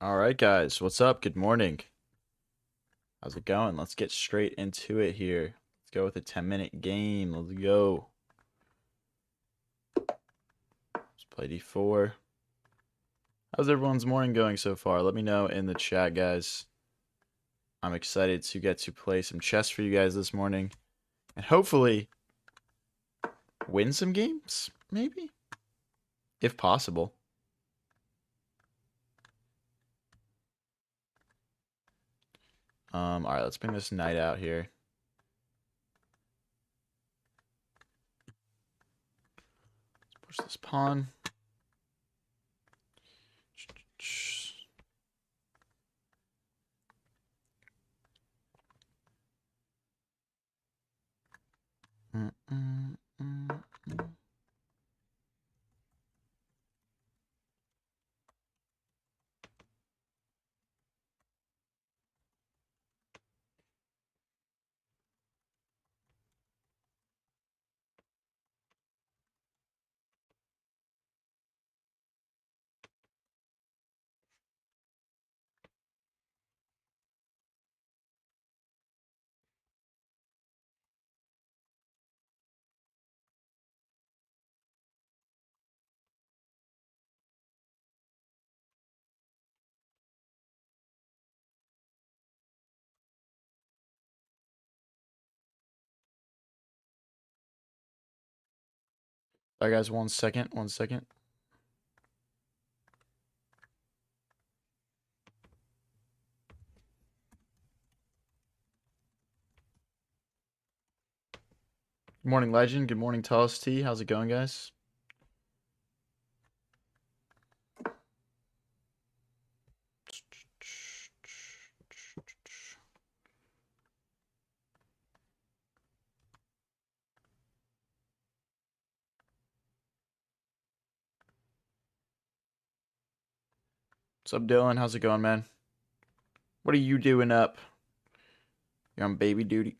All right, guys, what's up? Good morning. How's it going? Let's get straight into it here. Let's go with a 10-minute game. Let's go. Let's play D4. How's everyone's morning going so far? Let me know in the chat, guys. I'm excited to get to play some chess for you guys this morning and hopefully win some games, maybe, if possible. All right, let's bring this knight out here. Let's push this pawn. All right, guys, 1 second. 1 second. Good morning, Legend. Good morning, Tallest T. How's it going, guys? What's up, Dylan? How's it going, man? What are you doing up? You're on baby duty.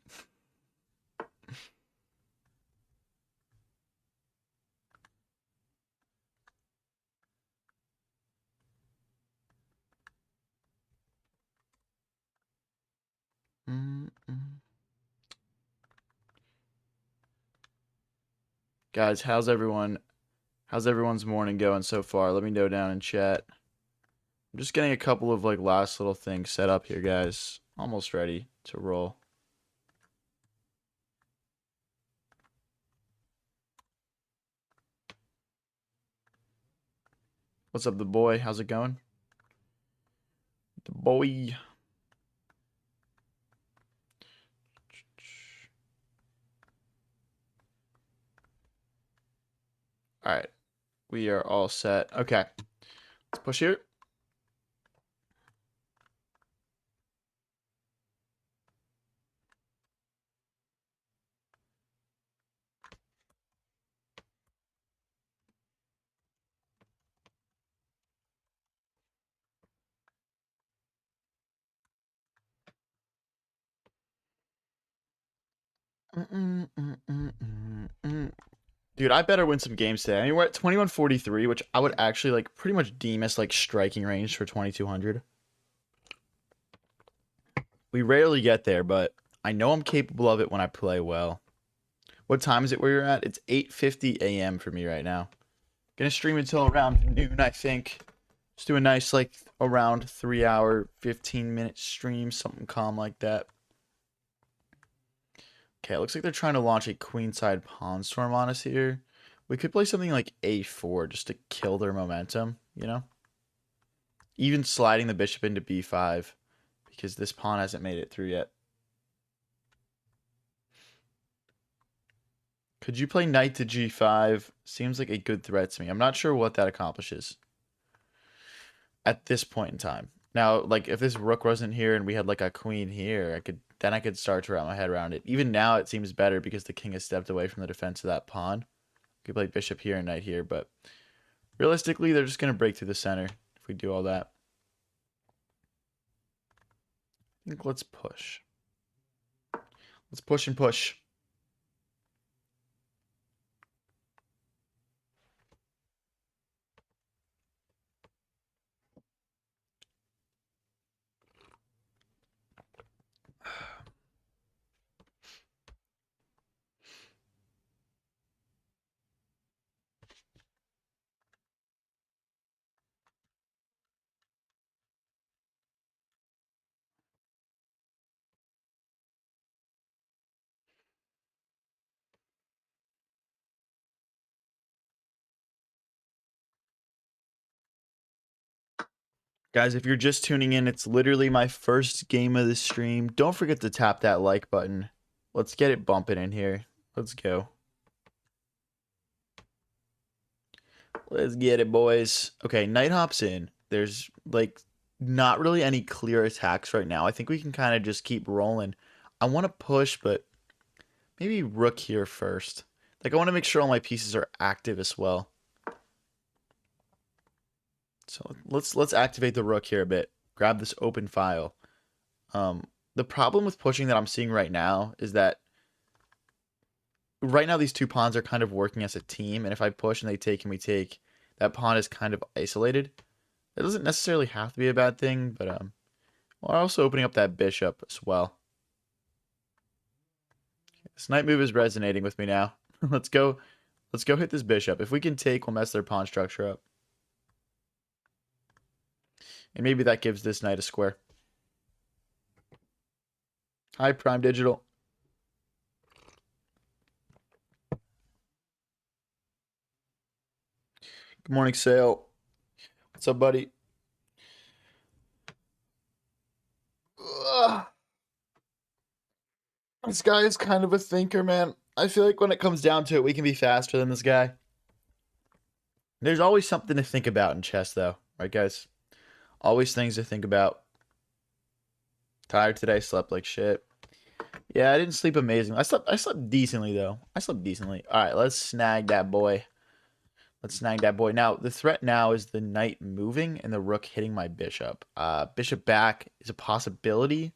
Guys, how's everyone's morning going so far? Let me know down in chat. I'm just getting a couple of last little things set up here, guys. Almost ready to roll. What's up, the boy? How's it going? The boy. All right. We are all set. Okay. Let's push here. Dude, I better win some games today. I mean, we're at 2143, which I would actually pretty much deem as striking range for 2200. We rarely get there, but I know I'm capable of it when I play well. What time is it where you're at? It's 8:50 a.m. for me right now. Gonna stream until around noon, I think. Just do a nice around 3-hour, 15-minute stream, something calm like that. Okay, it looks like they're trying to launch a queenside pawn storm on us here. We could play something like a4 just to kill their momentum, you know? Even sliding the bishop into b5 because this pawn hasn't made it through yet. Could you play knight to g5? Seems like a good threat to me. I'm not sure what that accomplishes at this point in time. Now, if this rook wasn't here and we had a queen here, I could start to wrap my head around it. Even now, it seems better because the king has stepped away from the defense of that pawn. We could play bishop here and knight here, but realistically, they're just gonna break through the center if we do all that. I think let's push. Let's push and push. Guys, if you're just tuning in, it's literally my first game of the stream. Don't forget to tap that like button. Let's get it bumping in here. Let's go. Let's get it, boys. Okay, Night Hop's in. There's, like, not really any clear attacks right now. I think we can kind of just keep rolling. I want to push, but maybe Rook here first. Like, I want to make sure all my pieces are active as well. So let's activate the Rook here a bit. Grab this open file. The problem with pushing that I'm seeing right now is that right now these two pawns are kind of working as a team, and if I push and they take and we take, that pawn is kind of isolated. It doesn't necessarily have to be a bad thing, but we're also opening up that bishop as well. This knight move is resonating with me now. Let's go hit this bishop. If we can take, we'll mess their pawn structure up. And maybe that gives this knight a square. Hi, Prime Digital. Good morning, Sale. What's up, buddy? Ugh. This guy is kind of a thinker, man. I feel like when it comes down to it, we can be faster than this guy. There's always something to think about in chess, though. Right, guys? Always things to think about. Tired today, slept like shit. Yeah, I didn't sleep amazing. I slept decently, though. I slept decently. All right, let's snag that boy. Let's snag that boy. Now, the threat now is the knight moving and the rook hitting my bishop. Bishop back is a possibility.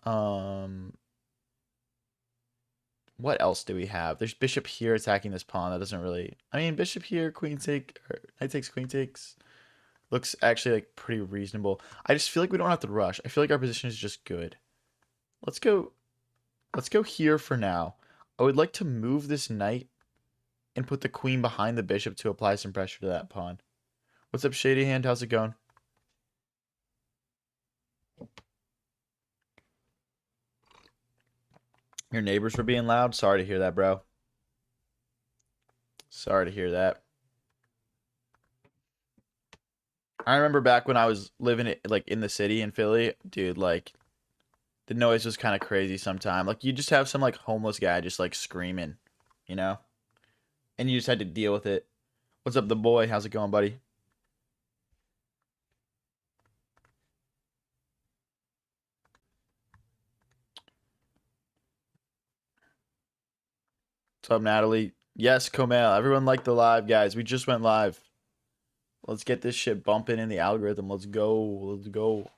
What else do we have? There's bishop here attacking this pawn. That doesn't really... I mean, bishop here, queen take, or knight takes, queen takes. Looks actually like pretty reasonable. I just feel like we don't have to rush. I feel like our position is just good. Let's go here for now. I would like to move this knight and put the queen behind the bishop to apply some pressure to that pawn. What's up, Shady Hand? How's it going? Your neighbors were being loud? Sorry to hear that, bro. Sorry to hear that. I remember back when I was living like in the city in Philly, dude, like the noise was kind of crazy sometimes. Like you just have some like homeless guy just like screaming, you know? And you just had to deal with it. What's up, the boy? How's it going, buddy? What's up, Natalie? Yes, Komel. Everyone liked the live, guys. We just went live. Let's get this shit bumping in the algorithm. Let's go. Let's go.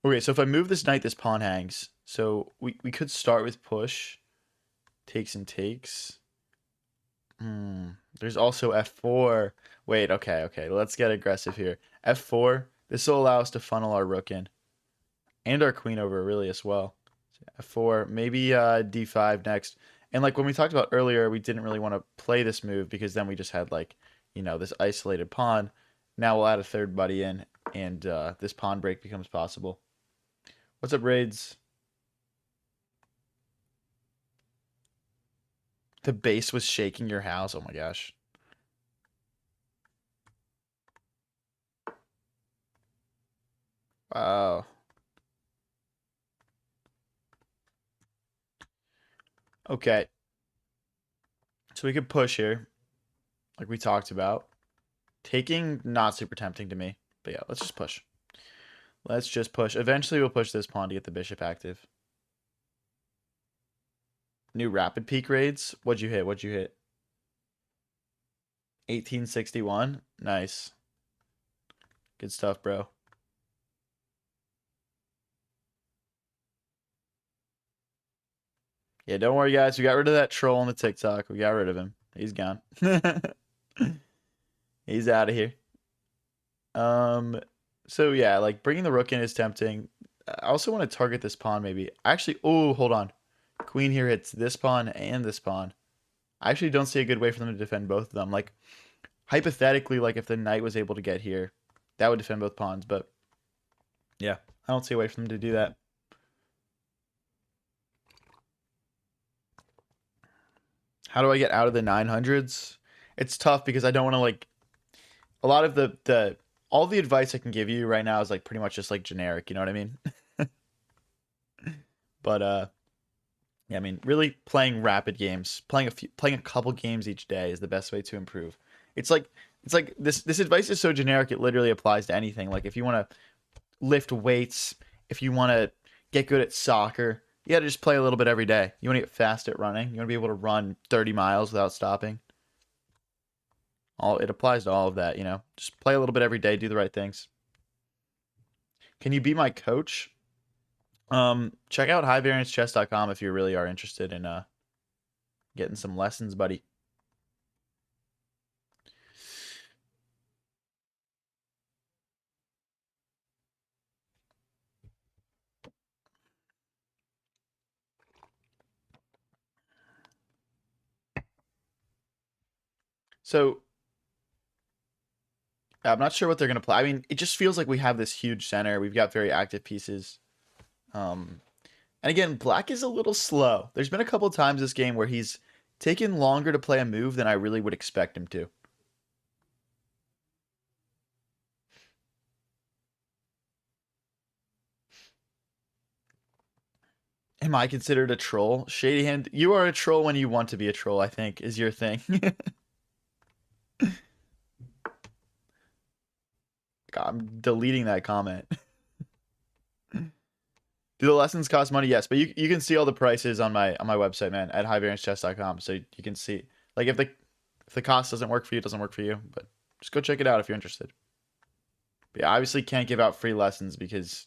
Okay, so if I move this knight, this pawn hangs. So we could start with push. Takes and takes. There's also f4. Wait, okay. Let's get aggressive here. f4. This will allow us to funnel our rook in. And our queen over, really, as well. So f4. Maybe d5 next. And like when we talked about earlier, we didn't really want to play this move because then we just had like, you know, this isolated pawn. Now we'll add a third buddy in, and this pawn break becomes possible. What's up, Raids? The base was shaking your house. Oh my gosh. Wow. Okay. So we could push here, like we talked about. Taking, not super tempting to me. But yeah, let's just push. Let's just push. Eventually we'll push this pawn to get the bishop active. New rapid peak raids. What'd you hit? 1861. Nice. Good stuff, bro. Yeah, don't worry, guys. We got rid of that troll on the TikTok. We got rid of him. He's gone. He's out of here. So yeah, like bringing the rook in is tempting. I also want to target this pawn maybe. Actually, oh, hold on. Queen here hits this pawn and this pawn. I actually don't see a good way for them to defend both of them. Like, hypothetically, like if the knight was able to get here, that would defend both pawns. But yeah, I don't see a way for them to do that. How do I get out of the 900s? It's tough because I don't want to like a lot of the all the advice I can give you right now is like pretty much just like generic, you know what I mean? But yeah, I mean, really playing rapid games, playing a couple games each day is the best way to improve. It's like this advice is so generic it literally applies to anything. Like if you want to lift weights, if you want to get good at soccer, you got to just play a little bit every day. You want to get fast at running, you want to be able to run 30 miles without stopping. All it applies to all of that, you know. Just play a little bit every day, do the right things. Can you be my coach? Check out highvariancechess.com if you really are interested in getting some lessons, buddy. So I'm not sure what they're gonna play. I mean, it just feels like we have this huge center. We've got very active pieces. Um, and again, Black is a little slow. There's been a couple times this game where he's taken longer to play a move than I really would expect him to. Am I considered a troll? Shady Hand, you are a troll when you want to be a troll, I think, is your thing. God, I'm deleting that comment. Do the lessons cost money? Yes, but you can see all the prices on my website, man, at highvariancechess.com. So you can see like if the cost doesn't work for you, it doesn't work for you. But just go check it out if you're interested. But yeah, I obviously can't give out free lessons because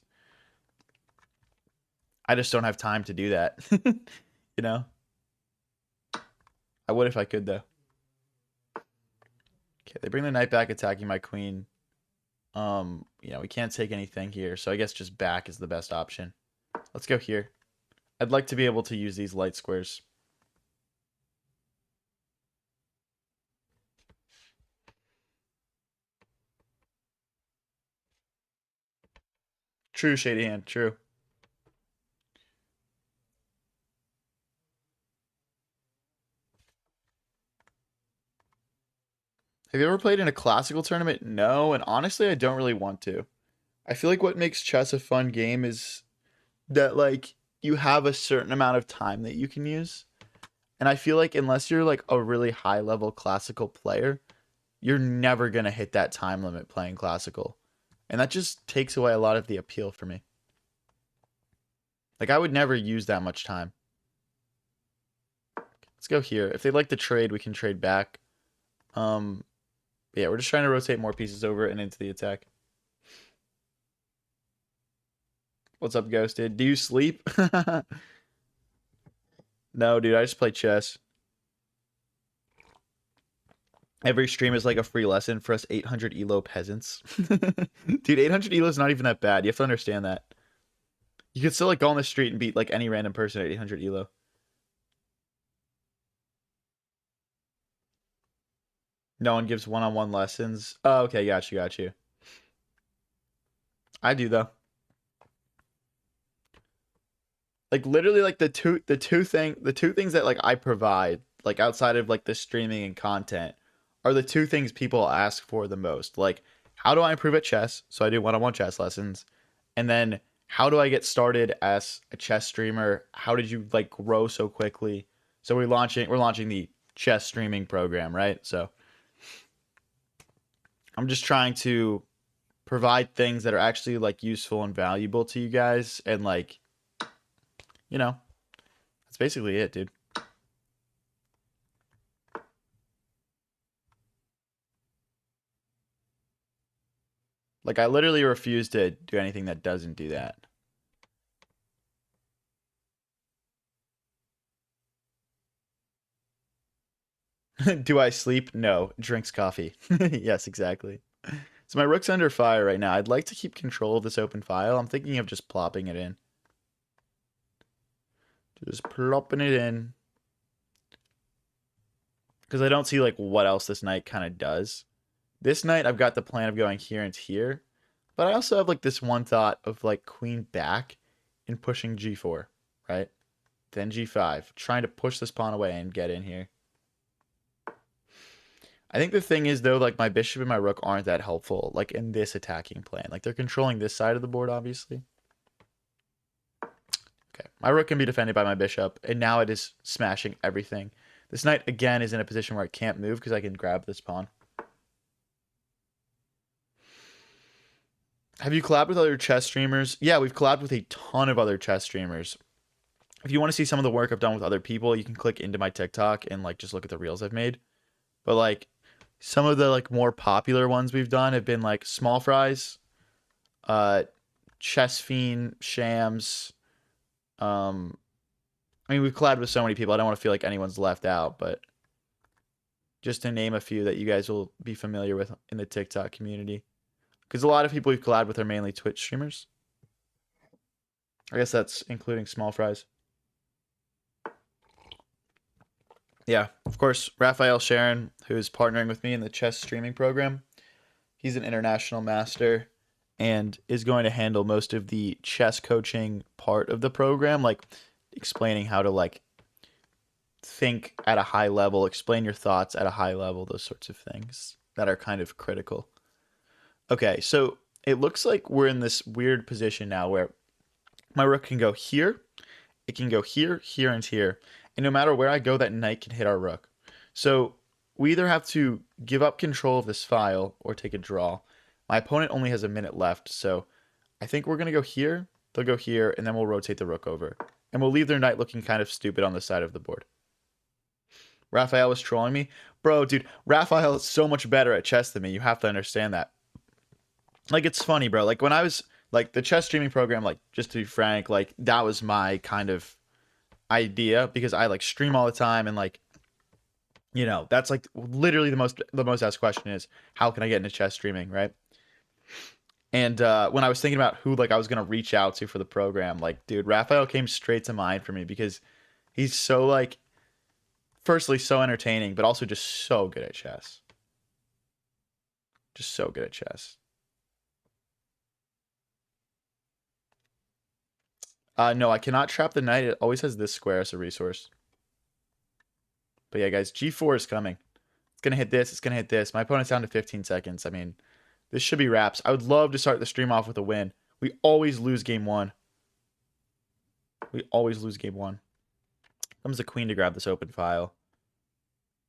I just don't have time to do that. You know? I would if I could though. Okay, they bring the knight back attacking my queen. You know, we can't take anything here, so I guess just back is the best option. Let's go here. I'd like to be able to use these light squares. True, Shady Hand, true. Have you ever played in a classical tournament? No, and honestly, I don't really want to. I feel like what makes chess a fun game is that like you have a certain amount of time that you can use. And I feel like unless you're like a really high level classical player, you're never going to hit that time limit playing classical. And that just takes away a lot of the appeal for me. Like I would never use that much time. Let's go here. If they'd like to trade, we can trade back. Um yeah, we're just trying to rotate more pieces over and into the attack. What's up, Ghosted? Do you sleep? No, dude, I just play chess. Every stream is like a free lesson for us 800 elo peasants. Dude, 800 elo is not even that bad. You have to understand that. You could still like go on the street and beat like any random person at 800 elo. No one gives one-on-one lessons. Oh, okay, got you, got you. I do though. Like literally like the two things that like I provide, like outside of like the streaming and content, are the two things people ask for the most. Like, how do I improve at chess? So I do one-on-one chess lessons. And then how do I get started as a chess streamer? How did you like grow so quickly? So we're launching the chess streaming program, right? So I'm just trying to provide things that are actually like useful and valuable to you guys and like, you know, that's basically it, dude. Like I literally refuse to do anything that doesn't do that. Do I sleep? No. Drinks coffee. Yes, exactly. So my rook's under fire right now. I'd like to keep control of this open file. I'm thinking of just plopping it in. Just plopping it in. Because I don't see like what else this knight kind of does. This knight, I've got the plan of going here and here. But I also have like this one thought of like queen back and pushing g4, right? Then g5. Trying to push this pawn away and get in here. I think the thing is though, like my bishop and my rook aren't that helpful, like in this attacking plan. Like they're controlling this side of the board, obviously. Okay, my rook can be defended by my bishop, and now it is smashing everything. This knight again is in a position where I can't move because I can grab this pawn. Have you collabed with other chess streamers? Yeah, we've collabed with a ton of other chess streamers. If you want to see some of the work I've done with other people, you can click into my TikTok and like just look at the reels I've made. But like some of the like more popular ones we've done have been like Small Fries, Chess Fiend, Shams. I mean, we've collabed with so many people. I don't want to feel like anyone's left out, but just to name a few that you guys will be familiar with in the TikTok community. Because a lot of people we've collabed with are mainly Twitch streamers. I guess that's including Small Fries. Yeah, of course, Raphael Sharon, who is partnering with me in the chess streaming program. He's an international master and is going to handle most of the chess coaching part of the program, like explaining how to like think at a high level, explain your thoughts at a high level, those sorts of things that are kind of critical. Okay, so it looks like we're in this weird position now where my rook can go here, it can go here, here, and here. And no matter where I go, that knight can hit our rook. So we either have to give up control of this file or take a draw. My opponent only has a minute left, so I think we're going to go here, they'll go here, and then we'll rotate the rook over. And we'll leave their knight looking kind of stupid on the side of the board. Raphael was trolling me. Bro, dude, Raphael is so much better at chess than me. You have to understand that. Like, it's funny, bro. Like, when I was, like, the chess streaming program, like, just to be frank, like, that was my kind of idea because I, like, stream all the time and, like, you know, that's, like, literally the most asked question is, how can I get into chess streaming, right? And when I was thinking about who, like, I was going to reach out to for the program, like, dude, Raphael came straight to mind for me because he's so, like, firstly, so entertaining, but also just so good at chess. Just so good at chess. No, I cannot trap the knight. It always has this square as a resource. But yeah, guys, G4 is coming. It's going to hit this. It's going to hit this. My opponent's down to 15 seconds. I mean, this should be wraps. I would love to start the stream off with a win. We always lose game one. We always lose game one. Comes the queen to grab this open file.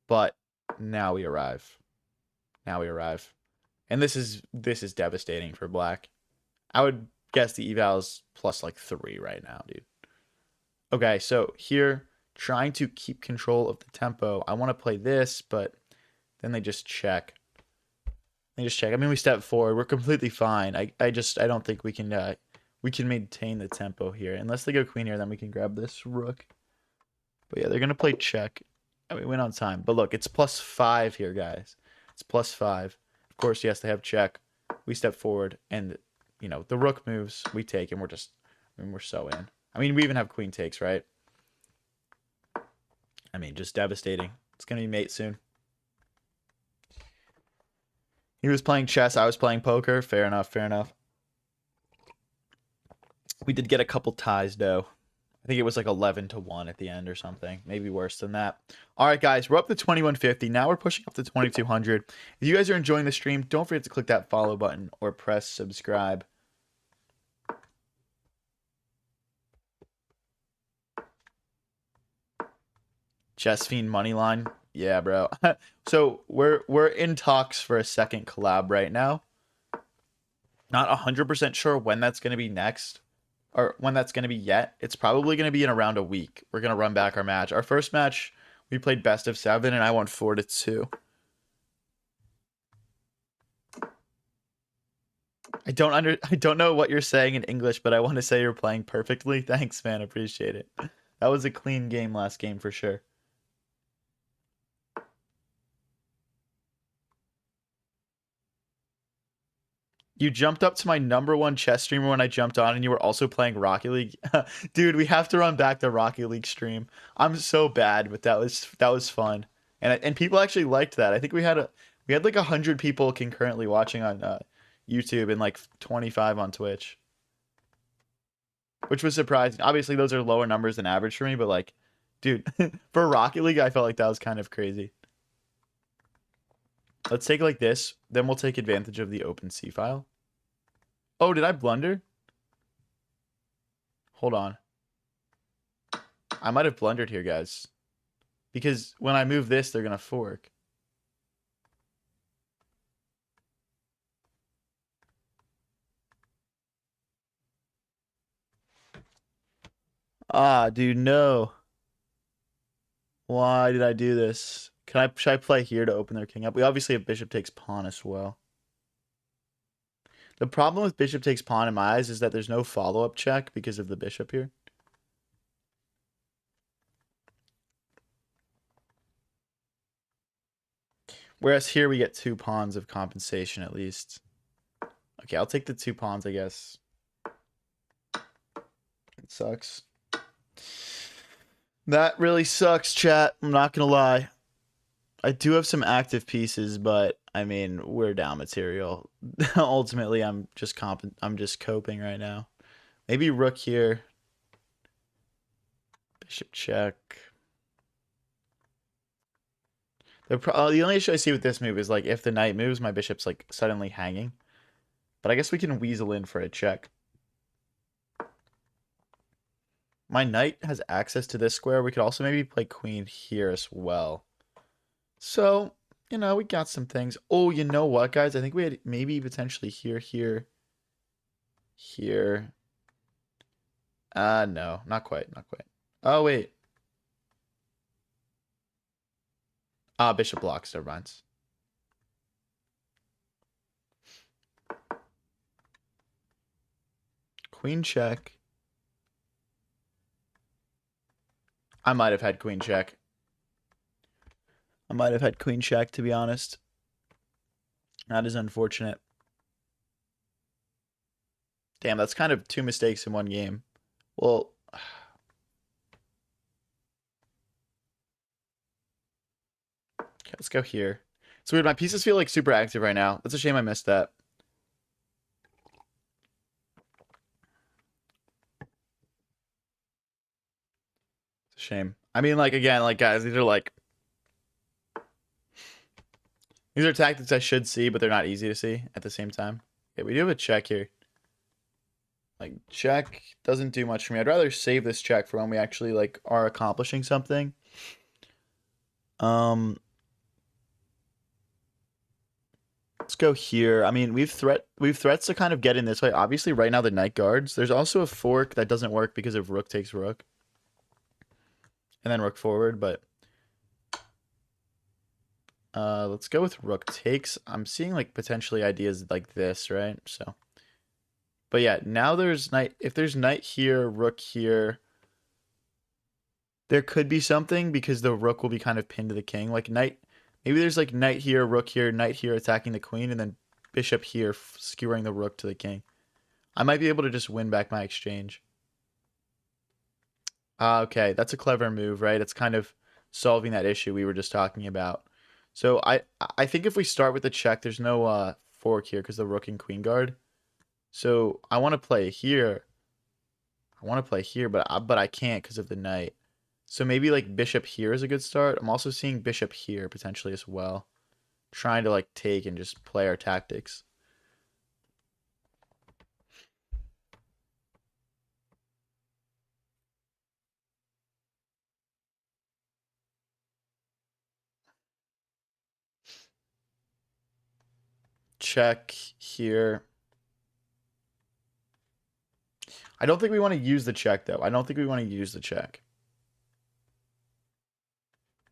But now we arrive. Now we arrive. And this is devastating for black. I would guess the eval is plus like 3 right now, dude. Okay, so here, trying to keep control of the tempo. I want to play this, but then they just check. They just check. I mean, we step forward. We're completely fine. I don't think we can maintain the tempo here. Unless they go queen here, then we can grab this rook. But yeah, they're going to play check. And we win on time. But look, it's plus 5 here, guys. It's plus 5. Of course, yes, they have check. We step forward, and, you know, the rook moves. We take, and we're just, I mean, we're so in. I mean, we even have queen takes, right? I mean, just devastating. It's going to be mate soon. He was playing chess. I was playing poker. Fair enough. Fair enough. We did get a couple ties, though. I think it was like 11-1 at the end or something. Maybe worse than that. All right, guys. We're up to 2150. Now we're pushing up to 2200. If you guys are enjoying the stream, don't forget to click that follow button or press subscribe. Chess Fiend Moneyline. Yeah, bro. So we're in talks for a second collab right now. Not 100% sure when that's going to be next. Or when that's going to be yet. It's probably going to be in around a week. We're going to run back our match. Our first match, we played best of 7, and I won 4-2. I don't know what you're saying in English, but I want to say you're playing perfectly. Thanks, man. Appreciate it. That was a clean game last game for sure. You jumped up to my #1 chess streamer when I jumped on, and you were also playing Rocket League. Dude, we have to run back the Rocket League stream. I'm so bad, but that was fun, and people actually liked that. I think we had like 100 people concurrently watching on YouTube and like 25 on Twitch, which was surprising. Obviously, those are lower numbers than average for me, but like, dude, for Rocket League, I felt like that was kind of crazy. Let's take it like this. Then we'll take advantage of the open C file. Oh, did I blunder? Hold on. I might have blundered here, guys. Because when I move this, they're going to fork. Ah, dude, no. Why did I do this? Should I play here to open their king up? We obviously have bishop takes pawn as well. The problem with bishop takes pawn in my eyes is that there's no follow-up check because of the bishop here. Whereas here we get 2 pawns of compensation at least. Okay, I'll take the 2 pawns, I guess. It sucks. That really sucks, chat. I'm not gonna lie. I do have some active pieces, but I mean, we're down material. Ultimately, I'm just coping right now. Maybe rook here. Bishop check. The only issue I see with this move is like if the knight moves, my bishop's like suddenly hanging. But I guess we can weasel in for a check. My knight has access to this square. We could also maybe play queen here as well. So, you know, we got some things. Oh, you know what, guys? I think we had maybe potentially here. No, not quite. Oh, wait. Ah, bishop blocks, never mind. Queen check. I might have had queen check. To be honest. That is unfortunate. Damn, that's kind of 2 mistakes in one game. Well, okay, let's go here. It's weird. My pieces feel like super active right now. That's a shame I missed that. It's a shame. I mean, like, again, like, guys, these are tactics I should see, but they're not easy to see at the same time. Okay, we do have a check here. Like, check doesn't do much for me. I'd rather save this check for when we actually, like, are accomplishing something. Let's go here. I mean, we've threats to kind of get in this way. Obviously, right now the knight guards. There's also a fork that doesn't work because of rook takes rook. And then rook forward, but let's go with rook takes. I'm seeing like potentially ideas like this, right? So but yeah, now there's knight. If there's knight here, rook here, there could be something because the rook will be kind of pinned to the king. Like knight, maybe there's like knight here, rook here, knight here attacking the queen, and then bishop here skewering the rook to the king. I might be able to just win back my exchange. Okay, that's a clever move, right? It's kind of solving that issue we were just talking about. So I think if we start with the check, there's no fork here because the rook and queen guard. So I want to play here. But I can't because of the knight. So maybe like bishop here is a good start. I'm also seeing bishop here potentially as well. Trying to like take and just play our tactics. Check here. I don't think we want to use the check though. I don't think we want to use the check.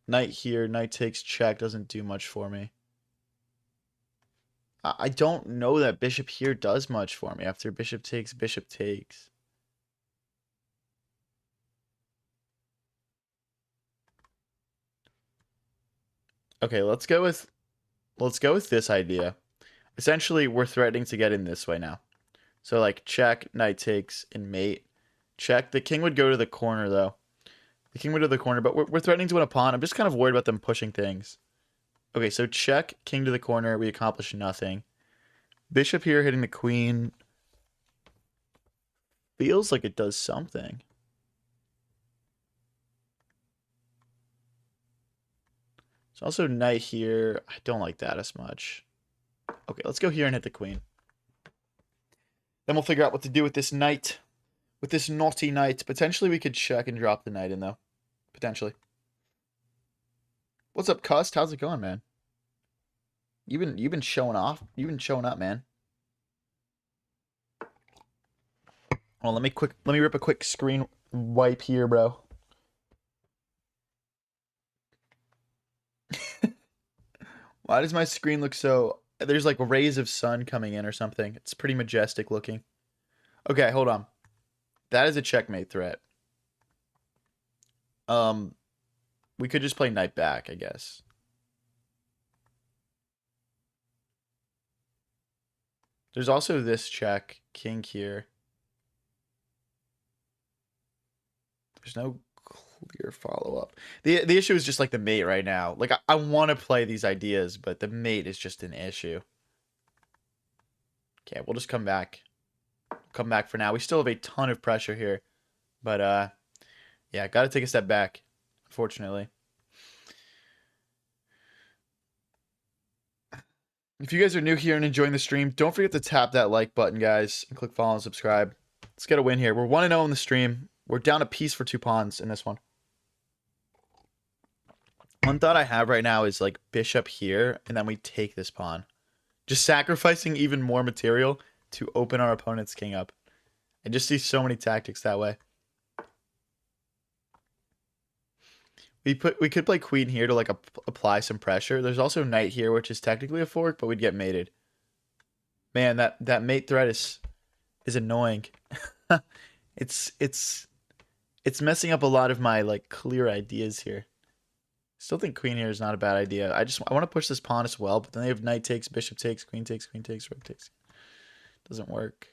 Knight here, knight takes check doesn't do much for me. I don't know that bishop here does much for me after bishop takes, bishop takes. Okay, let's go with this idea. Essentially, we're threatening to get in this way now. So like check, knight takes, and mate. Check. The king would go to the corner though. The king would go to the corner, but we're threatening to win a pawn. I'm just kind of worried about them pushing things. Okay, so check, king to the corner. We accomplish nothing. Bishop here hitting the queen. Feels like it does something. There's also knight here. I don't like that as much. Okay, let's go here and hit the queen. Then we'll figure out what to do with this knight. With this naughty knight. Potentially we could check and drop the knight in, though. Potentially. What's up, Cust? How's it going, man? You've been showing off. You've been showing up, man. Oh, let me rip a quick screen wipe here, bro. Why does my screen look so... There's like rays of sun coming in or something. It's pretty majestic looking. Okay, hold on. That is a checkmate threat. We could just play knight back, I guess. There's also this check, king here. There's no clear follow-up. The issue is just like the mate right now. Like I want to play these ideas, but the mate is just an issue. Okay, we'll just come back. Come back for now. We still have a ton of pressure here. But yeah, got to take a step back, unfortunately. If you guys are new here and enjoying the stream, don't forget to tap that like button, guys, and click follow and subscribe. Let's get a win here. We're 1-0 in the stream. We're down a piece for 2 pawns in this one. One thought I have right now is like bishop here, and then we take this pawn. Just sacrificing even more material to open our opponent's king up. I just see so many tactics that way. We could play queen here to like apply some pressure. There's also knight here, which is technically a fork, but we'd get mated. Man, that mate threat is annoying. It's messing up a lot of my like clear ideas here. Still think queen here is not a bad idea. I want to push this pawn as well, but then they have knight takes, bishop takes, queen takes, rook takes. Doesn't work.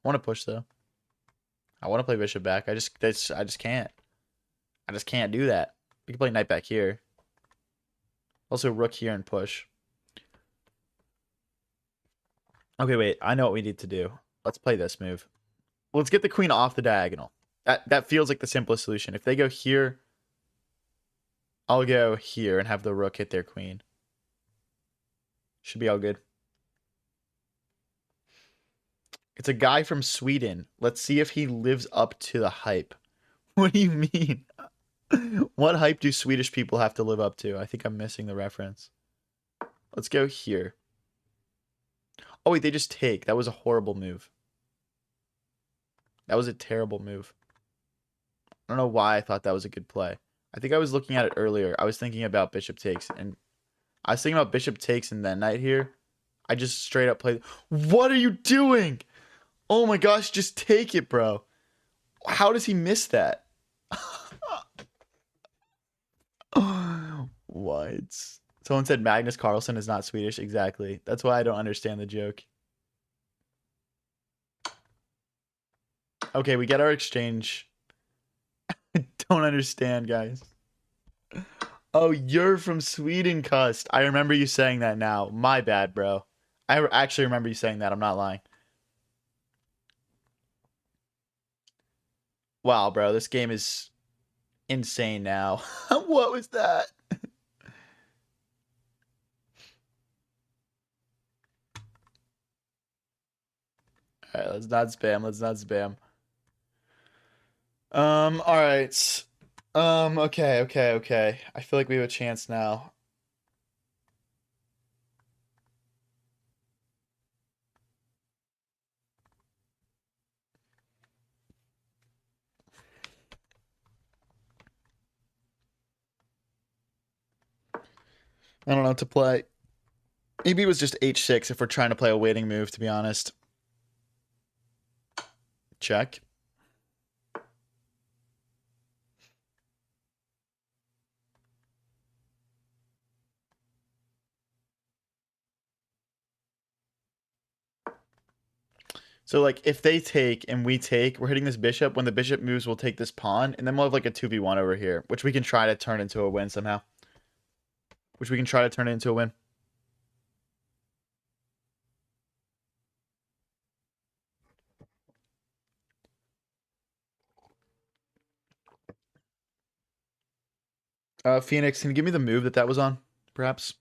I want to push though. I want to play bishop back. I just can't. I just can't do that. We can play knight back here. Also rook here and push. Okay, wait. I know what we need to do. Let's play this move. Let's get the queen off the diagonal. That feels like the simplest solution. If they go here, I'll go here and have the rook hit their queen. Should be all good. It's a guy from Sweden. Let's see if he lives up to the hype. What do you mean? What hype do Swedish people have to live up to? I think I'm missing the reference. Let's go here. Oh, wait, they just take. That was a horrible move. That was a terrible move. I don't know why I thought that was a good play. I think I was looking at it earlier. I was thinking about bishop takes, and I was thinking about bishop takes and then knight here. I just straight up played. What are you doing? Oh my gosh, just take it, bro. How does he miss that? What? Someone said Magnus Carlsen is not Swedish. Exactly. That's why I don't understand the joke. Okay, we get our exchange. I don't understand, guys. Oh, you're from Sweden, Cust. I remember you saying that now. My bad, bro. I actually remember you saying that. I'm not lying. Wow, bro. This game is insane now. What was that? Alright, let's not spam. Let's not spam. Alright. Okay. I feel like we have a chance now. I don't know what to play. Maybe it was just h6 if we're trying to play a waiting move, to be honest. Check. So, like, if they take and we take, we're hitting this bishop. When the bishop moves, we'll take this pawn, and then we'll have, like, a 2v1 over here, which we can try to turn into a win somehow. Which we can try to turn into a win. Phoenix, can you give me the move that was on? perhaps.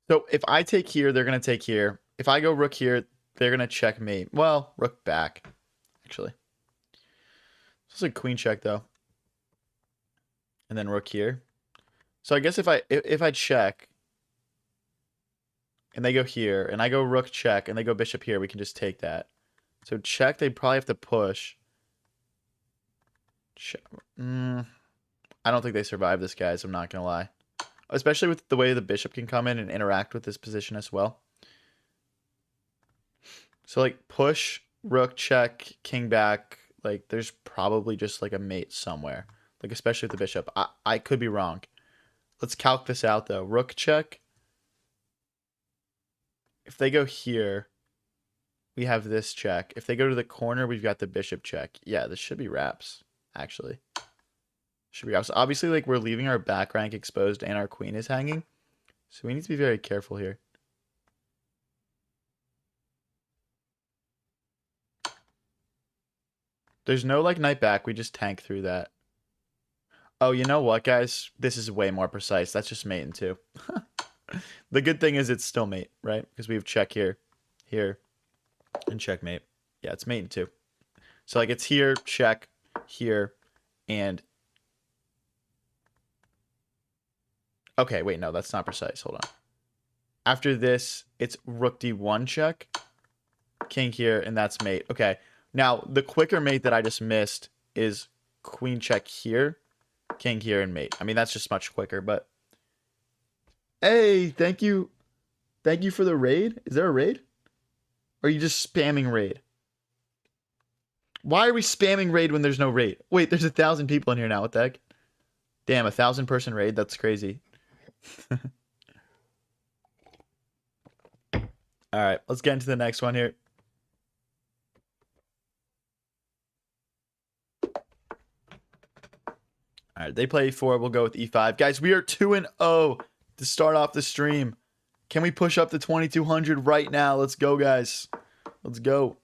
So if I take here, they're going to take here. If I go rook here, they're going to checkmate. Well, rook back, actually. This is a queen check, though. And then rook here. So I guess if I check, and they go here, and I go rook check, and they go bishop here, we can just take that. So check, they'd probably have to push. I don't think they survive this, guys. I'm not going to lie. Especially with the way the bishop can come in and interact with this position as well. So, like, push, rook, check, king back. Like, there's probably just, like, a mate somewhere. Like, especially with the bishop. I could be wrong. Let's calc this out, though. Rook check. If they go here, we have this check. If they go to the corner, we've got the bishop check. Yeah, this should be wraps, actually. Should be wraps. Obviously, like, we're leaving our back rank exposed and our queen is hanging. So we need to be very careful here. There's no, like, knight back. We just tank through that. Oh, you know what, guys? This is way more precise. That's just mate in two. The good thing is it's still mate, right? Because we have check here, here, and checkmate. Yeah, it's mate in two. So, like, it's here, check, here, and... Okay, wait, no, that's not precise. Hold on. After this, it's rook d1 check, king here, and that's mate. Okay, now, the quicker mate that I just missed is queen check here, king here, and mate. I mean, that's just much quicker, but... Hey, thank you. Thank you for the raid. Is there a raid? Or are you just spamming raid? Why are we spamming raid when there's no raid? Wait, there's 1,000 people in here now. What the heck? Damn, 1,000-person raid? That's crazy. Alright, let's get into the next one here. Alright, they play e4. We'll go with e5. Guys, we are 2-0 to start off the stream. Can we push up to 2,200 right now? Let's go, guys. Let's go.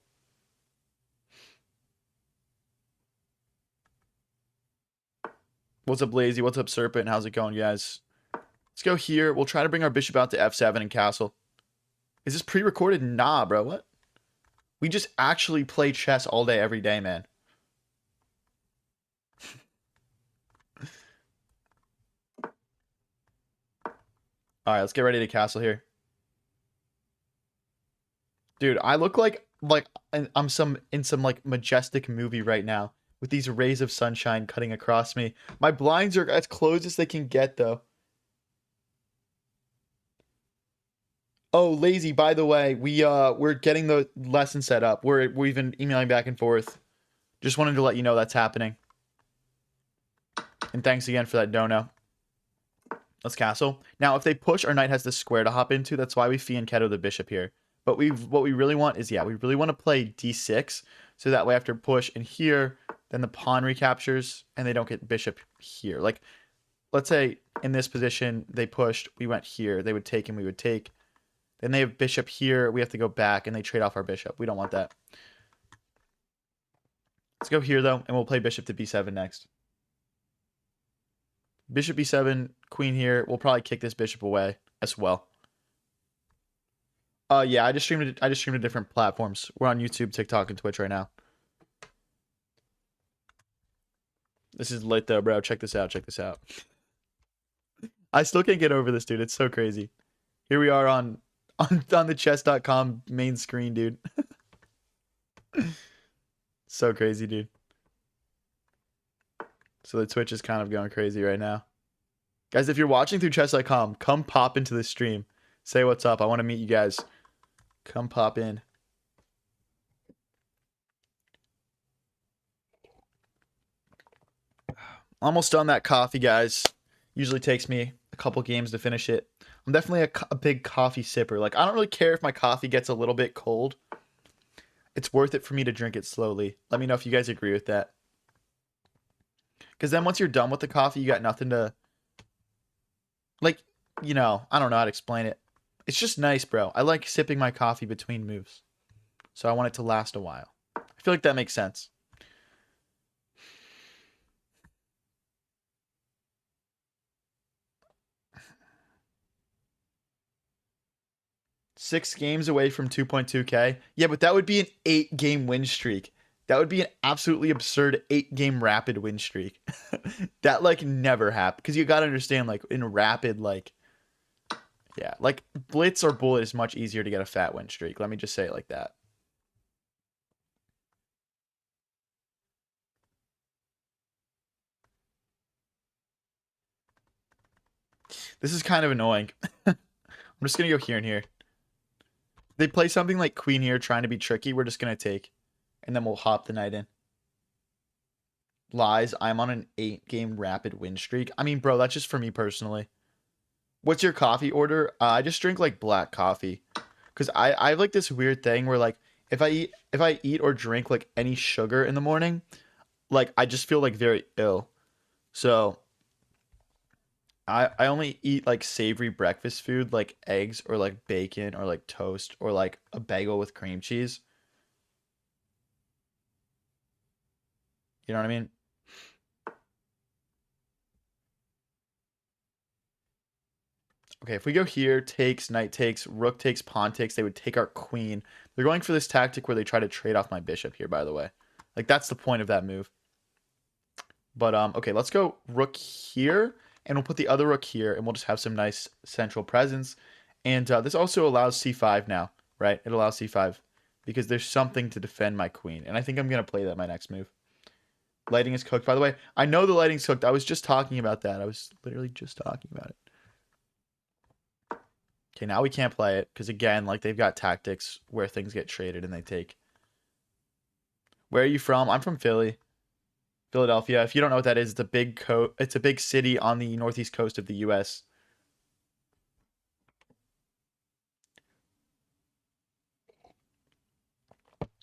What's up, Lazy? What's up, Serpent? How's it going, guys? Let's go here. We'll try to bring our bishop out to f7 and castle. Is this pre-recorded? Nah, bro. What? We just actually play chess all day, every day, man. All right, let's get ready to castle here. Dude, I look like I'm in some like majestic movie right now with these rays of sunshine cutting across me. My blinds are as close as they can get, though. Oh, Lazy, by the way, we're getting the lesson set up. We've been emailing back and forth. Just wanted to let you know that's happening. And thanks again for that dono. Let's castle. Now, if they push, our knight has this square to hop into. That's why we fianchetto the bishop here. But what we really want is, yeah, we really want to play d6. So that way after push and here, then the pawn recaptures and they don't get bishop here. Like, let's say in this position, they pushed, we went here. They would take and we would take. Then they have bishop here. We have to go back and they trade off our bishop. We don't want that. Let's go here, though, and we'll play bishop to b7 next. Bishop b7, queen here. We'll probably kick this bishop away as well. Yeah, I just streamed to different platforms. We're on YouTube, TikTok, and Twitch right now. This is lit though, bro. Check this out. Check this out. I still can't get over this, dude. It's so crazy. Here we are on the chess.com main screen, dude. So crazy, dude. So the Twitch is kind of going crazy right now. Guys, if you're watching through chess.com, come pop into the stream. Say what's up. I want to meet you guys. Come pop in. Almost done that coffee, guys. Usually takes me a couple games to finish it. I'm definitely a big coffee sipper. Like, I don't really care if my coffee gets a little bit cold. It's worth it for me to drink it slowly. Let me know if you guys agree with that. Because then once you're done with the coffee, you got nothing to... Like, you know, I don't know how to explain it. It's just nice, bro. I like sipping my coffee between moves. So I want it to last a while. I feel like that makes sense. 6 games away from 2.2K. Yeah, but that would be an 8 game win streak. That would be an absolutely absurd 8 game rapid win streak. That like never happened. Because you gotta understand, like in rapid, like yeah, like blitz or bullet is much easier to get a fat win streak. Let me just say it like that. This is kind of annoying. I'm just gonna go here and here. They play something like queen here, trying to be tricky. We're just gonna take, and then we'll hop the knight in. Lies. I'm on an 8 game rapid win streak. I mean, bro, that's just for me personally. What's your coffee order? I just drink like black coffee, cause I have like this weird thing where like if I eat or drink like any sugar in the morning, like I just feel like very ill. So I only eat like savory breakfast food like eggs or like bacon or like toast or like a bagel with cream cheese. You know what I mean? Okay, if we go here, takes, knight takes, rook takes, pawn takes, they would take our queen. They're going for this tactic where they try to trade off my bishop here, by the way. Like that's the point of that move. But okay, let's go rook here, and we'll put the other rook here, and we'll just have some nice central presence. And this also allows c5 now, right? It allows c5 because there's something to defend my queen, and I think I'm gonna play that my next move. Lighting is cooked, by the way. I know the lighting's cooked. I was just talking about that. I was literally just talking about it. Okay, now we can't play it because again, like they've got tactics where things get traded and they take. Where are you from? I'm from Philly. Philadelphia. If you don't know what that is, it's a big city on the northeast coast of the US.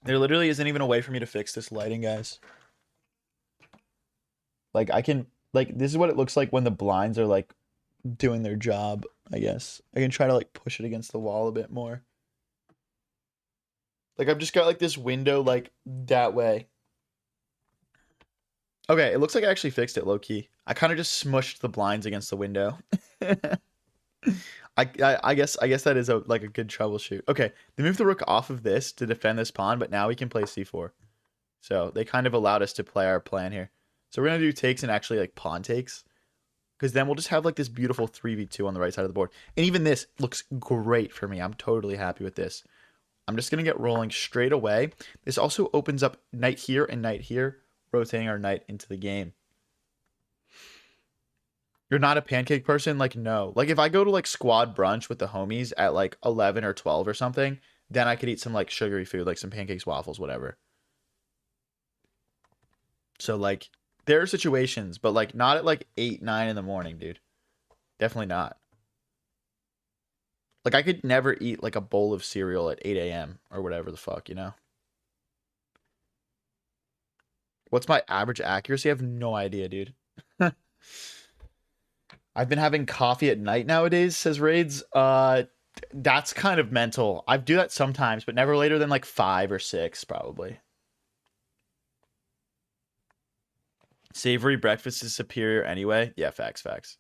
There literally isn't even a way for me to fix this lighting, guys. Like I can like this is what it looks like when the blinds are like doing their job, I guess. I can try to like push it against the wall a bit more. Like I've just got like this window like that way. Okay, it looks like I actually fixed it low key. I kind of just smushed the blinds against the window. I guess that is a like a good troubleshoot. Okay, they moved the rook off of this to defend this pawn, but now we can play c4. So they kind of allowed us to play our plan here. So we're gonna do takes and actually like pawn takes, because then we'll just have like this beautiful 3v2 on the right side of the board. And even this looks great for me. I'm totally happy with this. I'm just gonna get rolling straight away. This also opens up knight here, rotating our knight into the game. You're not a pancake person? Like, no. Like, if I go to, like, squad brunch with the homies at, like, 11 or 12 or something, then I could eat some, like, sugary food, like some pancakes, waffles, whatever. So, like, there are situations, but, like, not at, like, 8, 9 in the morning, dude. Definitely not. Like, I could never eat, like, a bowl of cereal at 8 a.m. or whatever the fuck, you know? What's my average accuracy? I have no idea, dude. I've been having coffee at night nowadays, says Raids. That's kind of mental. I do that sometimes, but never later than like 5 or 6, probably. Savory breakfast is superior anyway. Yeah, facts, facts.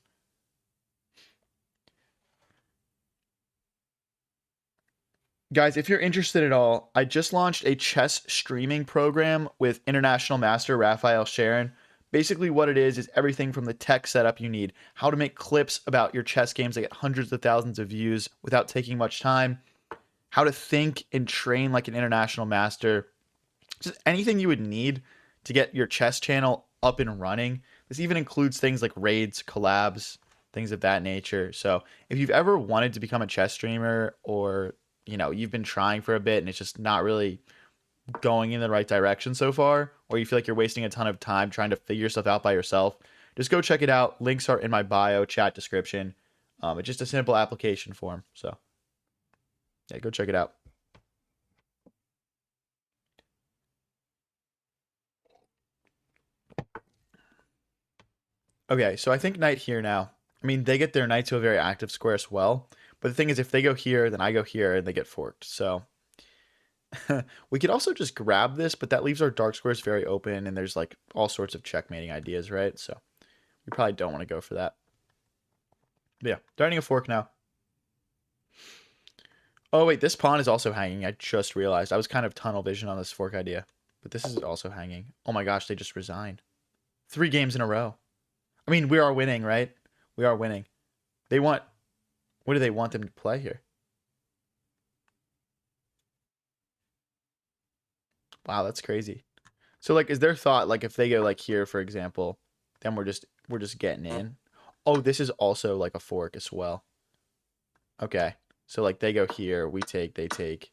Guys, if you're interested at all, I just launched a chess streaming program with international master Raphael Sharon. Basically, what it is everything from the tech setup you need, how to make clips about your chess games that get hundreds of thousands of views without taking much time, how to think and train like an international master, just anything you would need to get your chess channel up and running. This even includes things like raids, collabs, things of that nature. So if you've ever wanted to become a chess streamer, or you've been trying for a bit and it's just not really going in the right direction so far, or you feel like you're wasting a ton of time trying to figure stuff out by yourself, just go check it out. Links are in my bio, chat description. It's just a simple application form. So yeah, go check it out. Okay, so I think knight here now. I mean, they get their knight to a very active square as well. But the thing is, if they go here, then I go here, and they get forked. So we could also just grab this, but that leaves our dark squares very open, and there's like all sorts of checkmating ideas, right? So we probably don't want to go for that. But yeah, darting a fork now. Oh, wait, this pawn is also hanging. I just realized. I was kind of tunnel vision on this fork idea. But this is also hanging. Oh my gosh, they just resigned. 3 games in a row. I mean, we are winning, right? We are winning. They want... What do they want them to play here? Wow, that's crazy. So, like, is their thought, like, if they go, like, here, for example, then we're just getting in? Oh, this is also, like, a fork as well. Okay. So, like, they go here, we take, they take.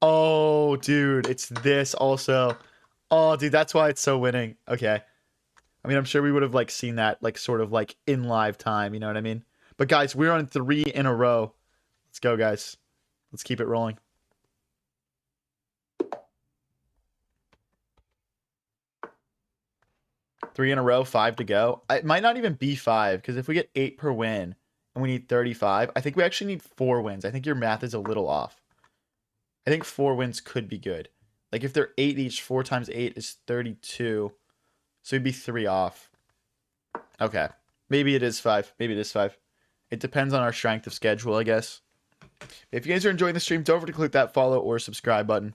Oh, dude, it's this also. Oh, dude, that's why it's so winning. Okay. I mean, I'm sure we would have like seen that like sort of like in live time, you know what I mean? But guys, we're on 3 in a row. Let's go, guys. Let's keep it rolling. Three in a row, 5 to go. It might not even be 5 because if we get 8 per win and we need 35, I think we actually need 4 wins. I think your math is a little off. I think 4 wins could be good. Like if they're 8 each, 4 times 8 is 32. So we'd be 3 off. Okay. Maybe it is 5. Maybe it is 5. It depends on our strength of schedule, I guess. If you guys are enjoying the stream, don't forget to click that follow or subscribe button.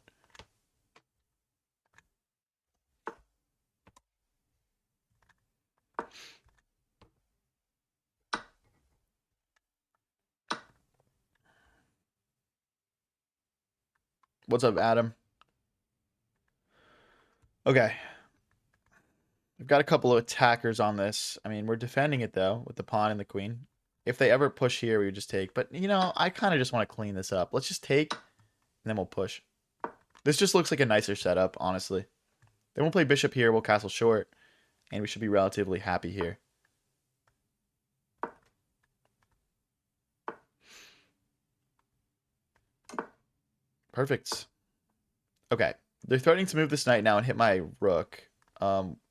What's up, Adam? Okay. We've got a couple of attackers on this. I mean, we're defending it, though, with the pawn and the queen. If they ever push here, we would just take. But, you know, I kind of just want to clean this up. Let's just take, and then we'll push. This just looks like a nicer setup, honestly. Then we'll play bishop here. We'll castle short. And we should be relatively happy here. Perfect. Okay. They're threatening to move this knight now and hit my rook.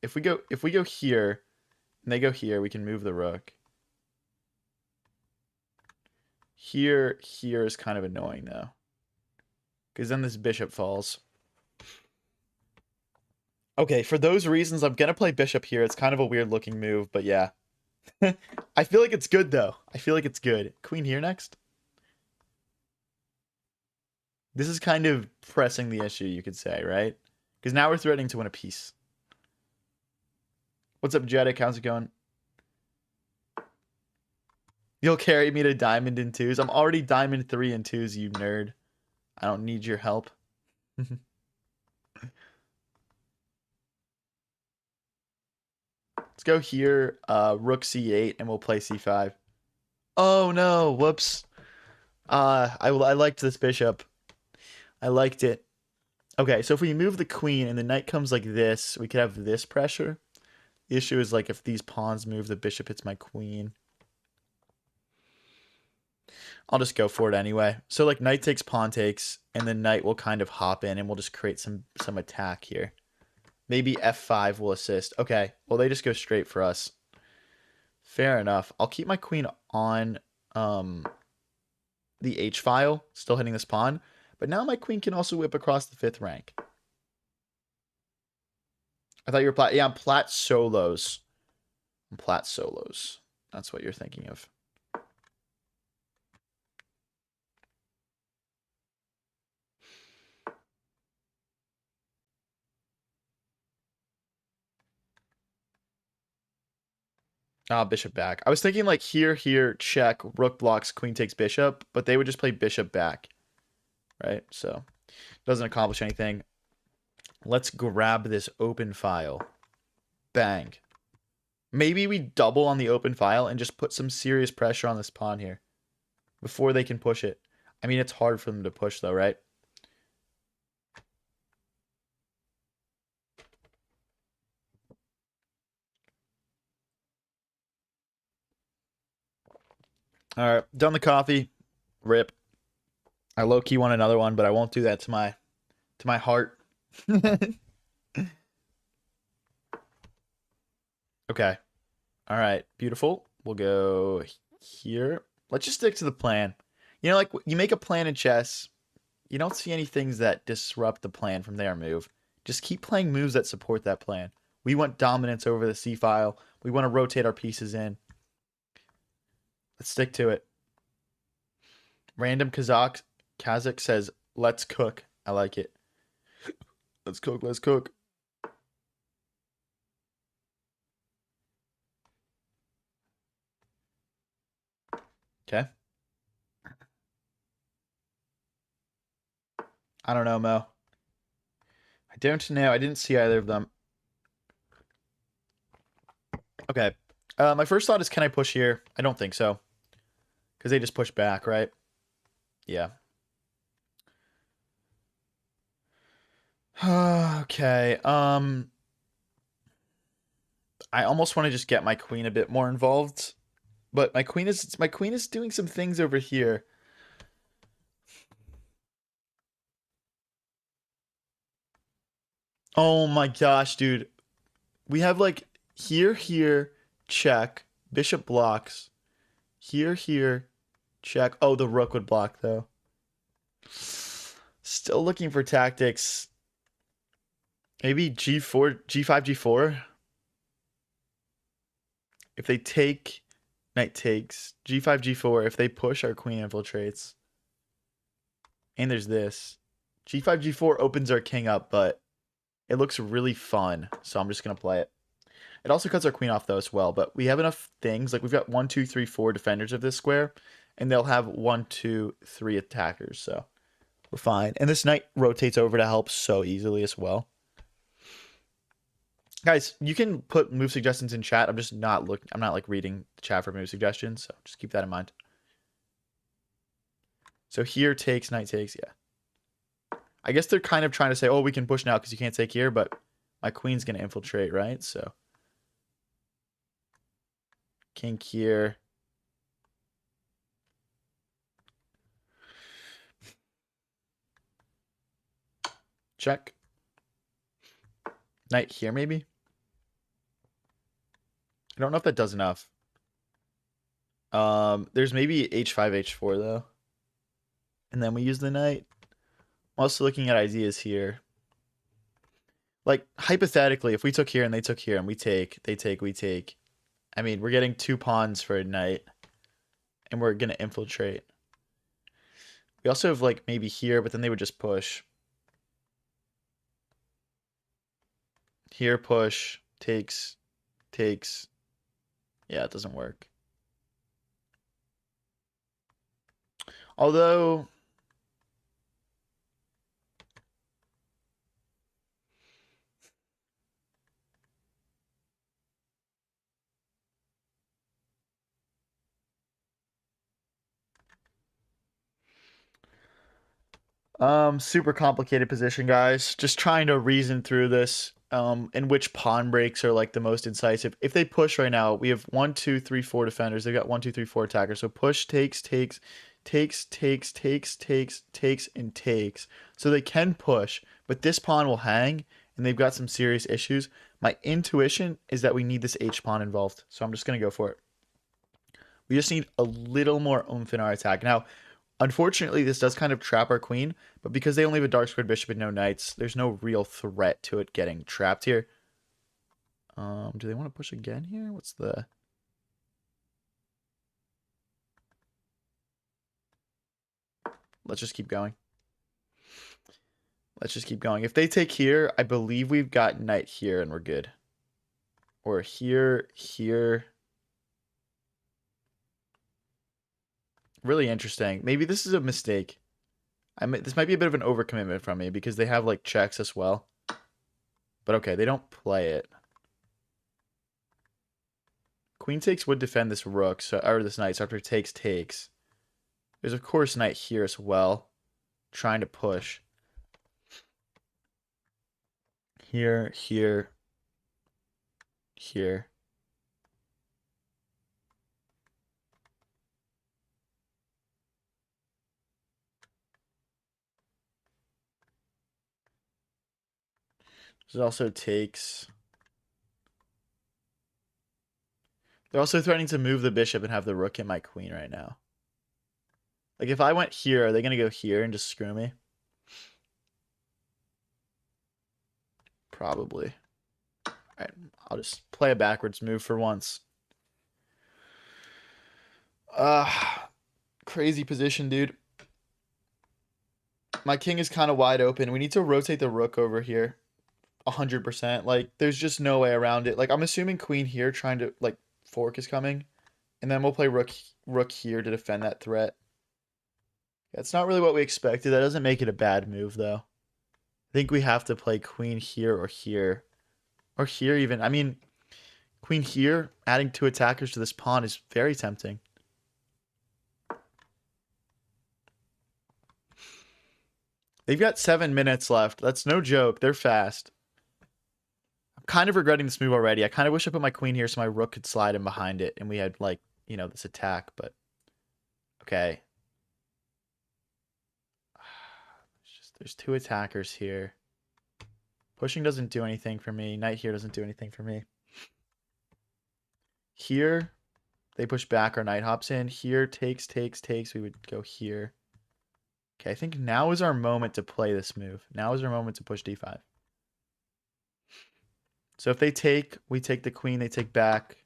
If we go here, and they go here, we can move the rook. Here is kind of annoying though. Because then this bishop falls. Okay, for those reasons, I'm gonna play bishop here. It's kind of a weird looking move, but yeah. I feel like it's good though. I feel like it's good. Queen here next? This is kind of pressing the issue, you could say, right? Because now we're threatening to win a piece. What's up, Jeddick? How's it going? You'll carry me to diamond in 2s. I'm already diamond 3 in 2s, you nerd. I don't need your help. Let's go here, rook c8, and we'll play c5. Oh no, whoops. I liked this bishop. I liked it. Okay, so if we move the queen and the knight comes like this, we could have this pressure. The issue is like if these pawns move, the bishop hits my queen. I'll just go for it anyway. So like knight takes, pawn takes, and then knight will kind of hop in and we'll just create some attack here. Maybe f5 will assist. Okay, well they just go straight for us. Fair enough. I'll keep my queen on the h file, still hitting this pawn. But now my queen can also whip across the 5th rank. I thought you were plat. Yeah, I'm plat solos. I'm plat solos. That's what you're thinking of. Ah, bishop back. I was thinking like here, check, rook blocks, queen takes bishop, but they would just play bishop back. Right? So, doesn't accomplish anything. Let's grab this open file. Bang. Maybe we double on the open file and just put some serious pressure on this pawn here before they can push it. I mean, it's hard for them to push though, right? All right, done the coffee. Rip. I low-key want another one, but I won't do that to my heart. Okay. All right, beautiful. We'll go here. Let's just stick to the plan. You know, like you make a plan in chess, you don't see any things that disrupt the plan from their move. Just keep playing moves that support that plan. We want dominance over the C file. We want to rotate our pieces in. Let's stick to it. Random Kazakh says, "Let's cook." I like it. Let's cook. Let's cook. Okay. I don't know, Mo. I don't know. I didn't see either of them. Okay. My first thought is, can I push here? I don't think so. Because they just push back, right? Yeah. Okay. I almost want to just get my queen a bit more involved, but my queen is doing some things over here. Oh my gosh, dude. We have like here, check. Bishop blocks. Here, check. Oh, the rook would block though. Still looking for tactics. Maybe G4, G5, G4. If they take, knight takes. G5, G4. If they push, our queen infiltrates. And there's this. G5, G4 opens our king up, but it looks really fun. So I'm just going to play it. It also cuts our queen off, though, as well. But we have enough things. Like, we've got 1, 2, 3, 4 defenders of this square. And they'll have 1, 2, 3 attackers. So we're fine. And this knight rotates over to help so easily as well. Guys, you can put move suggestions in chat. I'm just not looking. I'm not like reading the chat for move suggestions. So just keep that in mind. So here takes, knight takes. Yeah. I guess they're kind of trying to say, oh, we can push now because you can't take here. But my queen's going to infiltrate, right? So king here. Check. Knight here, maybe? I don't know if that does enough. There's maybe h5, h4, though. And then we use the knight. I'm also looking at ideas here. Like, hypothetically, if we took here and they took here and we take, they take, we take. I mean, we're getting 2 pawns for a knight. And we're going to infiltrate. We also have, like, maybe here, but then they would just push. Here, push. Takes. Takes. Yeah, it doesn't work. Although... super complicated position, guys. Just trying to reason through this. And which pawn breaks are like the most incisive. If they push right now, we have 1, 2, 3, 4 defenders. They've got 1, 2, 3, 4 attackers. So push, takes, takes, takes, takes, takes, takes, takes, and takes. So they can push, but this pawn will hang, and they've got some serious issues. My intuition is that we need this H pawn involved. So I'm just gonna go for it. We just need a little more oomph in our attack. Now, unfortunately, this does kind of trap our queen, but because they only have a dark squared bishop and no knights, there's no real threat to it getting trapped here. Do they want to push again here? What's the... Let's just keep going. Let's just keep going. If they take here, I believe we've got knight here and we're good. Or here, here. Really interesting. Maybe this is a mistake. This might be a bit of an overcommitment from me because they have like checks as well. But okay, they don't play it. Queen takes would defend this rook, so or this knight, so after takes, takes. There's of course knight here as well. Trying to push. Here, here, here. This also takes. They're also threatening to move the bishop and have the rook hit my queen right now. Like, if I went here, are they going to go here and just screw me? Probably. Alright, I'll just play a backwards move for once. Crazy position, dude. My king is kind of wide open. We need to rotate the rook over here. 100%. Like, there's just no way around it. Like, I'm assuming queen here trying to, like, fork is coming. And then we'll play rook here to defend that threat. That's not really what we expected. That doesn't make it a bad move, though. I think we have to play queen here or here. Or here even. I mean, queen here, adding 2 attackers to this pawn is very tempting. They've got 7 minutes left. That's no joke. They're fast. I'm kind of regretting this move already. I kind of wish I put my queen here so my rook could slide in behind it and we had, like, you know, this attack, but okay. There's 2 attackers here. Pushing doesn't do anything for me. Knight here doesn't do anything for me. Here, they push back, our knight hops in. Here, takes. We would go here. Okay, I think now is our moment to play this move. Now is our moment to push d5. So if they take, we take the queen, they take back.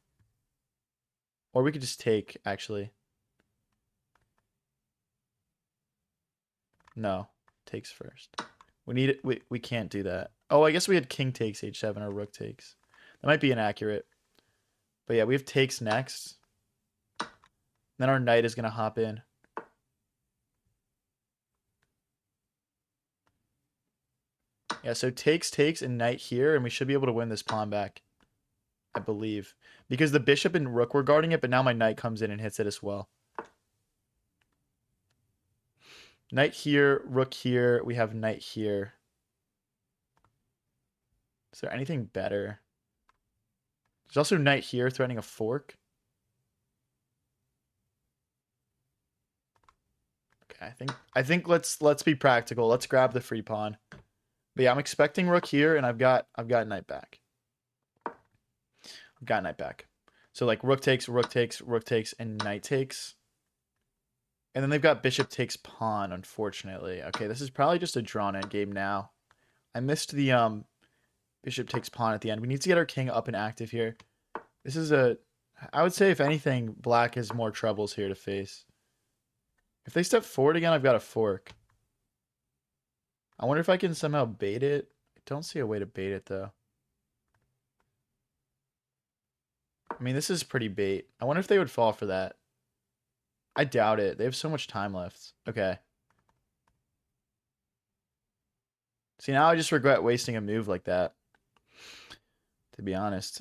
Or we could just take, actually. No, takes first. We need it. We can't do that. Oh, I guess we had king takes h7 or rook takes. That might be inaccurate. But yeah, we have takes next. Then our knight is going to hop in. Yeah, so takes, and knight here, and we should be able to win this pawn back. I believe. Because the bishop and rook were guarding it, but now my knight comes in and hits it as well. Knight here, rook here. We have knight here. Is there anything better? There's also knight here threatening a fork. Okay, I think let's be practical. Let's grab the free pawn. But yeah, I'm expecting rook here, and I've got knight back. I've got knight back. So like rook takes, and knight takes. And then they've got bishop takes pawn, unfortunately. Okay, this is probably just a drawn endgame now. I missed the bishop takes pawn at the end. We need to get our king up and active here. This is I would say if anything, black has more troubles here to face. If they step forward again, I've got a fork. I wonder if I can somehow bait it. I don't see a way to bait it, though. I mean, this is pretty bait. I wonder if they would fall for that. I doubt it. They have so much time left. Okay. See, now I just regret wasting a move like that. To be honest.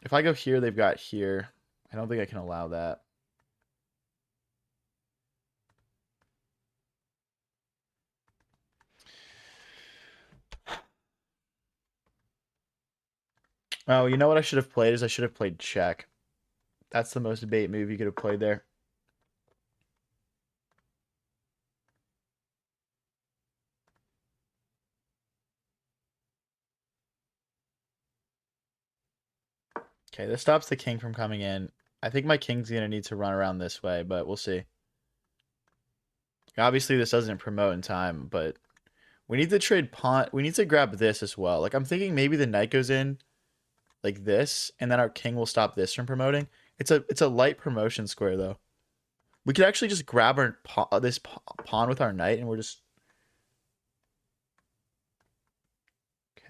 If I go here, they've got here. I don't think I can allow that. Oh, you know what I should have played is I should have played check. That's the most bait move you could have played there. Okay, this stops the king from coming in. I think my king's going to need to run around this way, but we'll see. Obviously, this doesn't promote in time, but we need to trade pawn. We need to grab this as well. Like, I'm thinking maybe the knight goes in like this, and then our king will stop this from promoting. It's a light promotion square, though. We could actually just grab our this pawn with our knight, and we're just...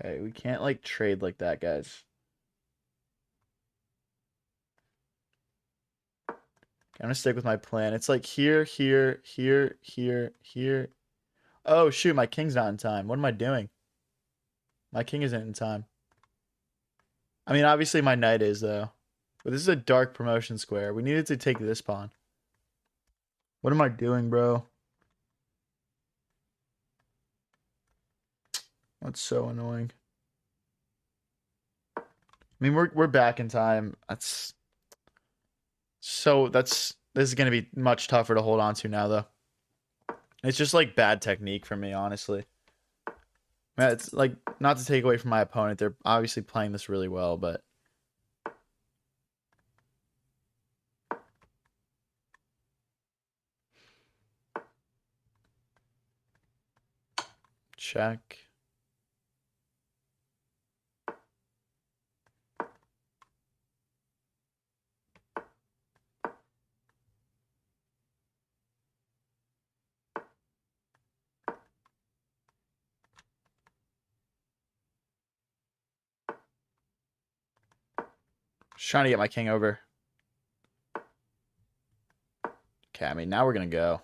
Okay, we can't, like, trade like that, guys. I'm gonna stick with my plan. It's like here, here, here, here, here. Oh, shoot, my king's not in time. What am I doing? My king isn't in time. I mean, obviously my knight is, though. But this is a dark promotion square. We needed to take this pawn. What am I doing, bro? That's so annoying. I mean, we're back in time. This is gonna be much tougher to hold on to now, though. It's just like bad technique for me, honestly. It's like not to take away from my opponent. They're obviously playing this really well, but check. Just trying to get my king over. Okay, I mean, now we're going to go.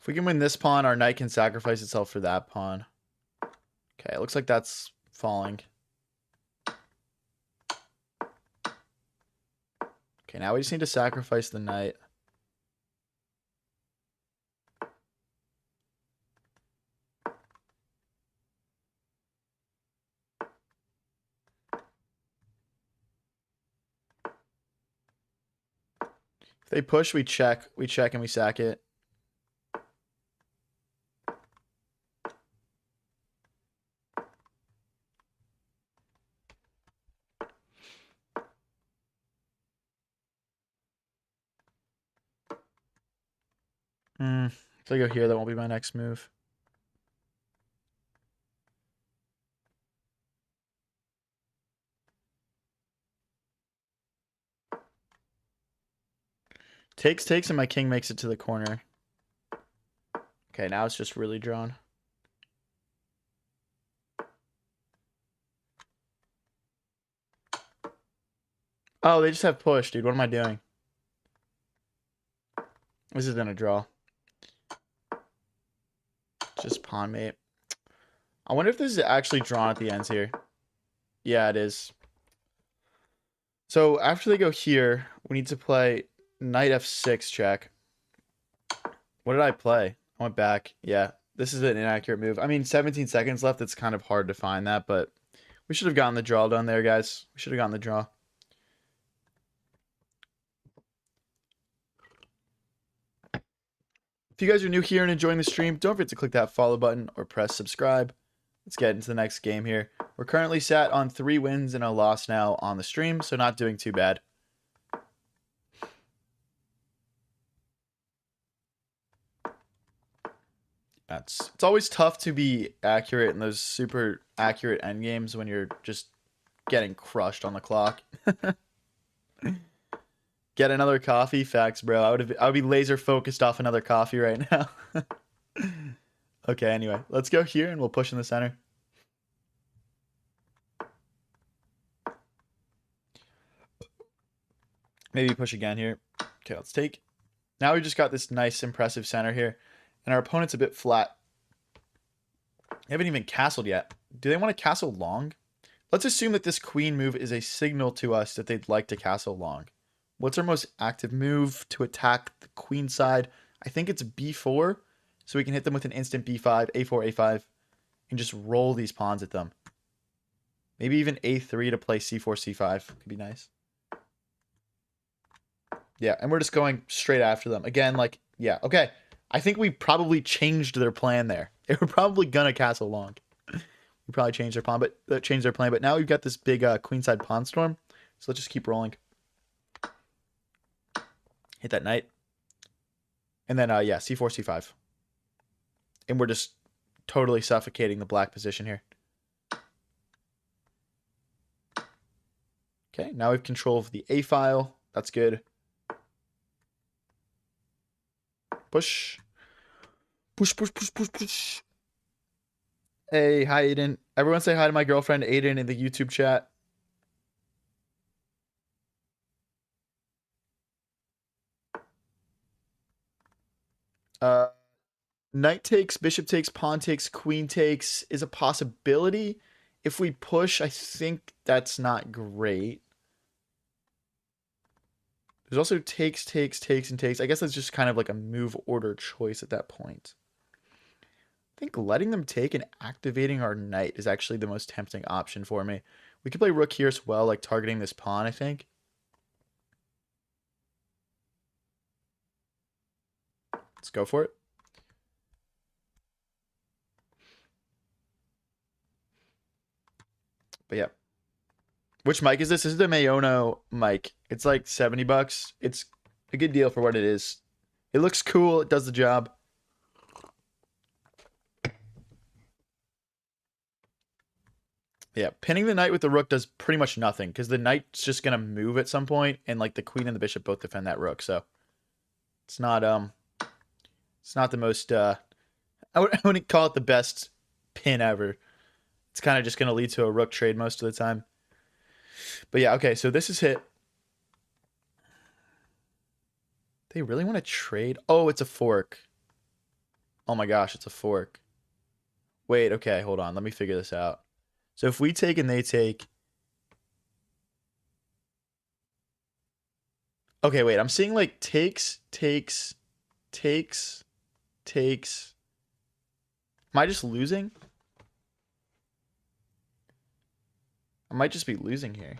If we can win this pawn, our knight can sacrifice itself for that pawn. Okay, it looks like that's falling. Okay, now we just need to sacrifice the knight. If they push, we check. We check and we sack it. If they go here, that won't be my next move. Takes, and my king makes it to the corner. Okay, now it's just really drawn. Oh, they just have push, dude. What am I doing? This is gonna draw. Just pawn mate. I wonder if this is actually drawn at the ends here. Yeah, it is. So after they go here, we need to play knight f6 check. What did I play? I went back. Yeah, this is an inaccurate move. I mean, 17 seconds left. It's kind of hard to find that, but we should have gotten the draw done there, guys. We should have gotten the draw. If you guys are new here and enjoying the stream, don't forget to click that follow button or press subscribe. Let's get into the next game here. We're currently sat on 3 wins and a loss now on the stream, so not doing too bad. It's always tough to be accurate in those super accurate endgames when you're just getting crushed on the clock. Get another coffee? Facts, bro. I would be laser focused off another coffee right now. Okay, anyway, let's go here and we'll push in the center. Maybe push again here. Okay, let's take. Now we just got this nice, impressive center here. And our opponent's a bit flat. They haven't even castled yet. Do they want to castle long? Let's assume that this queen move is a signal to us that they'd like to castle long. What's our most active move to attack the queen side? I think it's b4. So we can hit them with an instant b5, a4, a5. And just roll these pawns at them. Maybe even a3 to play c4, c5. Could be nice. Yeah, and we're just going straight after them. Again, like, yeah, okay. I think we probably changed their plan there. They were probably gonna castle long. We probably changed their pawn, but changed their plan. But now we've got this big queenside pawn storm. So let's just keep rolling. Hit that knight. And then yeah, c4, c5. And we're just totally suffocating the black position here. Okay, now we have control of the A file. That's good. Push. Push, push, push, push, push. Hey, hi, Aiden. Everyone say hi to my girlfriend, Aiden, in the YouTube chat. Knight takes, bishop takes, pawn takes, queen takes is a possibility. If we push, I think that's not great. There's also takes, and takes. I guess that's just kind of like a move order choice at that point. I think letting them take and activating our knight is actually the most tempting option for me. We could play rook here as well, like targeting this pawn, I think. Let's go for it. But yeah. Which mic is this? This is the Mayono mic. It's like $70. It's a good deal for what it is. It looks cool. It does the job. Yeah, pinning the knight with the rook does pretty much nothing because the knight's just gonna move at some point, and like the queen and the bishop both defend that rook. So it's not it's not the most I wouldn't call it the best pin ever. It's kind of just gonna lead to a rook trade most of the time. But yeah, okay, so this is hit. They really want to trade? Oh, it's a fork. Oh my gosh, it's a fork. Wait, okay, hold on. Let me figure this out. So if we take and they take. Okay, wait. I'm seeing like takes, takes, takes, takes. Am I just losing? I might just be losing here.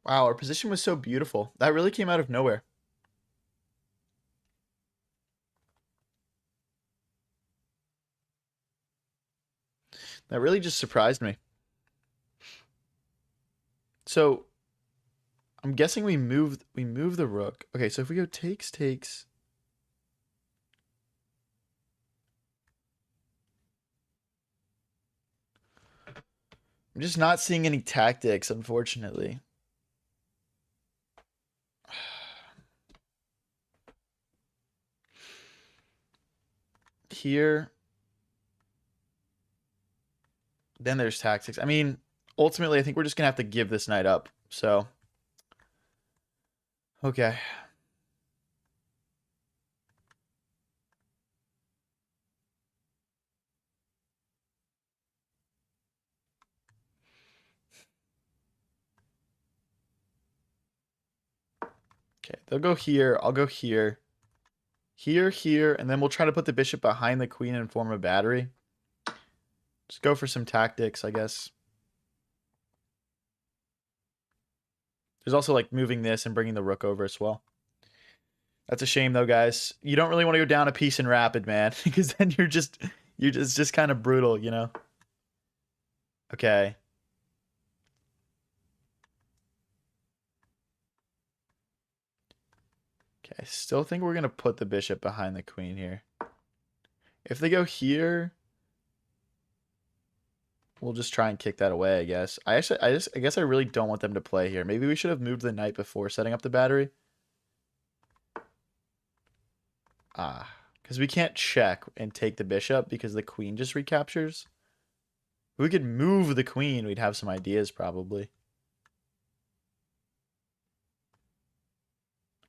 Wow, our position was so beautiful. That really came out of nowhere. That really just surprised me. So I'm guessing we move the rook. Okay, so if we go takes, takes. I'm just not seeing any tactics, unfortunately. Here. Then there's tactics. I mean, ultimately, I think we're just gonna have to give this knight up. So, okay. Okay, they'll go here. I'll go here. Here, here, and then we'll try to put the bishop behind the queen and form a battery. Just go for some tactics, I guess. There's also like moving this and bringing the rook over as well. That's a shame though, guys. You don't really want to go down a piece in rapid, man, because then you're just kind of brutal, you know? Okay. Okay, I still think we're gonna put the bishop behind the queen here. If they go here, we'll just try and kick that away, I guess. I guess I really don't want them to play here. Maybe we should have moved the knight before setting up the battery. Ah, because we can't check and take the bishop because the queen just recaptures. If we could move the queen, we'd have some ideas probably.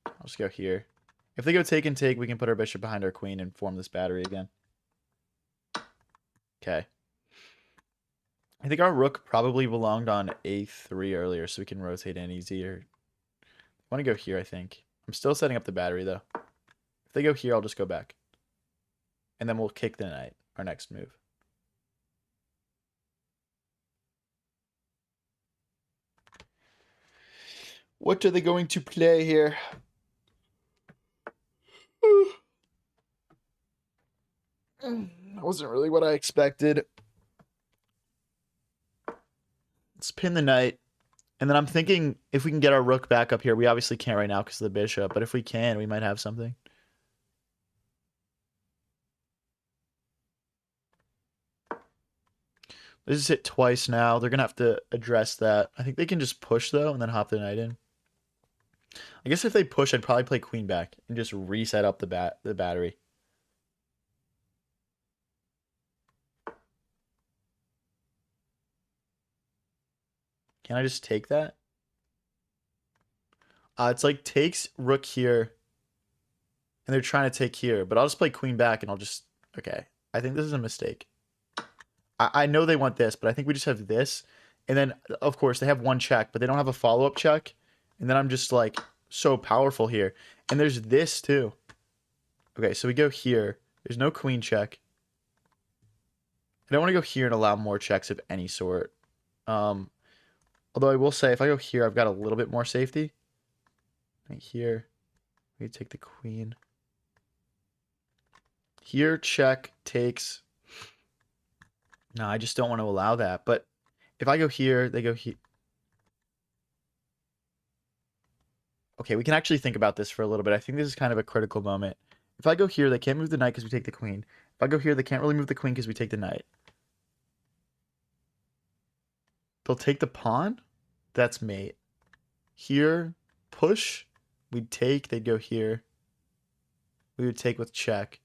I'll just go here. If they go take and take, we can put our bishop behind our queen and form this battery again. Okay. I think our rook probably belonged on a3 earlier, so we can rotate in easier. I want to go here, I think. I'm still setting up the battery, though. If they go here, I'll just go back. And then we'll kick the knight, our next move. What are they going to play here? That wasn't really what I expected. Let's pin the knight. And then I'm thinking if we can get our rook back up here. We obviously can't right now because of the bishop. But if we can, we might have something. This is hit twice now. They're going to have to address that. I think they can just push, though, and then hop the knight in. I guess if they push, I'd probably play queen back and just reset up the battery. Can I just take that? It's like takes rook here. And they're trying to take here. But I'll just play queen back and I'll just... Okay. I think this is a mistake. I know they want this, but I think we just have this. And then, of course, they have one check, but they don't have a follow-up check. And then I'm just, like, so powerful here. And there's this, too. Okay, so we go here. There's no queen check. I don't want to go here and allow more checks of any sort. Although I will say, if I go here, I've got a little bit more safety. Right here. We take the queen. Here, check, takes. No, I just don't want to allow that. But if I go here, they go here. Okay, we can actually think about this for a little bit. I think this is kind of a critical moment. If I go here, they can't move the knight because we take the queen. If I go here, they can't really move the queen because we take the knight. They'll take the pawn? That's mate. Here, push. We'd take, they'd go here. We would take with check.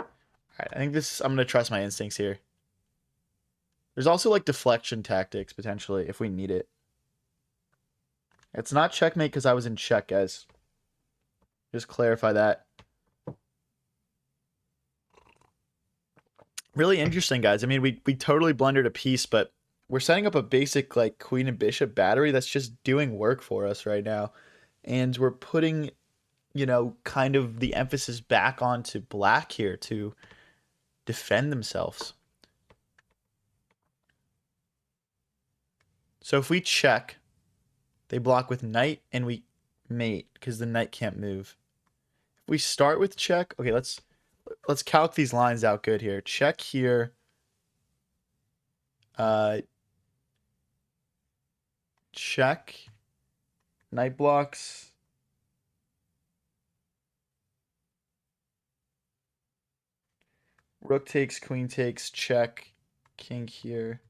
Alright, I think this, I'm going to trust my instincts here. There's also like deflection tactics, potentially, if we need it. It's not checkmate because I was in check, guys. Just clarify that. Really interesting, guys. I mean, we totally blundered a piece, but we're setting up a basic like queen and bishop battery that's just doing work for us right now. And we're putting, you know, kind of the emphasis back onto black here to defend themselves. So if we check, they block with knight and we mate because the knight can't move. If we start with check, okay, let's calc these lines out good here. Check here. Check. Knight blocks. Rook takes, queen takes, check, king here.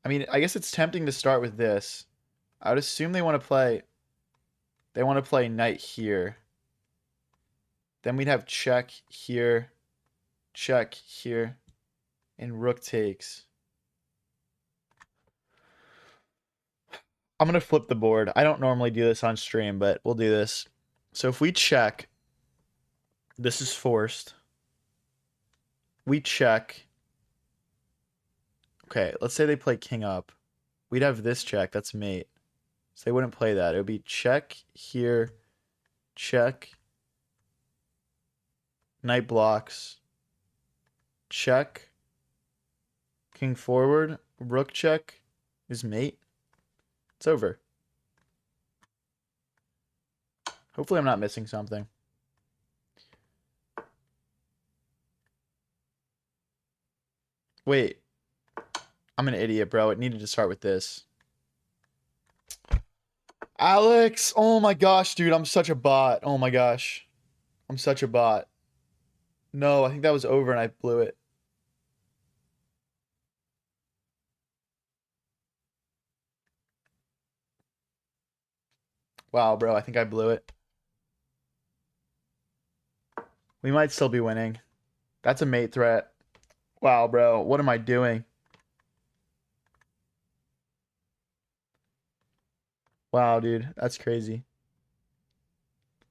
I mean, I guess it's tempting to start with this. I would assume they want to play knight here. Then we'd have check here, and rook takes. I'm going to flip the board. I don't normally do this on stream, but we'll do this. So if we check, this is forced. We check. Okay, let's say they play king up. We'd have this check. That's mate. So they wouldn't play that. It would be check here, check, knight blocks, check, king forward, rook check is mate. It's over. Hopefully I'm not missing something. Wait. I'm an idiot, bro. It needed to start with this. Alex! Oh my gosh, dude. I'm such a bot. Oh my gosh. I'm such a bot. No, I think that was over and I blew it. Wow, bro. I think I blew it. We might still be winning. That's a mate threat. Wow, bro. What am I doing? Wow, dude. That's crazy.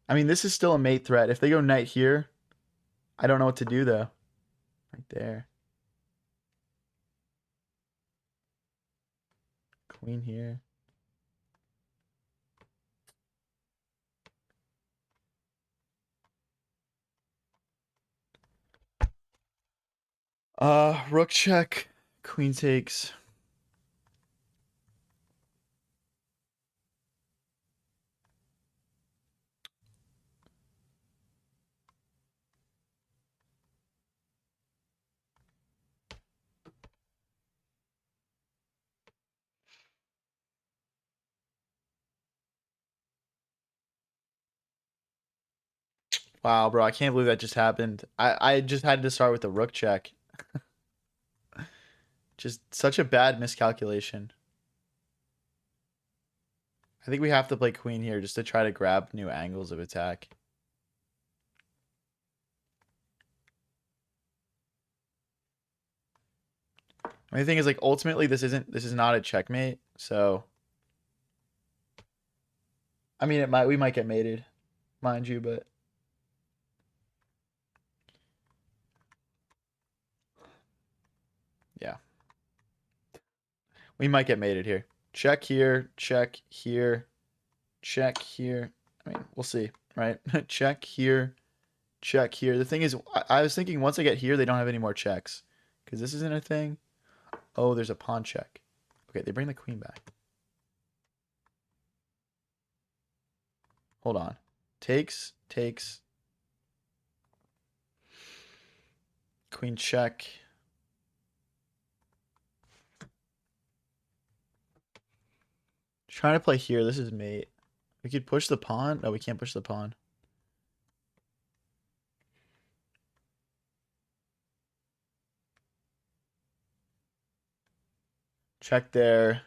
I mean, this is still a mate threat. If they go knight here, I don't know what to do, though. Right there. Queen here. Rook check. Queen takes. Wow, bro, I can't believe that just happened. I just had to start with the rook check. Just such a bad miscalculation. I think we have to play queen here just to try to grab new angles of attack. I mean, the thing is, like, ultimately, this is not a checkmate. So, I mean, we might get mated, mind you, but yeah, we might get mated here. Check here, check here, check here. I mean, we'll see, right? Check here, check here. The thing is, I was thinking once I get here, they don't have any more checks because this isn't a thing. Oh, there's a pawn check. Okay, they bring the queen back. Hold on. Takes, takes. Queen check. Trying to play here. This is mate. We could push the pawn. No, we can't push the pawn. Check there.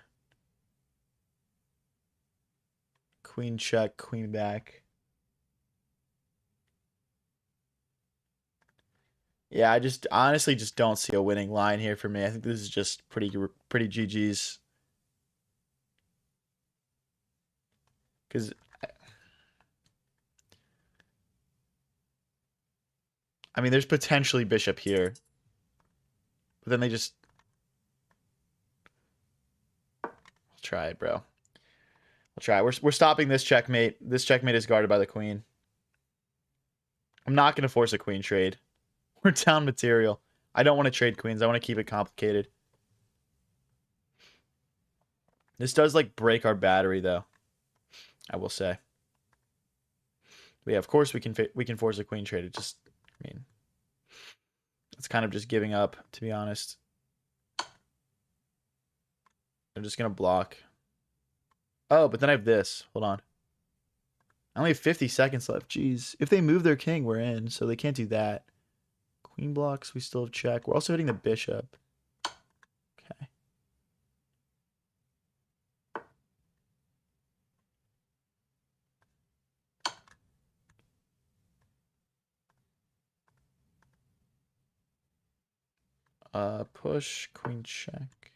Queen check, queen back. Yeah, I just honestly just don't see a winning line here for me. I think this is just pretty GG's. Because I mean, there's potentially bishop here, but then they just. I'll try it, bro. I'll try it. We're stopping this checkmate. This checkmate is guarded by the queen. I'm not gonna force a queen trade. We're down material. I don't want to trade queens. I want to keep it complicated. This does like break our battery though. I will say. But yeah, of course we can force a queen trade. It just, I mean, it's kind of just giving up, to be honest. I'm just gonna block. Oh, but then I have this. Hold on. I only have 50 seconds left. Jeez. If they move their king, we're in, so they can't do that. Queen blocks, we still have check. We're also hitting the bishop. Okay. Push, queen check.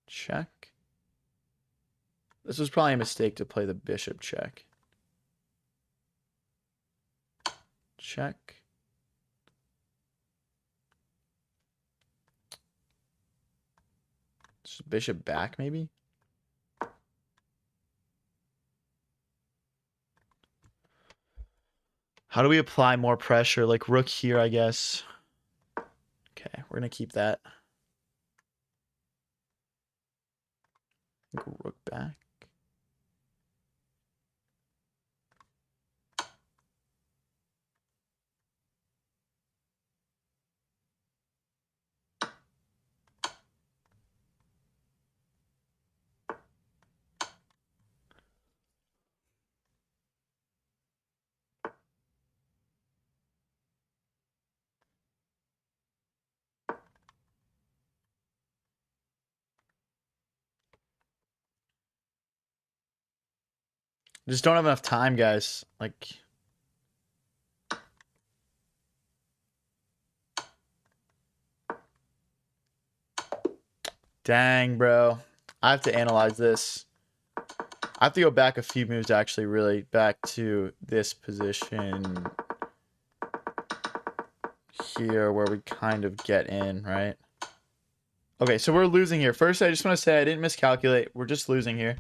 Check. This was probably a mistake to play the bishop check. Check. Just bishop back, maybe? How do we apply more pressure? Like rook here, I guess. Okay, we're going to keep that. Rook back. Just don't have enough time, guys. Like, dang, bro. I have to analyze this. I have to go back a few moves, actually, really, back to this position here where we kind of get in, right? Okay, so we're losing here. First, I just want to say I didn't miscalculate. We're just losing here.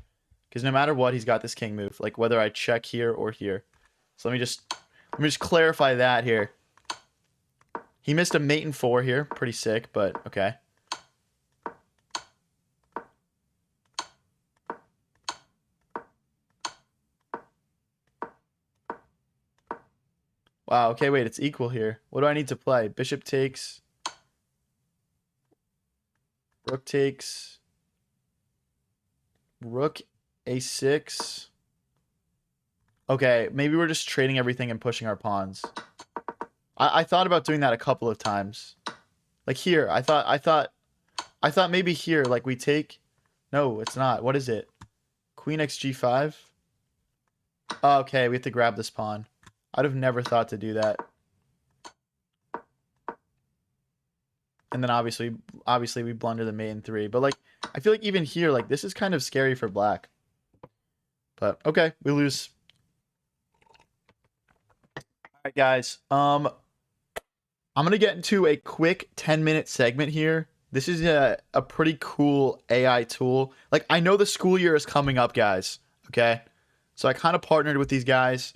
Because no matter what, he's got this king move. Like, whether I check here or here. So let me just clarify that here. He missed a mate in 4 here. Pretty sick, but okay. Wow, okay, wait, it's equal here. What do I need to play? Bishop takes. Rook takes. Rook a6. Okay, maybe we're just trading everything and pushing our pawns. I thought about doing that a couple of times. Like here, I thought maybe here, like we take. No, it's not. What is it? Queen xg5. Oh, okay, we have to grab this pawn. I'd have never thought to do that. And then obviously we blunder the mate in 3. But like, I feel like even here, like this is kind of scary for black. But okay, we lose. All right, guys. I'm gonna get into a quick 10-minute segment here. This is a pretty cool AI tool. Like, I know the school year is coming up, guys. Okay, so I kind of partnered with these guys.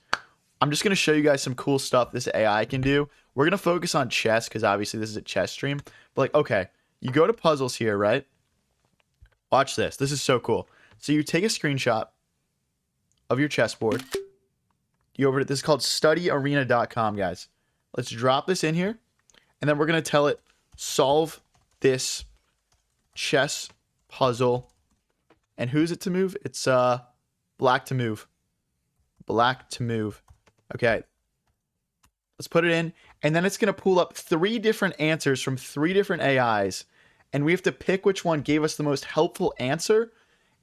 I'm just gonna show you guys some cool stuff this AI can do. We're gonna focus on chess because obviously this is a chess stream. But like, okay, you go to puzzles here, right? Watch this. This is so cool. So you take a screenshot of your chessboard. You over to this is called studyarena.com, guys. Let's drop this in here. And then we're going to tell it, solve this chess puzzle. And who's it to move? It's black to move. Black to move. Okay. Let's put it in. And then it's going to pull up 3 different answers from 3 different AIs. And we have to pick which one gave us the most helpful answer.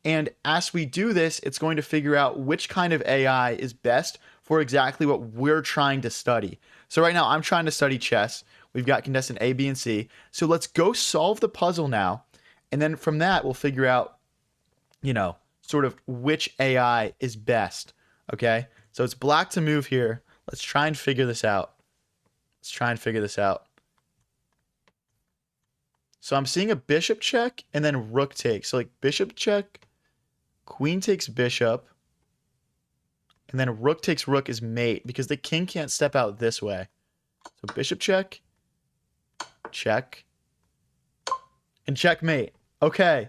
And as we do this, it's going to figure out which kind of AI is best for exactly what we're trying to study. So right now, I'm trying to study chess. We've got contestant A, B, and C. So let's go solve the puzzle now. And then from that, we'll figure out, you know, sort of which AI is best. Okay? So it's black to move here. Let's try and figure this out. So I'm seeing a bishop check and then rook takes. So like bishop check, queen takes bishop, and then rook takes rook is mate because the king can't step out this way. So bishop check, check, and checkmate. Okay.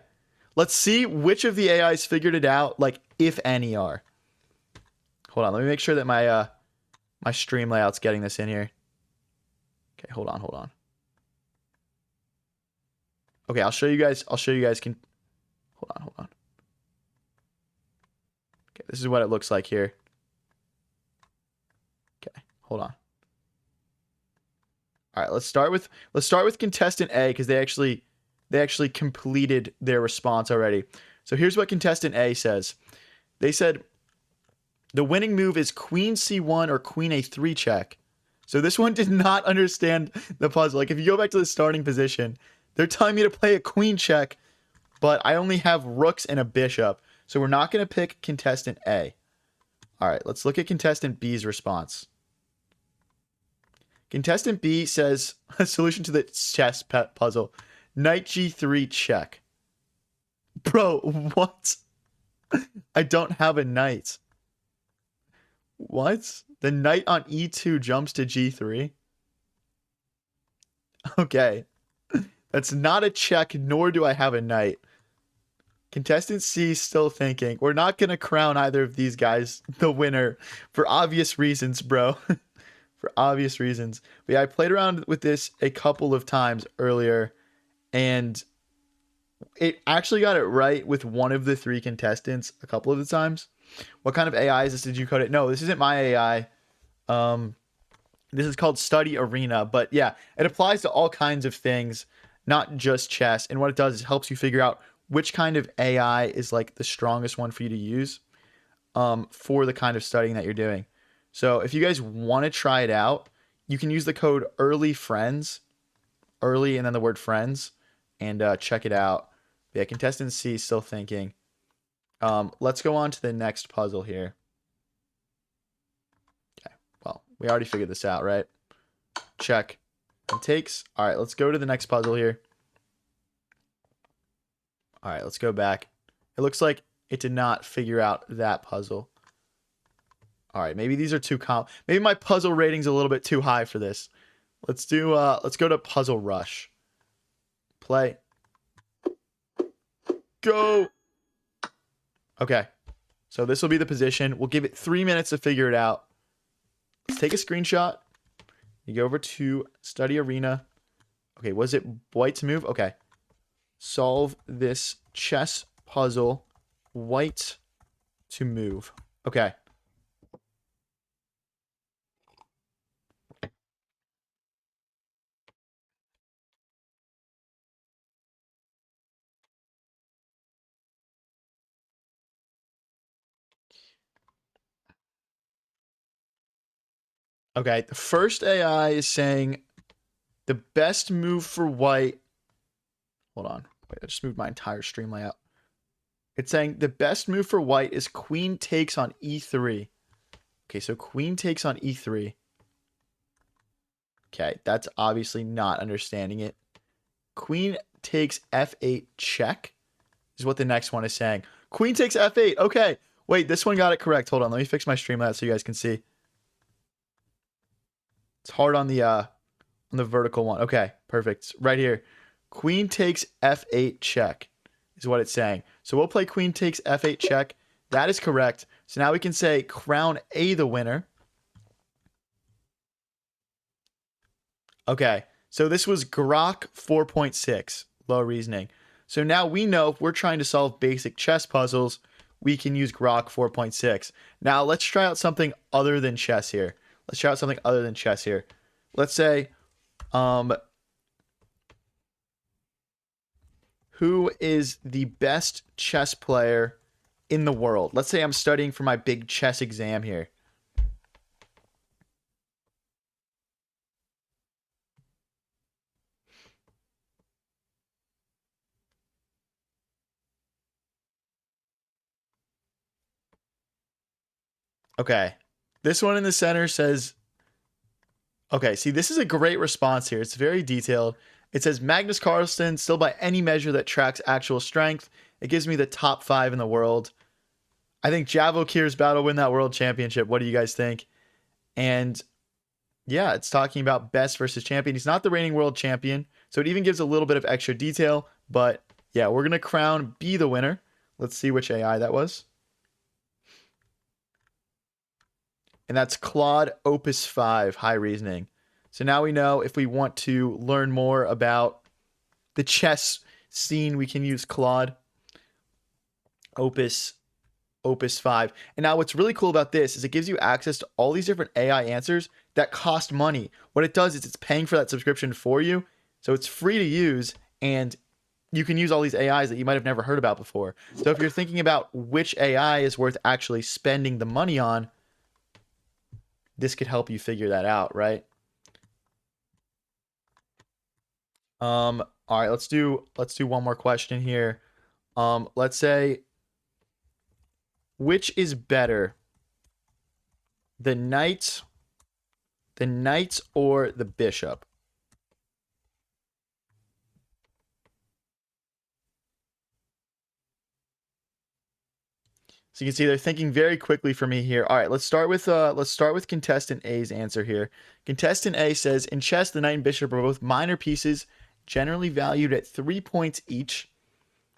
Let's see which of the AIs figured it out, like if any are. Hold on, let me make sure that my my stream layout's getting this in here. Okay, hold on. Okay, I'll show you guys can hold on. Okay, this is what it looks like here. Okay, hold on. All right, let's start with contestant A because they actually completed their response already. So here's what contestant A says. They said the winning move is queen c1 or queen a3 check. So this one did not understand the puzzle. Like if you go back to the starting position, they're telling me to play a queen check, but I only have rooks and a bishop. So we're not going to pick contestant A. All right, let's look at contestant B's response. Contestant B says a solution to the chess puzzle. Knight g3 check. Bro, what? I don't have a knight. What? The knight on e2 jumps to g3? Okay. That's not a check, nor do I have a knight. Contestant C still thinking. We're not going to crown either of these guys the winner for obvious reasons, bro. For obvious reasons. But yeah, I played around with this a couple of times earlier, and it actually got it right with one of the 3 contestants a couple of the times. What kind of AI is this? Did you code it? No, this isn't my AI. This is called Study Arena. But yeah, it applies to all kinds of things, not just chess. And what it does is helps you figure out which kind of AI is like the strongest one for you to use for the kind of studying that you're doing. So if you guys want to try it out, you can use the code EARLYFRIENDS, early and then the word friends, and check it out. Yeah, contestant C is still thinking. Let's go on to the next puzzle here. Okay, well, we already figured this out, right? Check. And takes. All right, let's go to the next puzzle here. All right, let's go back. It looks like it did not figure out that puzzle. All right, maybe these are too maybe my puzzle rating's a little bit too high for this. Let's go to Puzzle Rush. Play. Go. Okay. So this will be the position. We'll give it 3 minutes to figure it out. Let's take a screenshot. You go over to Study Arena. Okay, was it white to move? Okay. Solve this chess puzzle. White to move. Okay. Okay, the first AI is saying the best move for white. Hold on. Wait, I just moved my entire stream layout. It's saying the best move for white is queen takes on e3. Okay, so queen takes on e3. Okay, that's obviously not understanding it. Queen takes f8 check is what the next one is saying. Queen takes f8. Okay, wait, this one got it correct. Hold on, let me fix my stream layout so you guys can see. It's hard on the vertical one. Okay, perfect. Right here. Queen takes f8 check is what it's saying. So we'll play queen takes f8 check. That is correct. So now we can say crown A the winner. Okay, so this was Grok 4.6, low reasoning. So now we know if we're trying to solve basic chess puzzles, we can use Grok 4.6. Now let's try out something other than chess here. Let's say, who is the best chess player in the world? Let's say I'm studying for my big chess exam here. Okay. This one in the center says, okay, see, this is a great response here. It's very detailed. It says Magnus Carlsen, still by any measure that tracks actual strength. It gives me the top 5 in the world. I think Javokir's about to win that world championship. What do you guys think? And yeah, it's talking about best versus champion. He's not the reigning world champion, so it even gives a little bit of extra detail. But yeah, we're going to crown B the winner. Let's see which AI that was. And that's Claude Opus 5, High Reasoning. So now we know if we want to learn more about the chess scene, we can use Claude Opus 5. And now what's really cool about this is it gives you access to all these different AI answers that cost money. What it does is it's paying for that subscription for you. So it's free to use, and you can use all these AIs that you might have never heard about before. So if you're thinking about which AI is worth actually spending the money on, this could help you figure that out, right? All right, let's do one more question here. Let's say, which is better, the knight or the bishop? So you can see they're thinking very quickly for me here. All right, let's start with contestant A's answer here. Contestant A says, in chess, the knight and bishop are both minor pieces, generally valued at 3 points each.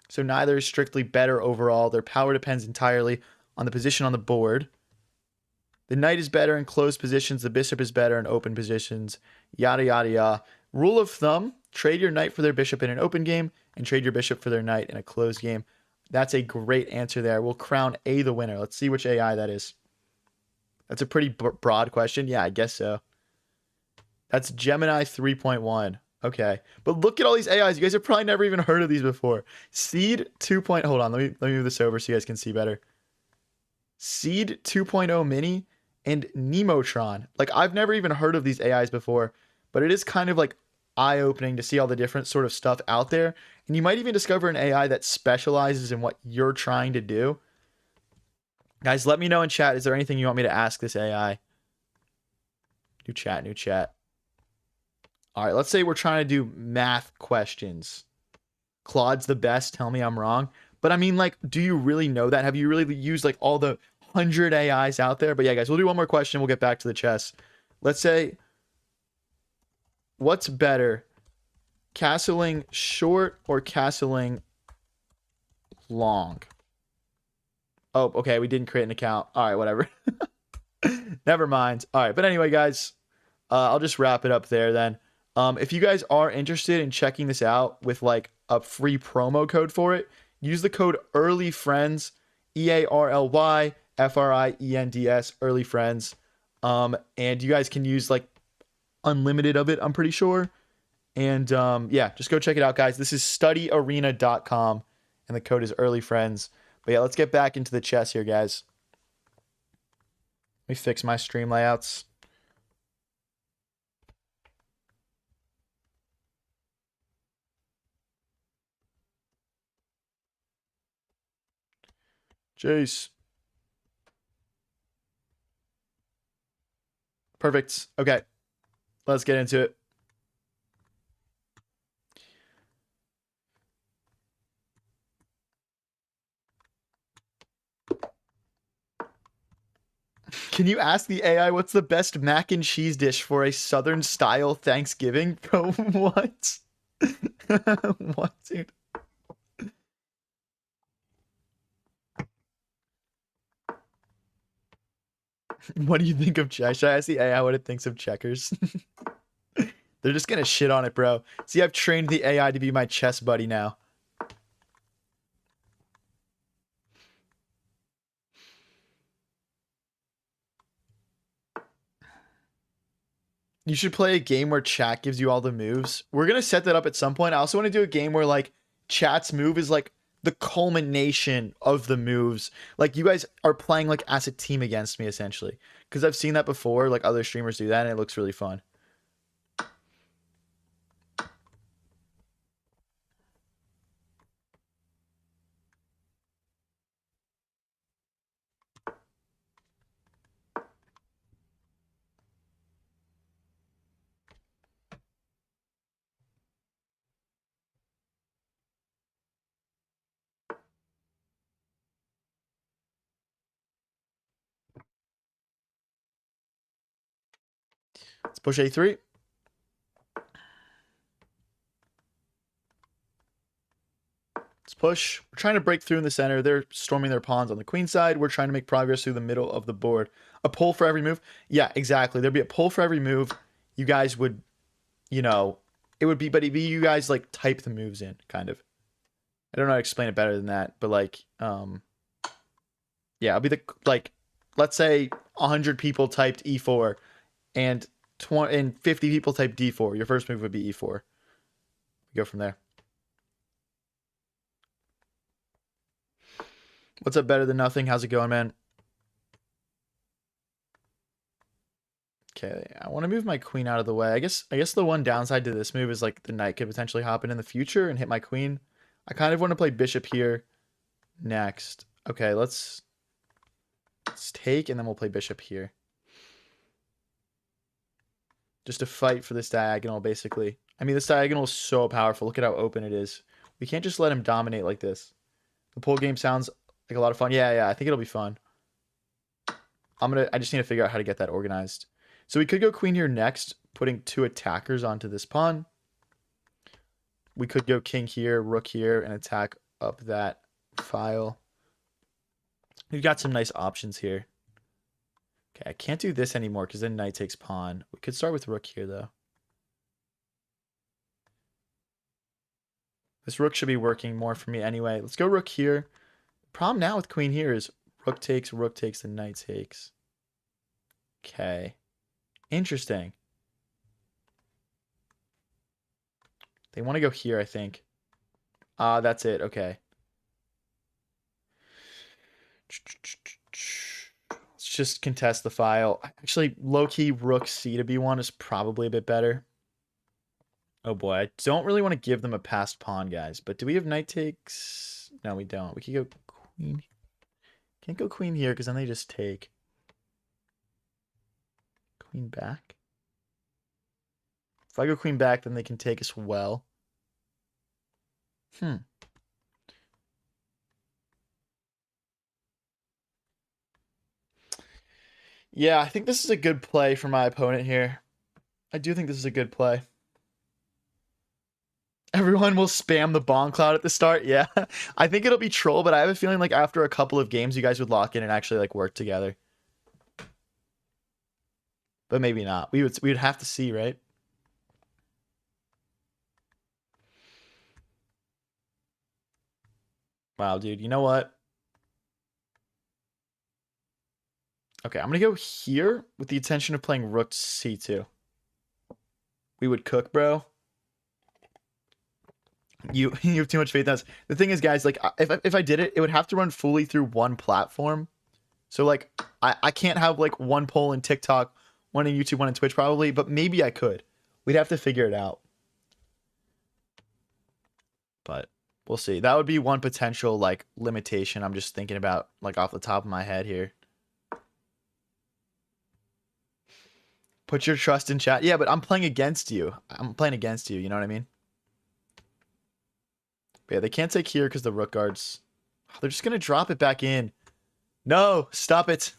So neither is strictly better overall. Their power depends entirely on the position on the board. The knight is better in closed positions. The bishop is better in open positions. Yada, yada, yada. Rule of thumb, trade your knight for their bishop in an open game and trade your bishop for their knight in a closed game. That's a great answer there. We'll crown A the winner. Let's see which AI that is. That's a pretty broad question. Yeah, I guess so. That's Gemini 3.1. Okay. But look at all these AIs. You guys have probably never even heard of these before. Seed 2. Hold on. Let me move this over so you guys can see better. Seed 2.0 Mini and Nemotron. Like, I've never even heard of these AIs before, but it is kind of like eye-opening to see all the different sort of stuff out there. And you might even discover an AI that specializes in what you're trying to do. Guys, let me know in chat. Is there anything you want me to ask this AI? New chat. All right, let's say we're trying to do math questions. Claude's the best. Tell me I'm wrong. But I mean, like, do you really know that? Have you really used like all the 100 AIs out there? But yeah, guys, we'll do one more question. We'll get back to the chess. Let's say, what's better, castling short or castling long? Oh, okay, we didn't create an account. All right, whatever. Never mind. All right, but anyway, guys, I'll just wrap it up there then. If you guys are interested in checking this out with like a free promo code for it, use the code EARLYFRIENDS, EARLYFRIENDS, Early Friends. And you guys can use like unlimited of it, I'm pretty sure. And yeah, just go check it out, guys. This is studyarena.com, and the code is EARLYFRIENDS. But yeah, let's get back into the chess here, guys. Let me fix my stream layouts. Jace. Perfect. Okay. Let's get into it. Can you ask the AI what's the best mac and cheese dish for a Southern style Thanksgiving? Bro, what? What, dude? What do you think of chess? Should I ask the AI what it thinks of checkers? They're just gonna shit on it, bro. See, I've trained the AI to be my chess buddy now. You should play a game where chat gives you all the moves. We're gonna set that up at some point. I also want to do a game where like chat's move is like the culmination of the moves. Like you guys are playing like as a team against me essentially. Because I've seen that before. Like other streamers do that, and it looks really fun. Let's push A3. Let's push. We're trying to break through in the center. They're storming their pawns on the queen side. We're trying to make progress through the middle of the board. A pull for every move. Yeah, exactly. There'd be a pull for every move. You guys would, you know, it would be, but it'd be you guys like type the moves in, kind of. I don't know how to explain it better than that, but like, yeah, it'll be the like, let's say 100 people typed E4, and 20 and 50 people typed D4. Your first move would be E4. Go from there. What's up, better than nothing? How's it going, man? Okay, I want to move my queen out of the way. I guess the one downside to this move is like the knight could potentially hop in the future and hit my queen. I kind of want to play bishop here next. Okay, let's take, and then we'll play bishop here. Just to fight for this diagonal, basically. I mean, this diagonal is so powerful. Look at how open it is. We can't just let him dominate like this. The pull game sounds like a lot of fun. Yeah, I think it'll be fun. I just need to figure out how to get that organized. So we could go queen here next, putting 2 attackers onto this pawn. We could go king here, rook here, and attack up that file. We've got some nice options here. Okay, I can't do this anymore because then knight takes pawn. We could start with rook here, though. This rook should be working more for me anyway. Let's go rook here. Problem now with queen here is rook takes, and knight takes. Okay. Interesting. They want to go here, I think. That's it. Okay. Let's just contest the file. Actually, low-key rook c to b1 is probably a bit better. Oh boy, I don't really want to give them a passed pawn, guys. But do we have knight takes? No, we don't. We could go queen. Can't go queen here because then they just take. Queen back. If I go queen back, then they can take as well. Yeah, I think this is a good play for my opponent here. I do think this is a good play. Everyone will spam the bomb cloud at the start. Yeah, I think it'll be troll, but I have a feeling like after a couple of games, you guys would lock in and actually like work together. But maybe not. We would have to see, right? Wow, dude. You know what? Okay, I'm gonna go here with the intention of playing rook c2. We would cook, bro. You have too much faith in us. The thing is, guys, like if I did it, it would have to run fully through one platform. So like I can't have like one poll in TikTok, one in YouTube, one in Twitch probably, but maybe I could. We'd have to figure it out. But we'll see. That would be one potential like limitation I'm just thinking about like off the top of my head here. Put your trust in chat. Yeah, but I'm playing against you. I'm playing against you, you know what I mean? But yeah, they can't take here because the rook guards. Oh, they're just gonna drop it back in. No, stop it.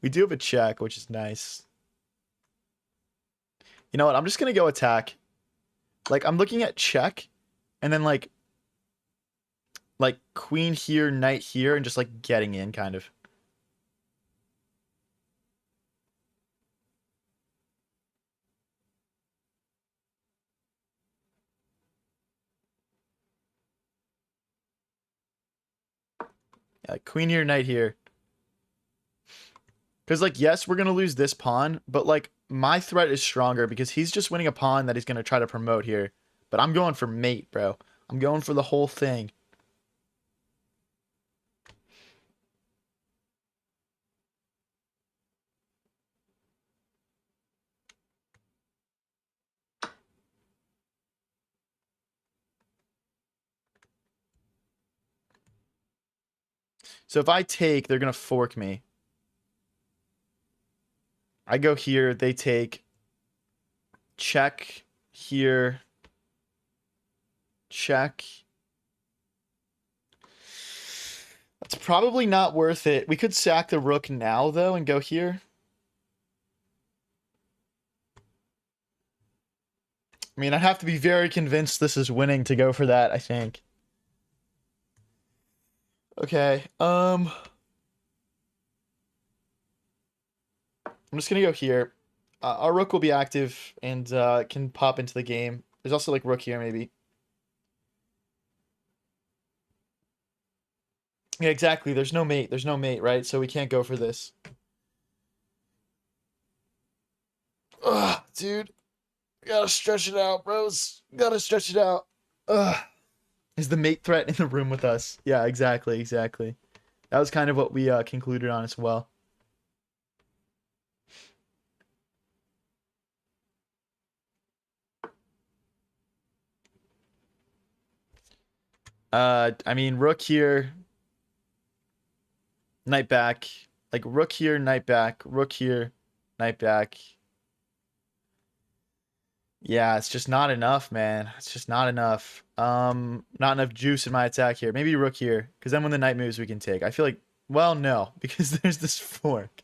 We do have a check, which is nice. You know what? I'm just gonna go attack. Like I'm looking at check, and then like queen here, knight here, and just like getting in, kind of. Yeah, like queen here, knight here. Because like yes, we're gonna lose this pawn, but like my threat is stronger because he's just winning a pawn that he's going to try to promote here. But I'm going for mate, bro. I'm going for the whole thing. So if I take, they're going to fork me. I go here, they take. Check here. Check. That's probably not worth it. We could sack the rook now, though, and go here. I mean, I have to be very convinced this is winning to go for that, I think. Okay, I'm just gonna go here. Our rook will be active and can pop into the game. There's also like rook here, maybe. Yeah, exactly. There's no mate. There's no mate, right? So we can't go for this. Ugh, dude. Gotta stretch it out, bros. Gotta stretch it out. Ugh. Is the mate threat in the room with us? Yeah, exactly, exactly. That was kind of what we concluded on as well. I mean, rook here, knight back. Like rook here, knight back. Rook here, knight back. Yeah, it's just not enough, man. It's just not enough. Not enough juice in my attack here. Maybe rook here, because then when the knight moves, we can take. I feel like, well, no, because there's this fork.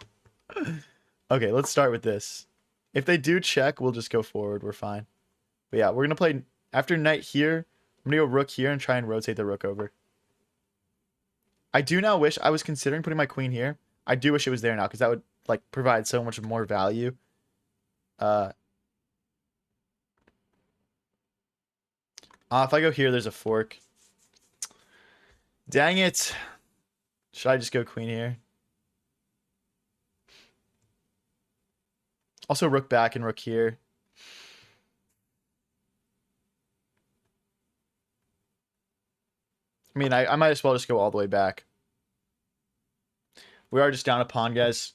Okay, let's start with this. If they do check, we'll just go forward. We're fine. But yeah, we're gonna play after knight here. I'm gonna go rook here and try and rotate the rook over. I do now wish I was considering putting my queen here. I do wish it was there now because that would like provide so much more value. Uh, if I go here, there's a fork. Dang it. Should I just go queen here? Also rook back and rook here. I mean, I might as well just go all the way back. We are just down a pawn, guys.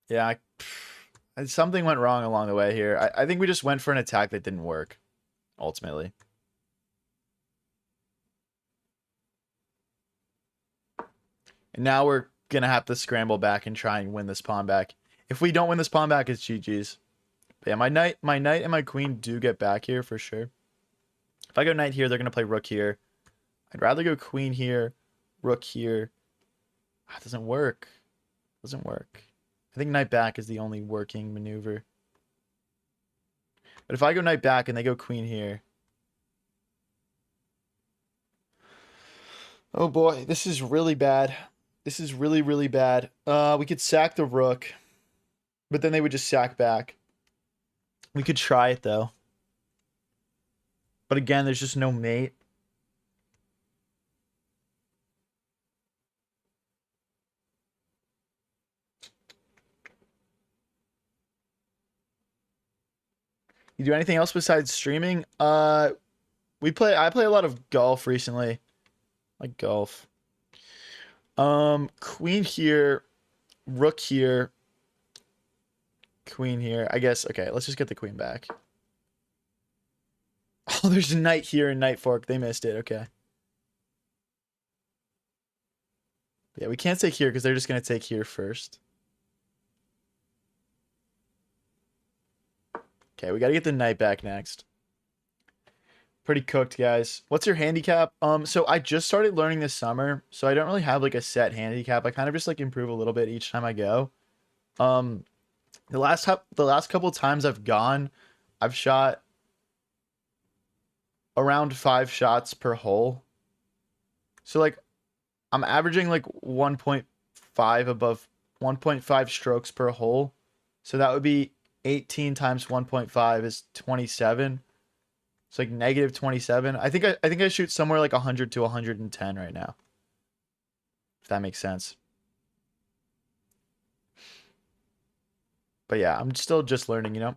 Yeah, something went wrong along the way here. I think we just went for an attack that didn't work, ultimately. And now we're going to have to scramble back and try and win this pawn back. If we don't win this pawn back, it's GG's. But yeah, my knight and my queen do get back here for sure. If I go knight here, they're going to play rook here. I'd rather go queen here, rook here. It doesn't work. Doesn't work. I think knight back is the only working maneuver. But if I go knight back and they go queen here. Oh boy, this is really bad. This is really, really bad. We could sack the rook. But then they would just sack back. We could try it though. But again, there's just no mate. You do anything else besides streaming? I play a lot of golf recently. Like golf. Queen here, rook here, queen here. I guess okay, let's just get the queen back. Oh, there's a knight here and knight fork. They missed it. Okay. Yeah, we can't take here because they're just gonna take here first. Okay, we gotta get the knight back next. Pretty cooked, guys. What's your handicap? So I just started learning this summer, so I don't really have like a set handicap. I kind of just like improve a little bit each time I go. Um, the last couple times I've gone, I've shot around 5 shots per hole. So like I'm averaging like 1.5 above 1.5 strokes per hole. So that would be 18 times 1.5 is 27. It's like negative 27. I think I shoot somewhere like 100 to 110 right now. If that makes sense. But yeah, I'm still just learning, you know?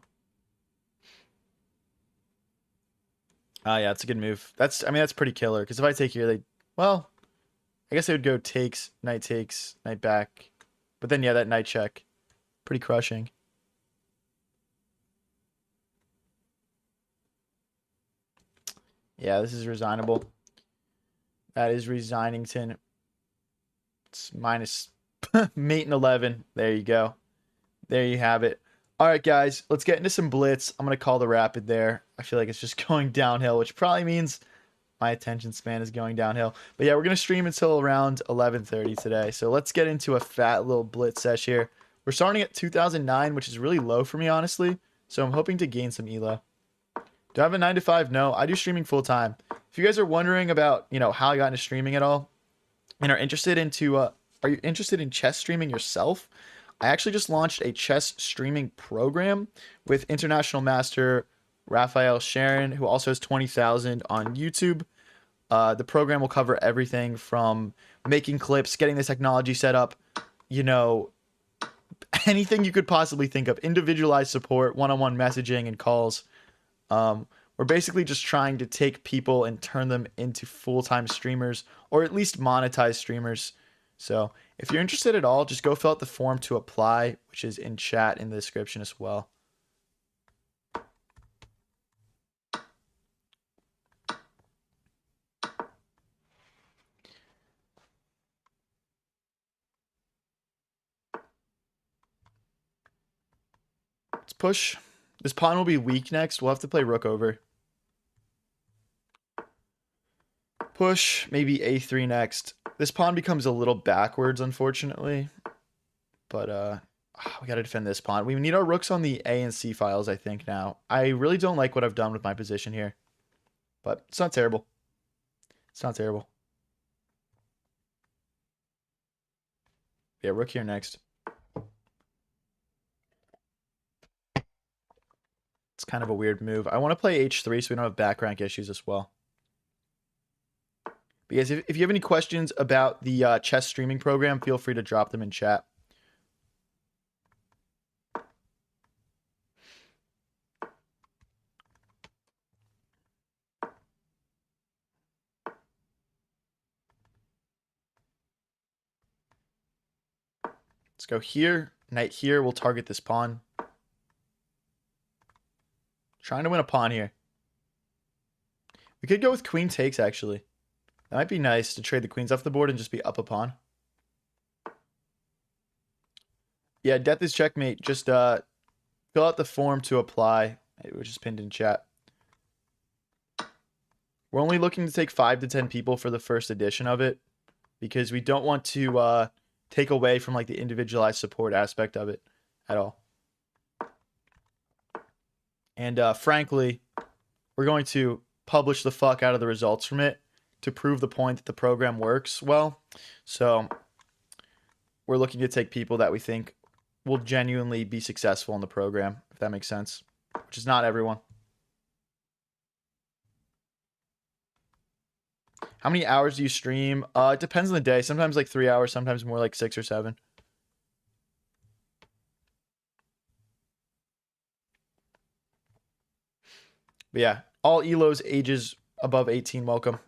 Yeah, it's a good move. I mean, that's pretty killer. Because if I take here, well, I guess they would go takes, knight back. But then, yeah, that knight check. Pretty crushing. Yeah, this is resignable. That is Resignington. It's minus mate and 11. There you go. There you have it. All right, guys, let's get into some blitz. I'm going to call the rapid there. I feel like it's just going downhill, which probably means my attention span is going downhill. But yeah, we're going to stream until around 11:30 today. So let's get into a fat little blitz sesh here. We're starting at 2009, which is really low for me, honestly. So I'm hoping to gain some elo. Do I have a 9 to 5? No, I do streaming full time. If you guys are wondering about, how I got into streaming at all and are you interested in chess streaming yourself? I actually just launched a chess streaming program with international master Raphael Sharon, who also has 20,000 on YouTube. The program will cover everything from making clips, getting the technology set up, you know, anything you could possibly think of, individualized support, one-on-one messaging and calls. We're basically just trying to take people and turn them into full-time streamers, or at least monetized streamers. So if you're interested at all, just go fill out the form to apply, which is in chat in the description as well. Let's push. This pawn will be weak next. We'll have to play rook over. Push, maybe a3 next. This pawn becomes a little backwards, unfortunately. But we got to defend this pawn. We need our rooks on the A and C files, I think, now. I really don't like what I've done with my position here. But it's not terrible. It's not terrible. Yeah, rook here next. It's kind of a weird move. I want to play h3 so we don't have back rank issues as well. Because if you have any questions about the chess streaming program, feel free to drop them in chat. Let's go here. Knight here. We'll target this pawn. Trying to win a pawn here. We could go with queen takes, actually. That might be nice to trade the queens off the board and just be up a pawn. Yeah, death is checkmate. Just fill out the form to apply, which is pinned in chat. We're only looking to take 5 to 10 people for the first edition of it because we don't want to take away from like the individualized support aspect of it at all. And frankly, we're going to publish the fuck out of the results from it to prove the point that the program works well. So we're looking to take people that we think will genuinely be successful in the program, if that makes sense, which is not everyone. How many hours do you stream? It depends on the day. Sometimes like 3 hours, sometimes more like 6 or 7. But yeah, all ELOs ages above 18 welcome.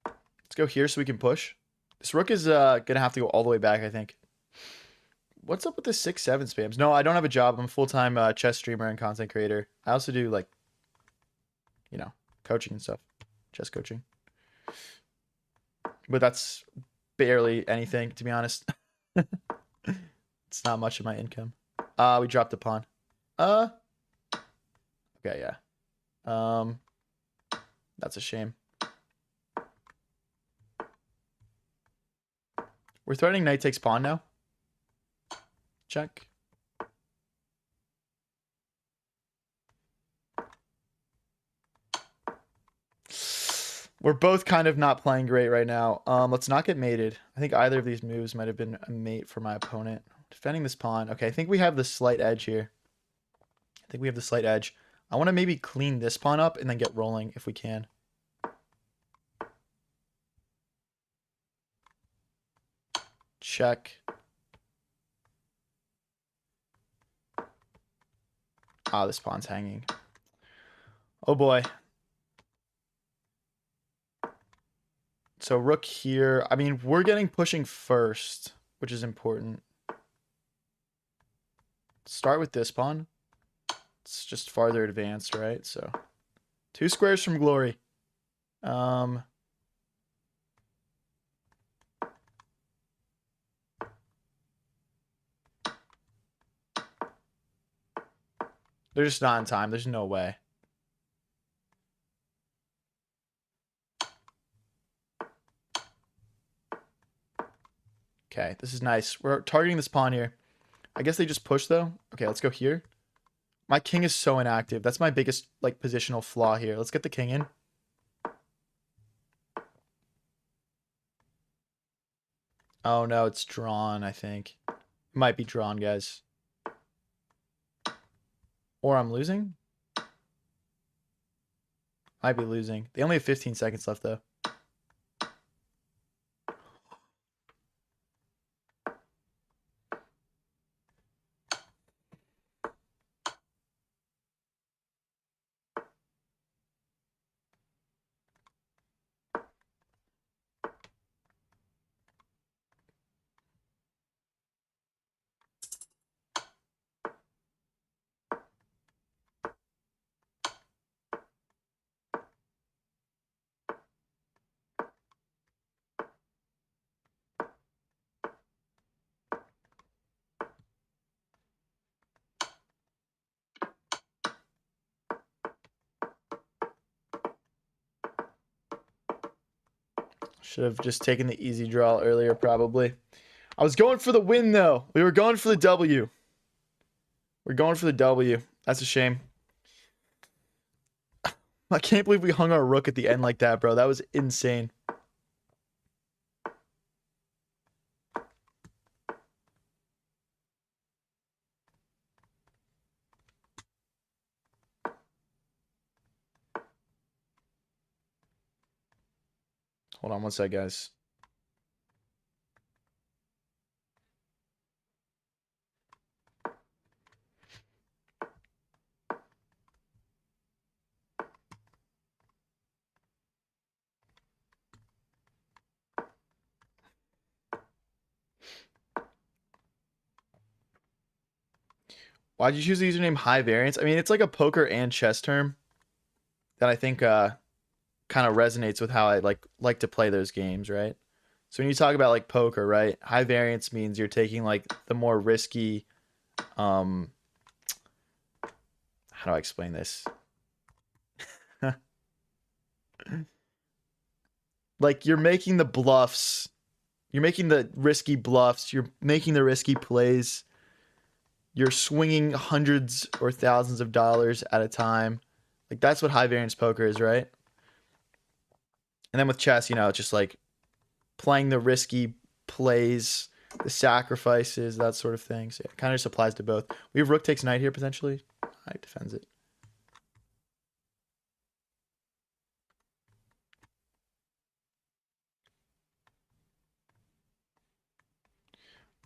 Let's go here so we can push. This rook is going to have to go all the way back, I think. What's up with the 6-7 spams? No, I don't have a job. I'm a full-time chess streamer and content creator. I also do, like, coaching and stuff. Chess coaching. But that's barely anything, to be honest. It's not much of my income. We dropped a pawn. Okay, yeah. That's a shame. We're threatening knight takes pawn now. Check. We're both kind of not playing great right now. Let's not get mated. I think either of these moves might have been a mate for my opponent. Defending this pawn. Okay, I think we have the slight edge here. I want to maybe clean this pawn up and then get rolling if we can. Check. Ah, this pawn's hanging. Oh boy. So rook here. I mean, we're getting pushing first, which is important. Start with this pawn. It's just farther advanced, right? So 2 squares from glory. They're just not in time. There's no way. Okay, this is nice. We're targeting this pawn here. I guess they just push though. Okay, let's go here. My king is so inactive. That's my biggest like positional flaw here. Let's get the king in. Oh no, it's drawn, I think. It might be drawn, guys. Or I'm losing? Might be losing. They only have 15 seconds left though. Should have just taken the easy draw earlier, probably. I was going for the win, though. We were going for the W. We're going for the W. That's a shame. I can't believe we hung our rook at the end like that, bro. That was insane. Hold on one sec, guys. Why'd you choose the username High Variance? I mean, it's like a poker and chess term that I think kind of resonates with how I like to play those games, right? So when you talk about like poker, right? High variance means you're taking like the more risky how do I explain this? Like you're making the bluffs. You're making the risky bluffs. You're making the risky plays. You're swinging hundreds or thousands of dollars at a time. Like that's what high variance poker is, right? And then with chess, you know, it's just like playing the risky plays, the sacrifices, that sort of thing. So it kind of just applies to both. We have rook takes knight here potentially. Knight defends it.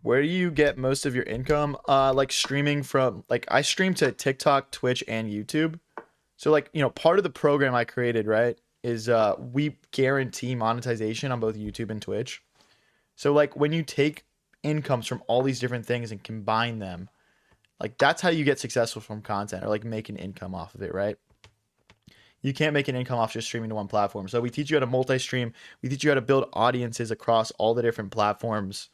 Where do you get most of your income? Like streaming from like I stream to TikTok, Twitch, and YouTube. So like, you know, part of the program I created, right, is we guarantee monetization on both YouTube and Twitch. So like when you take incomes from all these different things and combine them, like that's how you get successful from content or like make an income off of it, right? You can't make an income off just streaming to one platform. So we teach you how to multi-stream. We teach you how to build audiences across all the different platforms.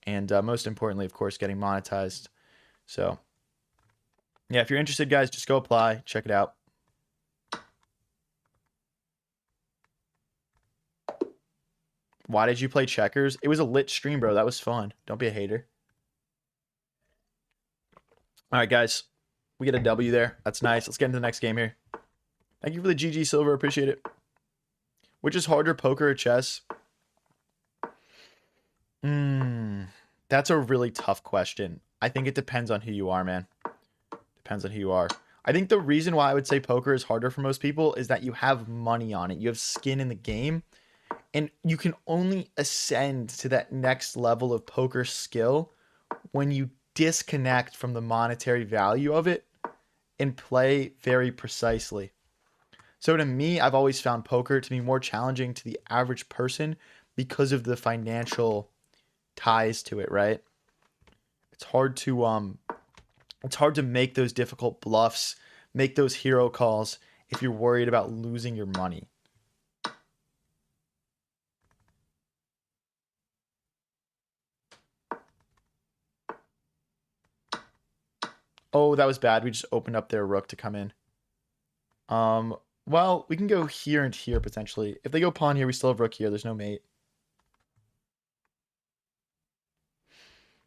And most importantly, of course, getting monetized. So yeah, if you're interested, guys, just go apply. Check it out. Why did you play checkers? It was a lit stream, bro. That was fun. Don't be a hater. All right, guys. We get a W there. That's nice. Let's get into the next game here. Thank you for the GG Silver. Appreciate it. Which is harder, poker or chess? That's a really tough question. I think it depends on who you are, man. Depends on who you are. I think the reason why I would say poker is harder for most people is that you have money on it. You have skin in the game. And you can only ascend to that next level of poker skill when you disconnect from the monetary value of it and play very precisely. So to me, I've always found poker to be more challenging to the average person because of the financial ties to it, right? It's hard to make those difficult bluffs, make those hero calls if you're worried about losing your money. Oh, that was bad. We just opened up their rook to come in. Well, we can go here and here potentially. If they go pawn here, we still have rook here. There's no mate.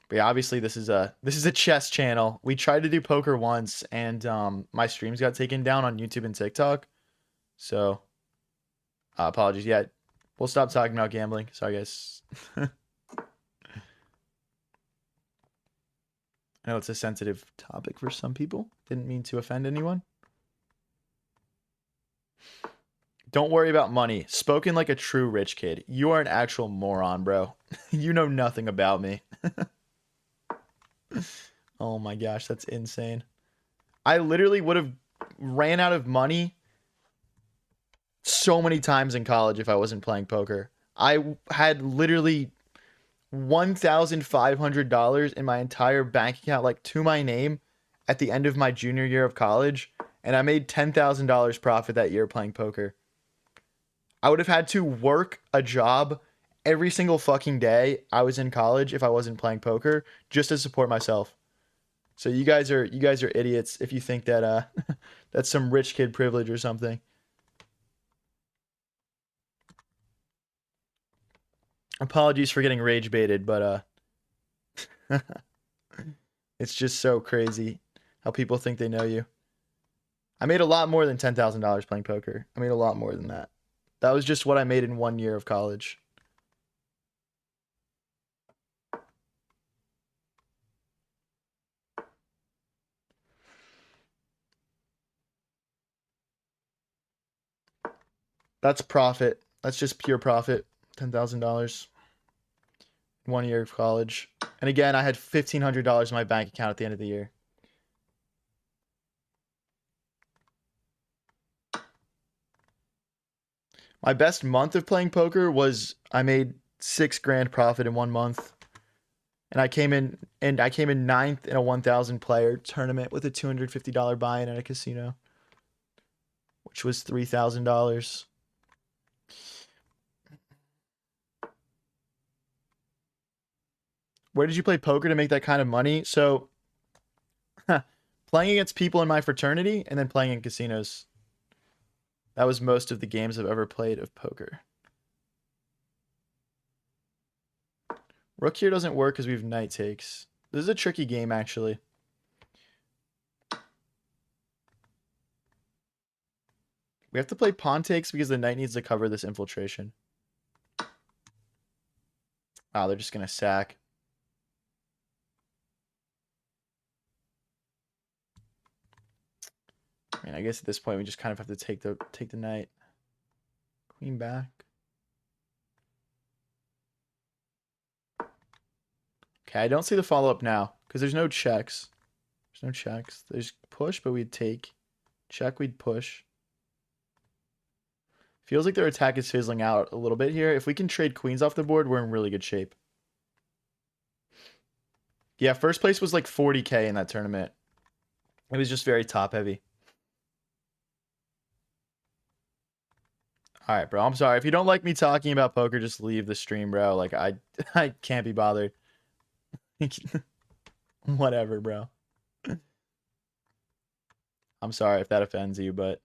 But yeah, obviously this is a chess channel. We tried to do poker once, and my streams got taken down on YouTube and TikTok. So apologies. Yeah, we'll stop talking about gambling. Sorry, guys. I know it's a sensitive topic for some people. Didn't mean to offend anyone. Don't worry about money. Spoken like a true rich kid. You are an actual moron, bro. You know nothing about me. Oh my gosh, that's insane. I literally would have ran out of money so many times in college if I wasn't playing poker. I had literally $1,500 in my entire bank account, like to my name, at the end of my junior year of college, and I made $10,000 profit that year playing poker. I would have had to work a job every single fucking day I was in college if I wasn't playing poker just to support myself. So you guys are idiots if you think that that's some rich kid privilege or something. Apologies for getting rage baited, but it's just so crazy how people think they know you. I made a lot more than $10,000 playing poker. I made a lot more than that. That was just what I made in 1 year of college. That's profit. That's just pure profit. $10,000. 1 year of college. And again, I had $1,500 in my bank account at the end of the year. My best month of playing poker was I made 6 grand profit in 1 month. And I came in ninth in a 1,000 player tournament with a $250 buy-in at a casino, which was $3,000. Where did you play poker to make that kind of money? So, playing against people in my fraternity and then playing in casinos. That was most of the games I've ever played of poker. Rook here doesn't work because we have knight takes. This is a tricky game, actually. We have to play pawn takes because the knight needs to cover this infiltration. Oh, they're just going to sack. I mean, I guess at this point we just kind of have to take the knight. Queen back. Okay, I don't see the follow-up now because there's no checks. There's no checks. There's push, but we'd take. Check, we'd push. Feels like their attack is fizzling out a little bit here. If we can trade queens off the board, we're in really good shape. Yeah, first place was like 40K in that tournament. It was just very top heavy. All right, bro. I'm sorry. If you don't like me talking about poker, just leave the stream, bro. Like I can't be bothered. Whatever, bro. I'm sorry if that offends you, but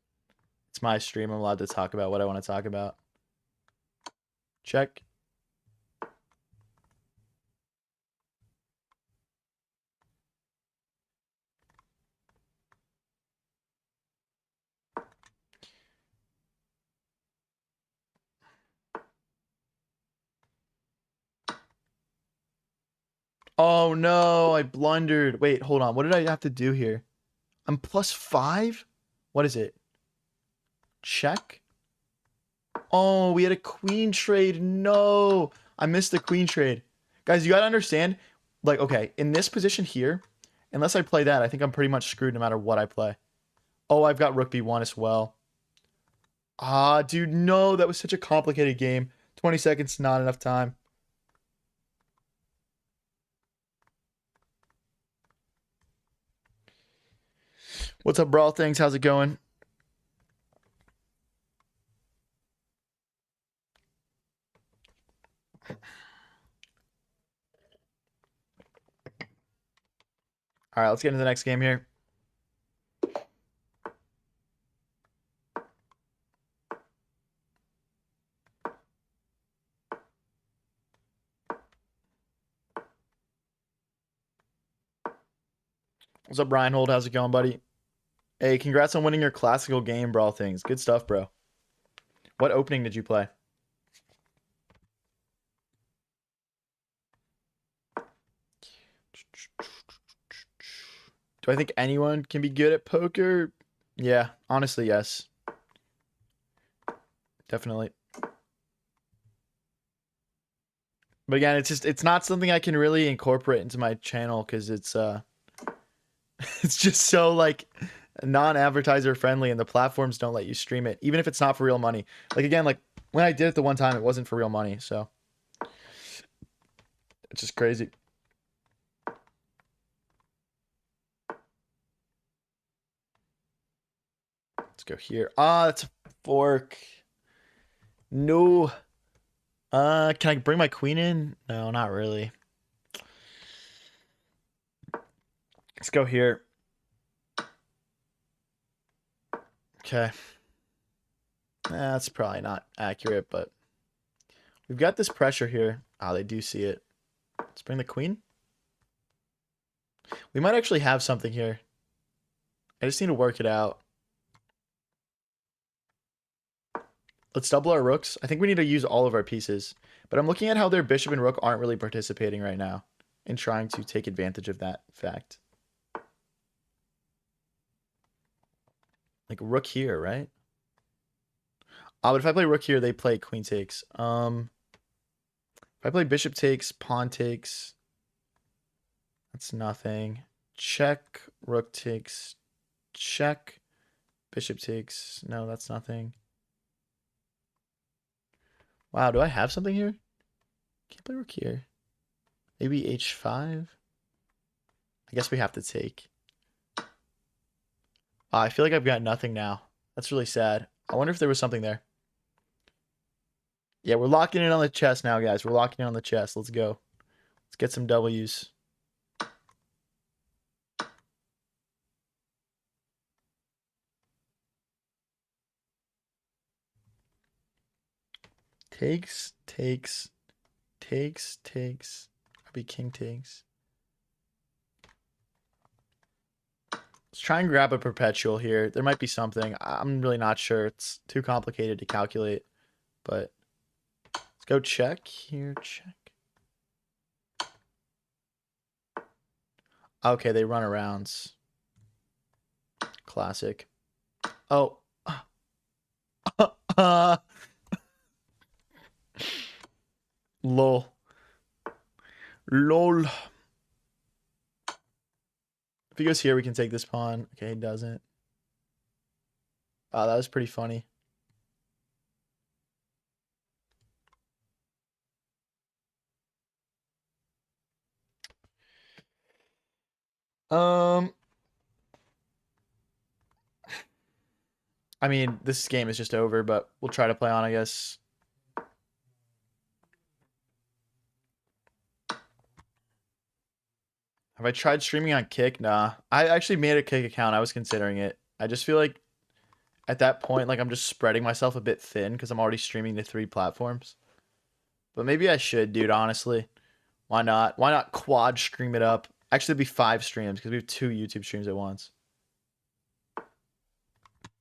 it's my stream. I'm allowed to talk about what I want to talk about. Check. Oh no, I blundered. Wait, hold on. What did I have to do here? I'm +5? What is it? Check? Oh, we had a queen trade. No, I missed the queen trade. Guys, you gotta understand, like, okay, in this position here, unless I play that, I think I'm pretty much screwed no matter what I play. Oh, I've got rook b1 as well. Ah, dude, no, that was such a complicated game. 20 seconds, not enough time. What's up, Brawl Things? How's it going? All right, let's get into the next game here. What's up, Brian Hold? How's it going, buddy? Hey, congrats on winning your classical game, Brawl Things. Good stuff, bro. What opening did you play? Do I think anyone can be good at poker? Yeah, honestly, yes. Definitely. But again, it's not something I can really incorporate into my channel because it's it's just so like non-advertiser friendly and the platforms don't let you stream it, even if it's not for real money. Like again, like when I did it the one time, it wasn't for real money, so it's just crazy. Let's go here. Ah, that's a fork. No. Can I bring my queen in? No, not really. Let's go here. Okay. That's probably not accurate, but we've got this pressure here. Ah, they do see it. Let's bring the queen. We might actually have something here. I just need to work it out. Let's double our rooks. I think we need to use all of our pieces. But I'm looking at how their bishop and rook aren't really participating right now in trying to take advantage of that fact. Like rook here, right? But if I play rook here, they play queen takes. If I play bishop takes, pawn takes, that's nothing. Check, rook takes, check, bishop takes. No, that's nothing. Wow, do I have something here? Can't play rook here. Maybe h5? I guess we have to take. I feel like I've got nothing now. That's really sad. I wonder if there was something there. Yeah, we're locking in on the chest now, guys. We're locking in on the chest. Let's go. Let's get some W's. Takes, takes, takes, takes. I'll be king takes. Let's try and grab a perpetual here. There might be something. I'm really not sure. It's too complicated to calculate. But let's go check here. Check. Okay, they run arounds. Classic. Oh. Lol. Lol. If he goes here, we can take this pawn. Okay, he doesn't. Oh, that was pretty funny. I mean, this game is just over, but we'll try to play on, I guess. Have I tried streaming on Kick? Nah. I actually made a Kick account. I was considering it. I just feel like at that point, like I'm just spreading myself a bit thin because I'm already streaming to 3 platforms. But maybe I should, dude, honestly. Why not? Why not quad stream it up? Actually, it'd be 5 streams because we have 2 YouTube streams at once.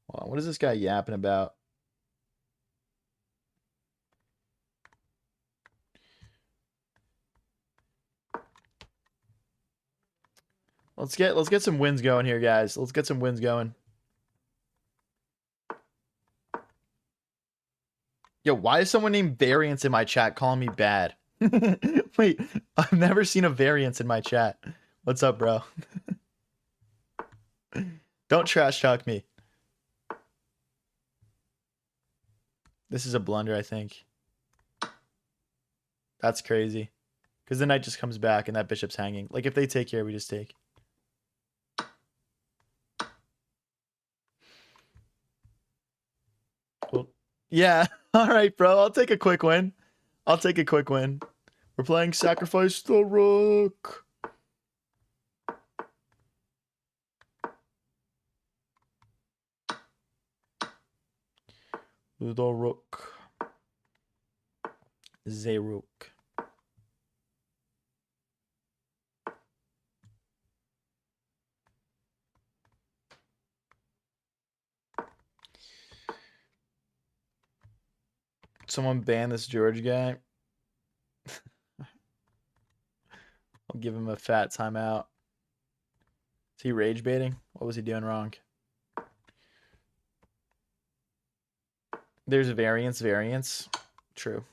Wow, what is this guy yapping about? Let's get some wins going here, guys. Let's get some wins going. Yo, why is someone named Variance in my chat calling me bad? Wait, I've never seen a Variance in my chat. What's up, bro? Don't trash talk me. This is a blunder, I think. That's crazy. Because the knight just comes back and that bishop's hanging. Like, if they take here, we just take. Well, yeah. All right, bro. I'll take a quick win. I'll take a quick win. We're playing Sacrifice the Rook. The Rook. Zeruk. Someone ban this George guy. I'll give him a fat timeout. Is he rage baiting? What was he doing wrong? There's a variance. True.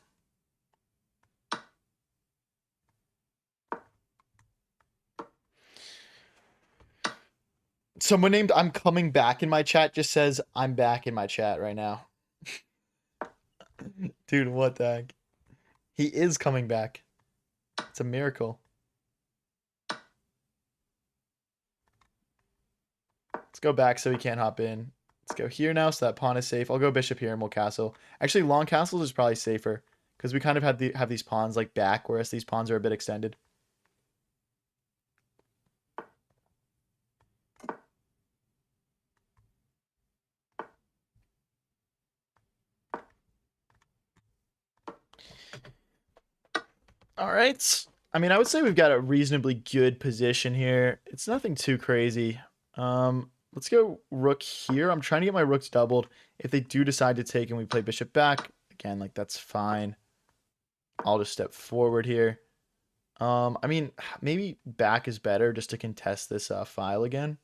Someone named I'm coming back in my chat just says I'm back in my chat right now. Dude, what the heck? He is coming back. It's a miracle. Let's go back so he can't hop in. Let's go here now so that pawn is safe. I'll go bishop here and we'll castle. Actually, long castles is probably safer because we kind of have these pawns like back, whereas these pawns are a bit extended. All right. I mean, I would say we've got a reasonably good position here. It's nothing too crazy. Let's go rook here. I'm trying to get my rooks doubled. If they do decide to take and we play bishop back, again, like that's fine. I'll just step forward here. I mean, maybe back is better just to contest this file again.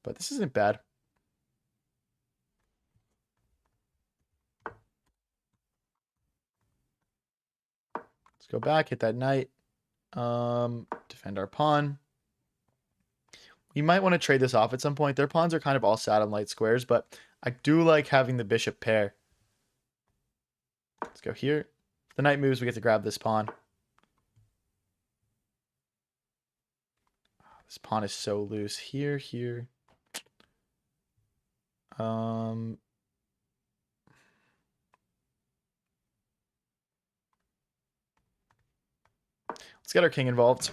But this isn't bad. Let's go back, hit that knight. Defend our pawn. We might want to trade this off at some point. Their pawns are kind of all sat on light squares, but I do like having the bishop pair. Let's go here. If the knight moves, we get to grab this pawn. This pawn is so loose. Here. Let's get our king involved.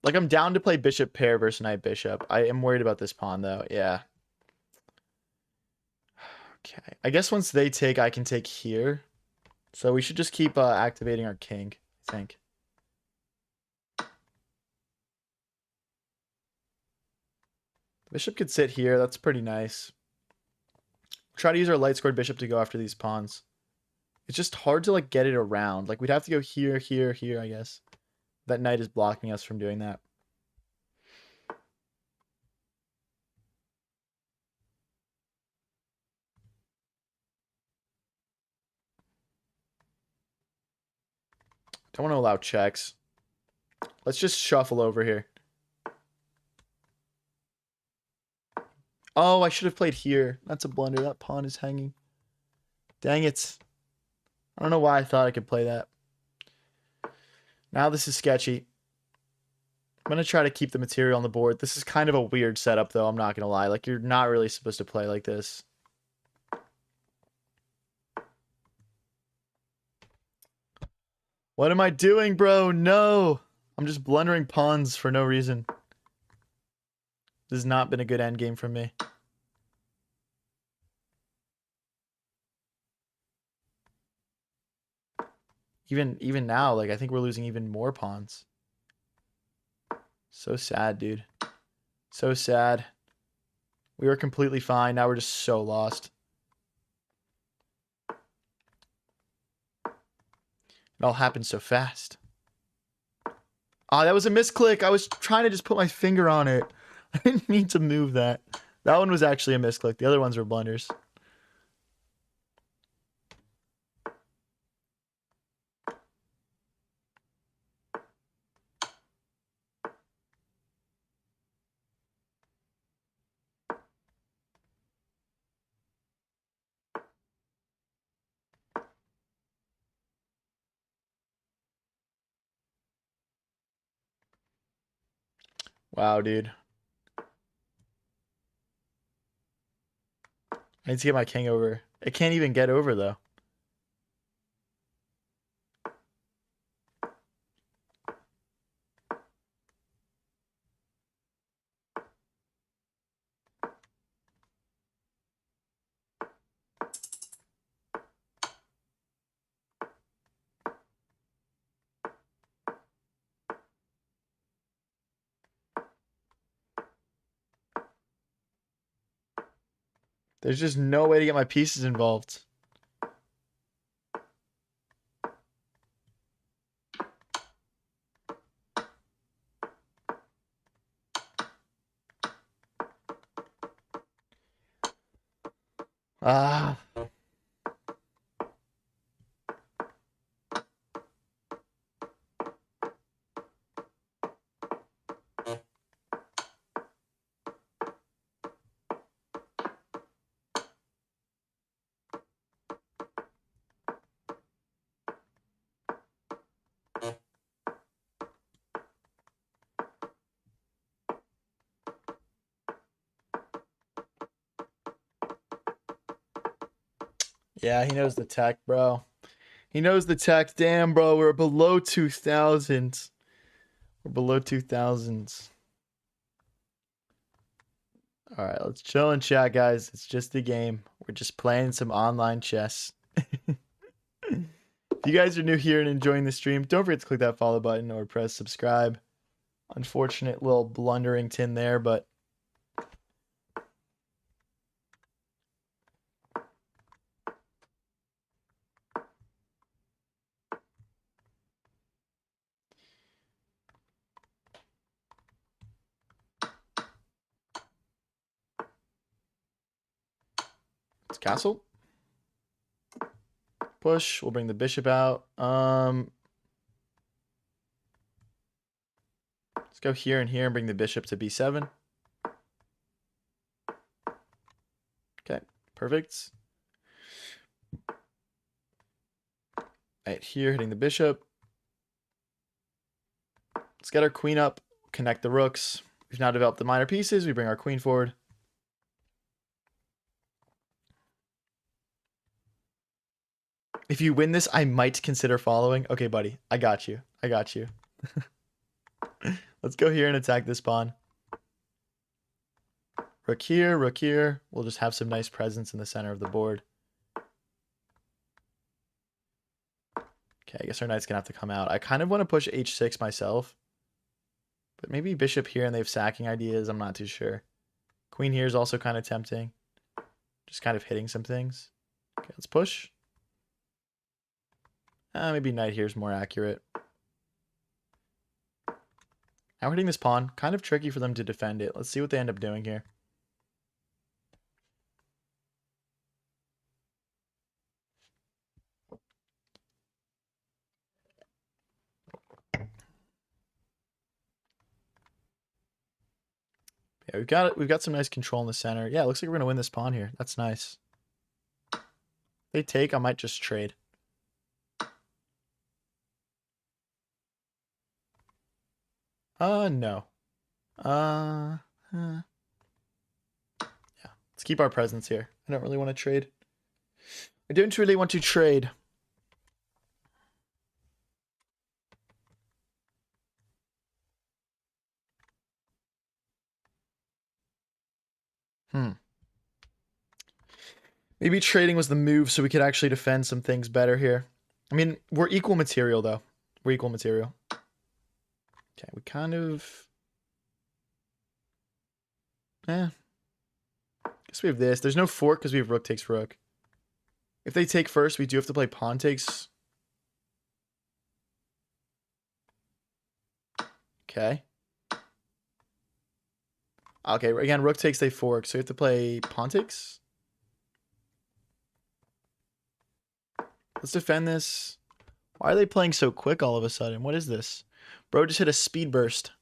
Like, I'm down to play bishop pair versus knight bishop. I am worried about this pawn, though. Yeah. Okay. I guess once they take, I can take here. So we should just keep activating our king, I think. The bishop could sit here. That's pretty nice. Try to use our light squared bishop to go after these pawns. It's just hard to, like, get it around. Like, we'd have to go here, I guess. That knight is blocking us from doing that. Don't want to allow checks. Let's just shuffle over here. Oh, I should have played here. That's a blunder. That pawn is hanging. Dang it. I don't know why I thought I could play that. Now this is sketchy. I'm going to try to keep the material on the board. This is kind of a weird setup, though. I'm not going to lie. Like, you're not really supposed to play like this. What am I doing, bro? No. I'm just blundering pawns for no reason. This has not been a good endgame from me. Even now, like, I think we're losing even more pawns. So sad, dude. So sad. We were completely fine. Now we're just so lost. It all happened so fast. Ah, that was a misclick. I was trying to just put my finger on it. I didn't mean to move that. That one was actually a misclick. The other ones were blunders. Wow, dude. I need to get my king over. It can't even get over, though. There's just no way to get my pieces involved. Ah. Yeah, he knows the tech, bro. He knows the tech. Damn, bro. We're below 2,000. We're below 2,000. All right, let's chill and chat, guys. It's just a game. We're just playing some online chess. If you guys are new here and enjoying the stream, don't forget to click that follow button or press subscribe. Unfortunate little blundering tin there, but it's castle. Push. We'll bring the bishop out. Let's go here and here and bring the bishop to b7. Okay, perfect. Right here, hitting the bishop. Let's get our queen up, connect the rooks. We've now developed the minor pieces. We bring our queen forward. If you win this, I might consider following. Okay, buddy. I got you. I got you. Let's go here and attack this pawn. Rook here, rook here. We'll just have some nice presence in the center of the board. Okay, I guess our knight's going to have to come out. I kind of want to push h6 myself. But maybe bishop here and they have sacking ideas. I'm not too sure. Queen here is also kind of tempting. Just kind of hitting some things. Okay, let's push. Maybe knight here is more accurate. Now we're hitting this pawn. Kind of tricky for them to defend it. Let's see what they end up doing here. Yeah, we've got it. We've got some nice control in the center. Yeah, it looks like we're gonna win this pawn here. That's nice. If they take, I might just trade. No. Yeah. Let's keep our presence here. I don't really want to trade. I don't really want to trade. Maybe trading was the move so we could actually defend some things better here. I mean, we're equal material, though. We're equal material. Okay, we kind of... Guess we have this. There's no fork because we have rook takes rook. If they take first, we do have to play pawn takes. Okay. Okay, again, rook takes, they fork, so we have to play Pontix. Let's defend this. Why are they playing so quick all of a sudden? What is this? Bro just hit a speed burst.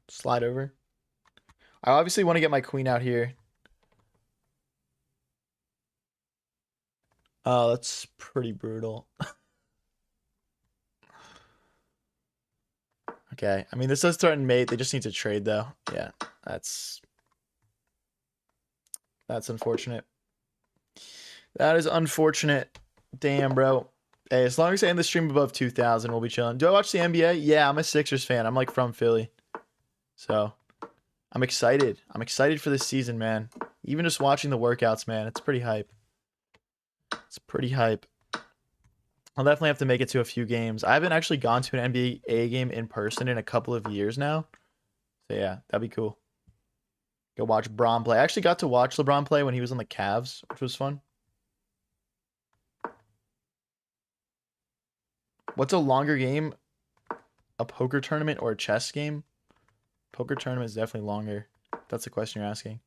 Slide over. I obviously want to get my queen out here. Oh, that's pretty brutal. Okay. I mean, this does threaten mate. They just need to trade, though. Yeah, that's unfortunate. That is unfortunate. Damn, bro. Hey, as long as I end the stream above 2,000, we'll be chilling. Do I watch the NBA? Yeah, I'm a Sixers fan. I'm like from Philly. So I'm excited. I'm excited for this season, man. Even just watching the workouts, man, it's pretty hype. It's pretty hype. I'll definitely have to make it to a few games. I haven't actually gone to an NBA game in person in a couple of years now. So yeah, that'd be cool. Go watch Bron play. I actually got to watch LeBron play when he was on the Cavs, which was fun. What's a longer game? A poker tournament or a chess game? Poker tournament is definitely longer. That's the question you're asking.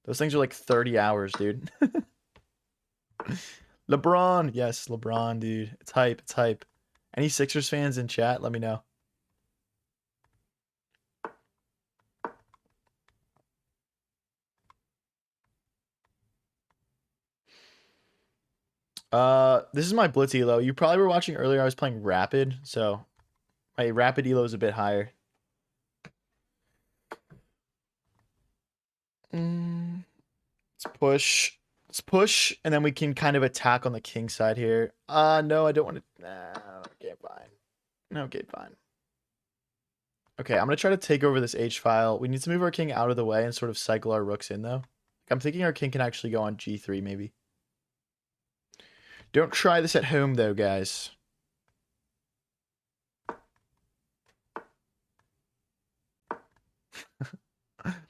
Those things are like 30 hours, dude. LeBron. Yes, LeBron, dude. It's hype. It's hype. Any Sixers fans in chat? Let me know. This is my blitz elo. You probably were watching earlier. I was playing rapid, so my rapid elo is a bit higher. Let's push. Let's push, and then we can kind of attack on the king side here. No, I don't want to. Nah, okay, fine. Okay, fine. Okay, I'm gonna try to take over this H file. We need to move our king out of the way and sort of cycle our rooks in, though. I'm thinking our king can actually go on G3, maybe. Don't try this at home, though, guys.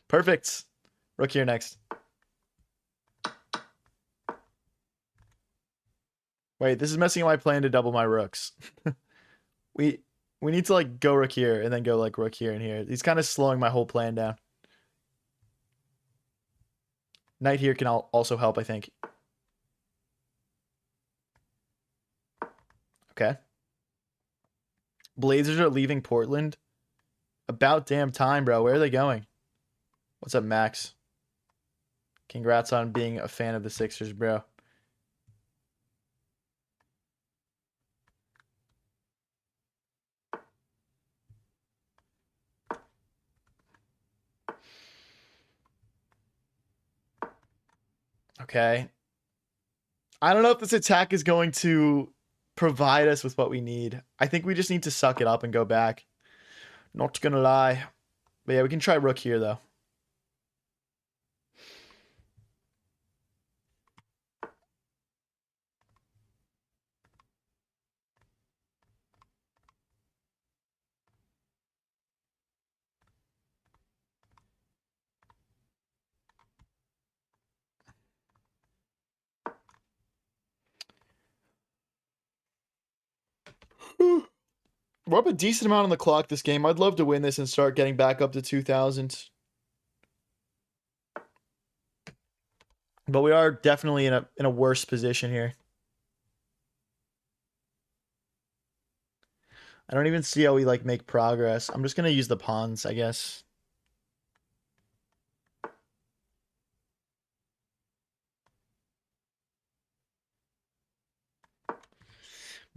Perfect. Rook here next. Wait, this is messing up my plan to double my rooks. we we need to like go rook here and then go like rook here and here. He's kind of slowing my whole plan down. Knight here can also help, I think. Okay. Blazers are leaving Portland. About damn time, bro. Where are they going? What's up, Max? Congrats on being a fan of the Sixers, bro. Okay. I don't know if this attack is going to provide us with what we need. I think we just need to suck it up and go back. Not gonna lie. But yeah, we can try rook here, though. We're up a decent amount on the clock this game. I'd love to win this and start getting back up to 2,000. But we are definitely in a worse position here. I don't even see how we like make progress. I'm just gonna use the pawns, I guess.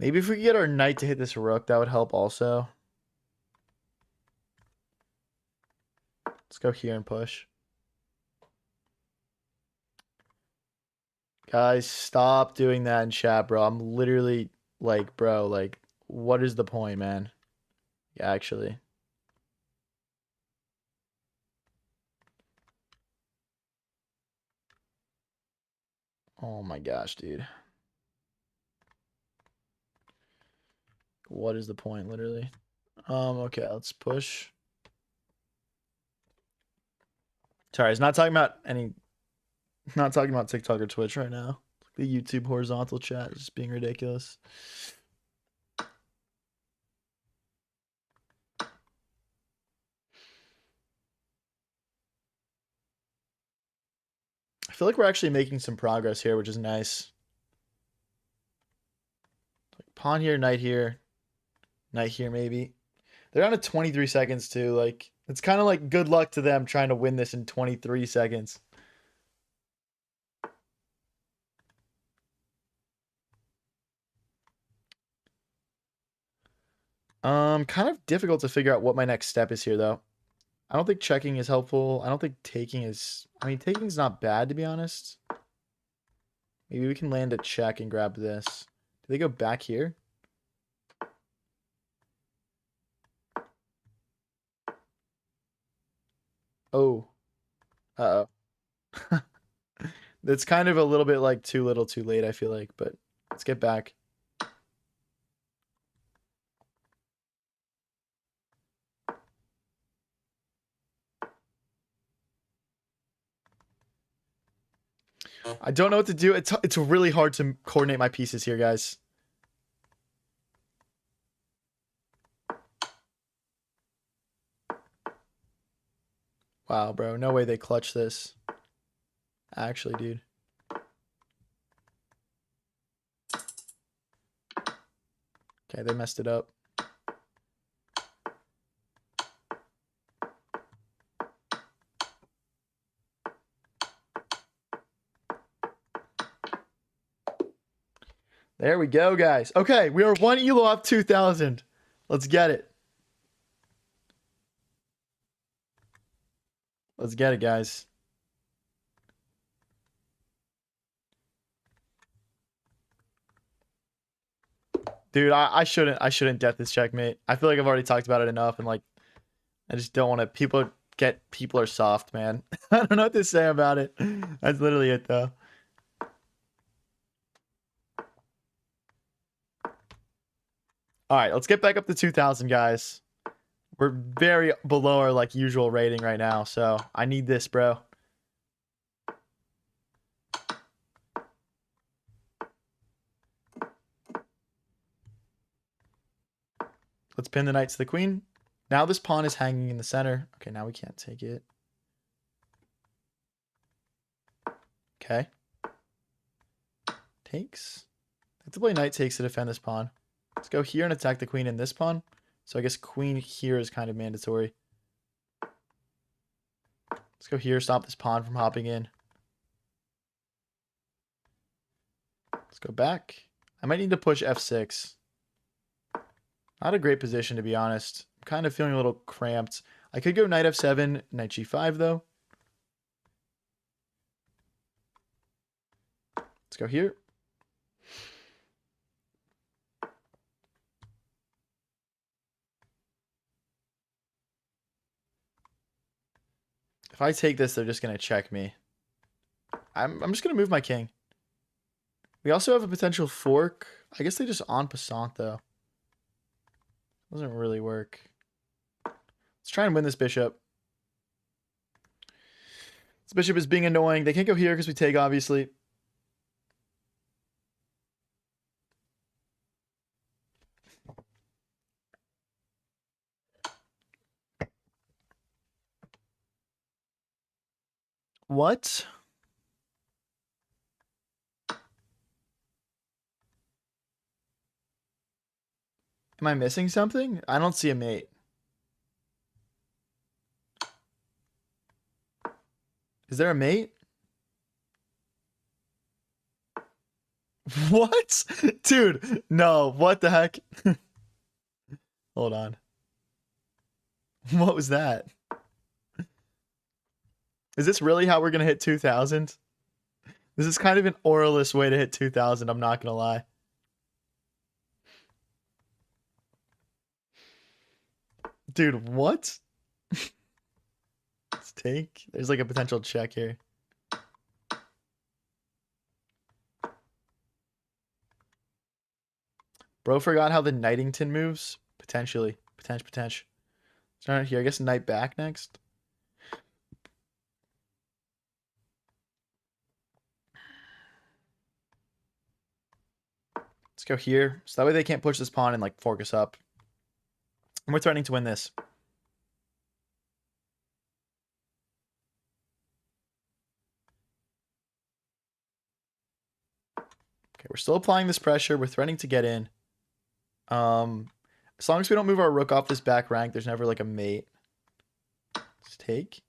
Maybe if we could get our knight to hit this rook, that would help also. Let's go here and push. Guys, stop doing that in chat, bro. I'm literally like, bro, like, what is the point, man? Yeah, actually. Oh my gosh, dude. What is the point, literally? Okay, let's push. Sorry, it's not talking about any Not talking about TikTok or Twitch right now. The YouTube horizontal chat is just being ridiculous. I feel like we're actually making some progress here, which is nice. Like pawn here, knight here, maybe. They're down to 23 seconds too. Like it's kind of like good luck to them trying to win this in 23 seconds. Kind of difficult to figure out what my next step is here though. I don't think checking is helpful. I don't think taking is, I mean, taking's not bad to be honest. Maybe we can land a check and grab this. Do they go back here? Oh. Uh-oh. It's kind of a little bit like too little too late, I feel like, but let's get back. I don't know what to do. It's really hard to coordinate my pieces here, guys. Wow, bro. No way they clutch this. Actually, dude. Okay, they messed it up. There we go, guys. Okay, we are one elo off 2,000. Let's get it. Let's get it, guys. Dude, I shouldn't death this checkmate. I feel like I've already talked about it enough, and like I just don't want to. People are soft, man. I don't know what to say about it. That's literally it, though. All right, let's get back up to 2,000, guys. We're very below our like usual rating right now, so I need this, bro. Let's pin the knight to the queen. Now this pawn is hanging in the center. Okay, now we can't take it. Okay. Takes. I have to play knight takes to defend this pawn. Let's go here and attack the queen in this pawn. So I guess queen here is kind of mandatory. Let's go here, stop this pawn from hopping in. Let's go back. I might need to push f6. Not a great position, to be honest. I'm kind of feeling a little cramped. I could go knight f7, knight g5, though. Let's go here. If I take this, they're just going to check me. I'm just going to move my king. We also have a potential fork. I guess they just en passant, though. Doesn't really work. Let's try and win this bishop. This bishop is being annoying. They can't go here because we take, obviously. What? Am I missing something? I don't see a mate. Is there a mate? What? Dude, no. What the heck? Hold on. What was that? Is this really how we're going to hit 2,000? This is kind of an oralist way to hit 2,000, I'm not going to lie. Dude, what? Let's take. There's like a potential check here. Bro forgot how the Knightington moves? Potentially. Potential. Start here. I guess knight back next. go here. So that way they can't push this pawn and like fork us up. And we're threatening to win this. Okay, we're still applying this pressure. We're threatening to get in. As long as we don't move our rook off this back rank, there's never like a mate. Let's take.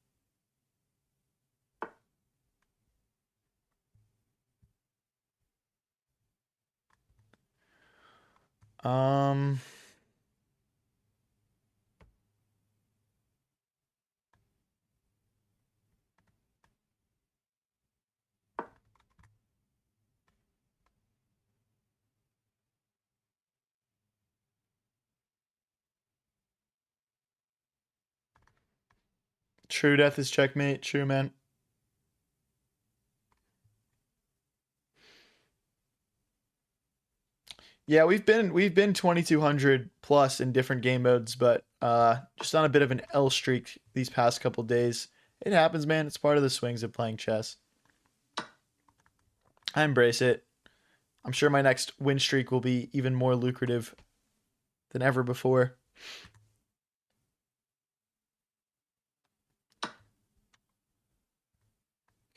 True death is checkmate. True, man. Yeah, we've been 2200 plus in different game modes, but just on a bit of an L streak these past couple days. It happens, man. It's part of the swings of playing chess. I embrace it. I'm sure my next win streak will be even more lucrative than ever before.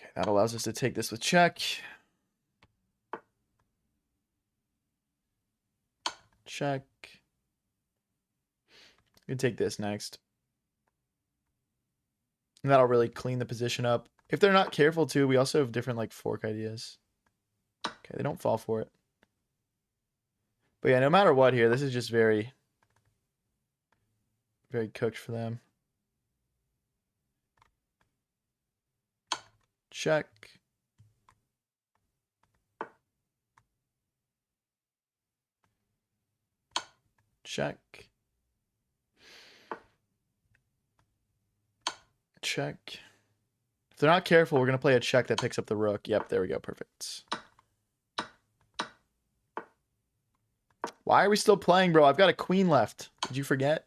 Okay, that allows us to take this with check. Check. We can take this next. And that'll really clean the position up. If they're not careful too, we also have different like fork ideas. Okay, they don't fall for it. But yeah, no matter what here, this is just very, very cooked for them. Check. Check. Check. If they're not careful, we're going to play a check that picks up the rook. Yep, there we go. Perfect. Why are we still playing, bro? I've got a queen left. Did you forget?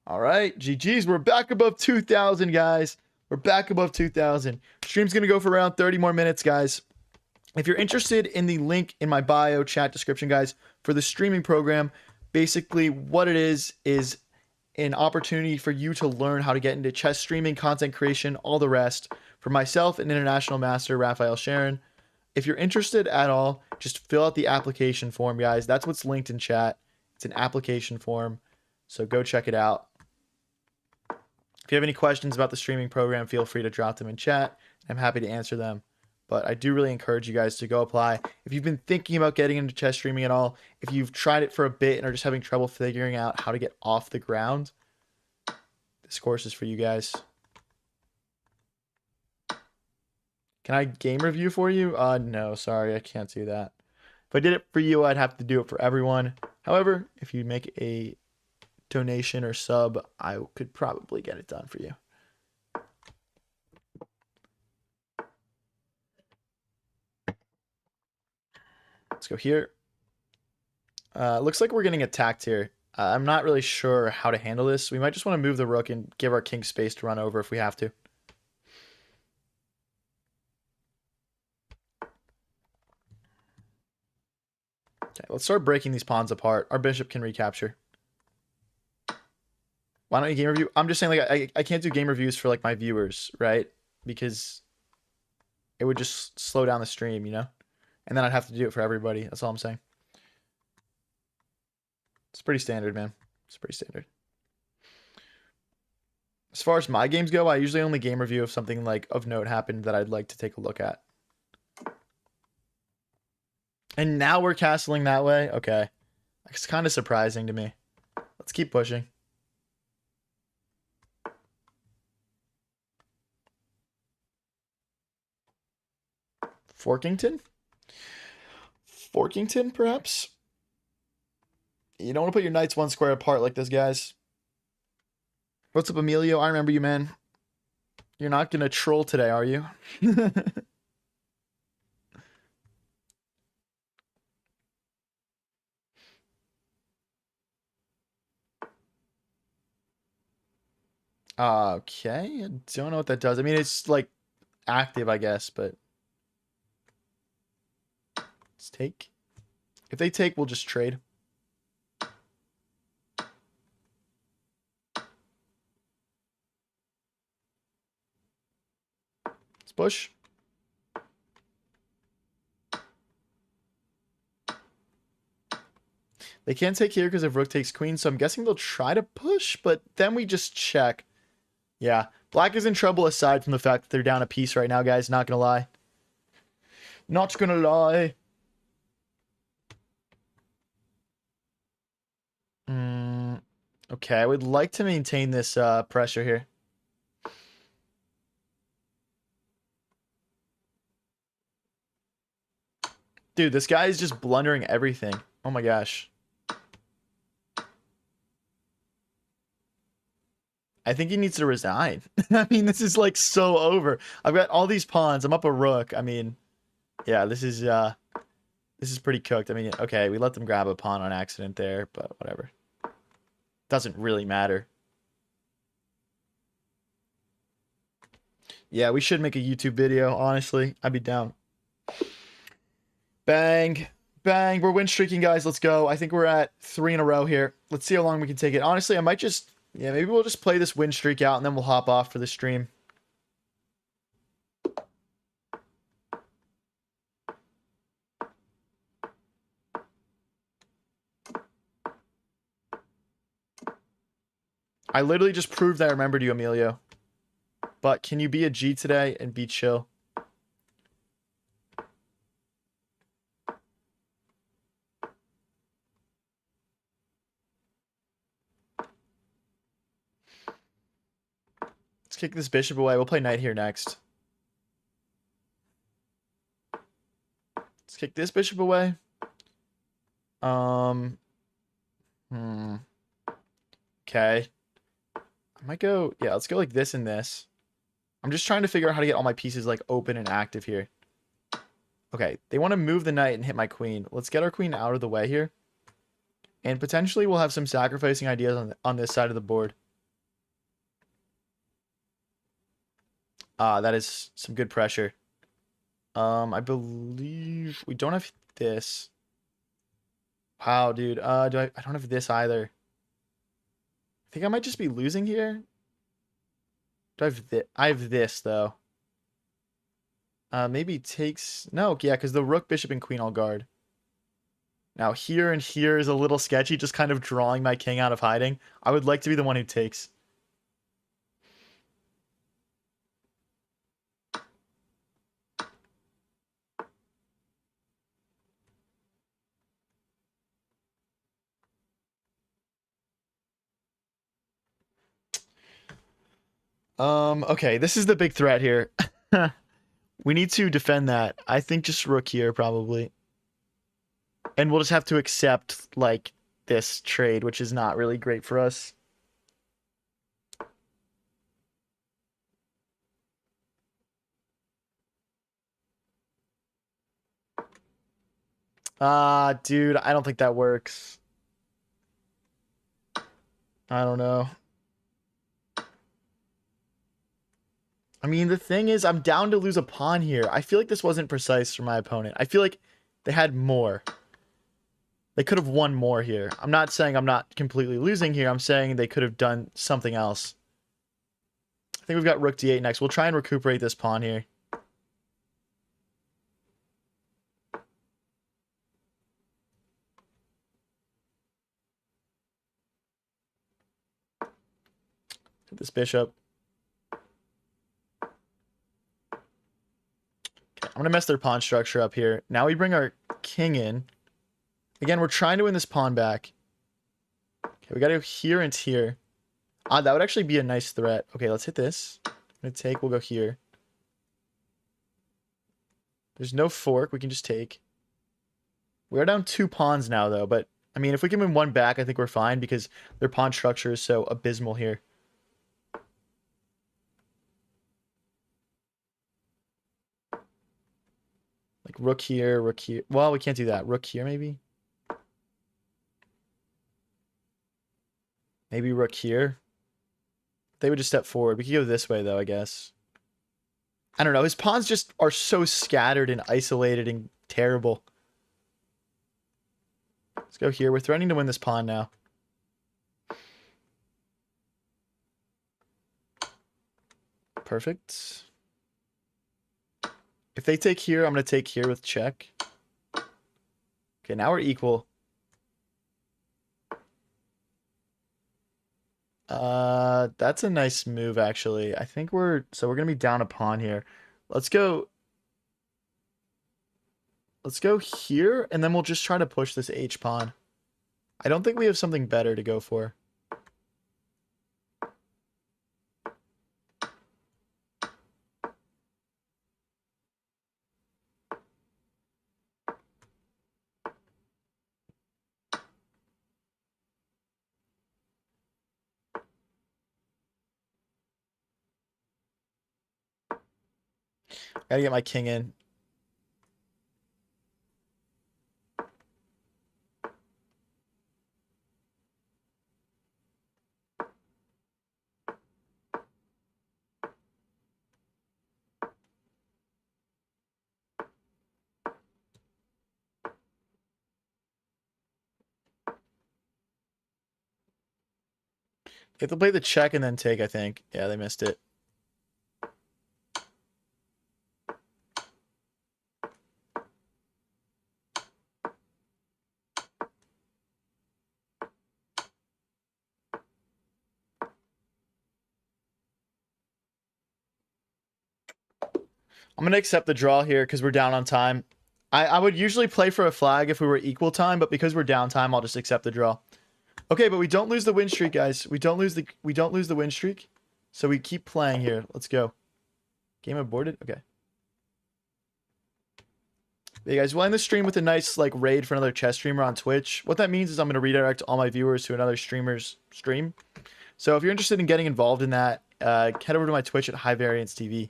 All right, GG's. We're back above 2,000, guys. We're back above 2,000. Stream's going to go for around 30 more minutes, guys. If you're interested in the link in my bio chat description, guys, for the streaming program, basically what it is an opportunity for you to learn how to get into chess streaming, content creation, all the rest. For myself and International Master Raphael Sharon. If you're interested at all, just fill out the application form, guys. That's what's linked in chat. It's an application form, so go check it out. If you have any questions about the streaming program, feel free to drop them in chat. I'm happy to answer them. But I do really encourage you guys to go apply. If you've been thinking about getting into chess streaming at all, if you've tried it for a bit and are just having trouble figuring out how to get off the ground, this course is for you guys. Can I game review for you? No, sorry, I can't do that. If I did it for you, I'd have to do it for everyone. However, if you make a donation or sub, I could probably get it done for you. Let's go here. Looks like we're getting attacked here. I'm not really sure how to handle this. We might just want to move the rook and give our king space to run over if we have to. Okay, let's start breaking these pawns apart. Our bishop can recapture. Why don't you game review? I'm just saying, like, I can't do game reviews for, like, my viewers, right? Because it would just slow down the stream, you know? And then I'd have to do it for everybody. That's all I'm saying. It's pretty standard, man. It's pretty standard. As far as my games go, I usually only game review if something, like, of note happened that I'd like to take a look at. And now we're castling that way? Okay. It's kind of surprising to me. Let's keep pushing. Forkington? Forkington, perhaps? You don't want to put your knights one square apart like this, guys. What's up, Emilio? I remember you, man. You're not going to troll today, are you? Okay, I don't know what that does. I mean, it's like active, I guess, but let's take. If they take, we'll just trade. Let's push. They can't take here because if rook takes queen, so I'm guessing they'll try to push, but then we just check. Yeah, black is in trouble aside from the fact that they're down a piece right now, guys. Not gonna lie. Not gonna lie. Okay, I would like to maintain this pressure here. Dude, this guy is just blundering everything. Oh my gosh. I think he needs to resign. I mean, this is like so over. I've got all these pawns. I'm up a rook. I mean, yeah, this is pretty cooked. I mean, okay, we let them grab a pawn on accident there, but whatever. Doesn't really matter. Yeah, we should make a YouTube video, honestly. I'd be down. Bang. Bang. We're win streaking, guys. Let's go. I think we're at 3 in a row here. Let's see how long we can take it. Honestly, I might just... Yeah, maybe we'll just play this win streak out, and then we'll hop off for the stream. I literally just proved I remembered you, Emilio. But can you be a G today and be chill? Let's kick this bishop away. We'll play knight here next. Let's kick this bishop away. Okay. I might go... Yeah, let's go like this and this. I'm just trying to figure out how to get all my pieces like open and active here. Okay, they want to move the knight and hit my queen. Let's get our queen out of the way here. And potentially we'll have some sacrificing ideas on this side of the board. That is some good pressure. I believe we don't have this. Wow, dude. I don't have this either. I think I might just be losing here. Do I have this? I have this though. Maybe takes... No, yeah, because the rook, bishop, and queen all guard. Now here and here is a little sketchy, just kind of drawing my king out of hiding. I would like to be the one who takes. Okay, this is the big threat here. We need to defend that. I think just rook here, probably. And we'll just have to accept, like, this trade, which is not really great for us. Dude, I don't think that works. I don't know. I mean, the thing is, I'm down to lose a pawn here. I feel like this wasn't precise for my opponent. I feel like they had more. They could have won more here. I'm not saying I'm not completely losing here. I'm saying they could have done something else. I think we've got rook d8 next. We'll try and recuperate this pawn here. Hit this bishop. Okay, I'm going to mess their pawn structure up here. Now we bring our king in. Again, we're trying to win this pawn back. Okay, we got to go here and here. That would actually be a nice threat. Okay, let's hit this. I'm going to take. We'll go here. There's no fork. We can just take. We're down 2 pawns now, though. But, I mean, if we can win one back, I think we're fine because their pawn structure is so abysmal here. Like, rook here, rook here. Well, we can't do that. Rook here, maybe? Maybe rook here. They would just step forward. We could go this way, though, I guess. I don't know. His pawns just are so scattered and isolated and terrible. Let's go here. We're threatening to win this pawn now. Perfect. If they take here, I'm going to take here with check. Okay, now we're equal. That's a nice move, actually. I think we're going to be down a pawn here. Let's go. Let's go here, and then we'll just try to push this H pawn. I don't think we have something better to go for. Gotta get my king in. They have to play the check and then take, I think. Yeah, they missed it. I'm going to accept the draw here because we're down on time. I would usually play for a flag if we were equal time, but because we're down time, I'll just accept the draw. Okay, but we don't lose the win streak, guys. We don't lose the win streak. So we keep playing here. Let's go. Game aborted? Okay. Hey guys, we'll end the stream with a nice like raid for another chess streamer on Twitch. What that means is I'm going to redirect all my viewers to another streamer's stream. So if you're interested in getting involved in that, head over to my Twitch at High Variance TV.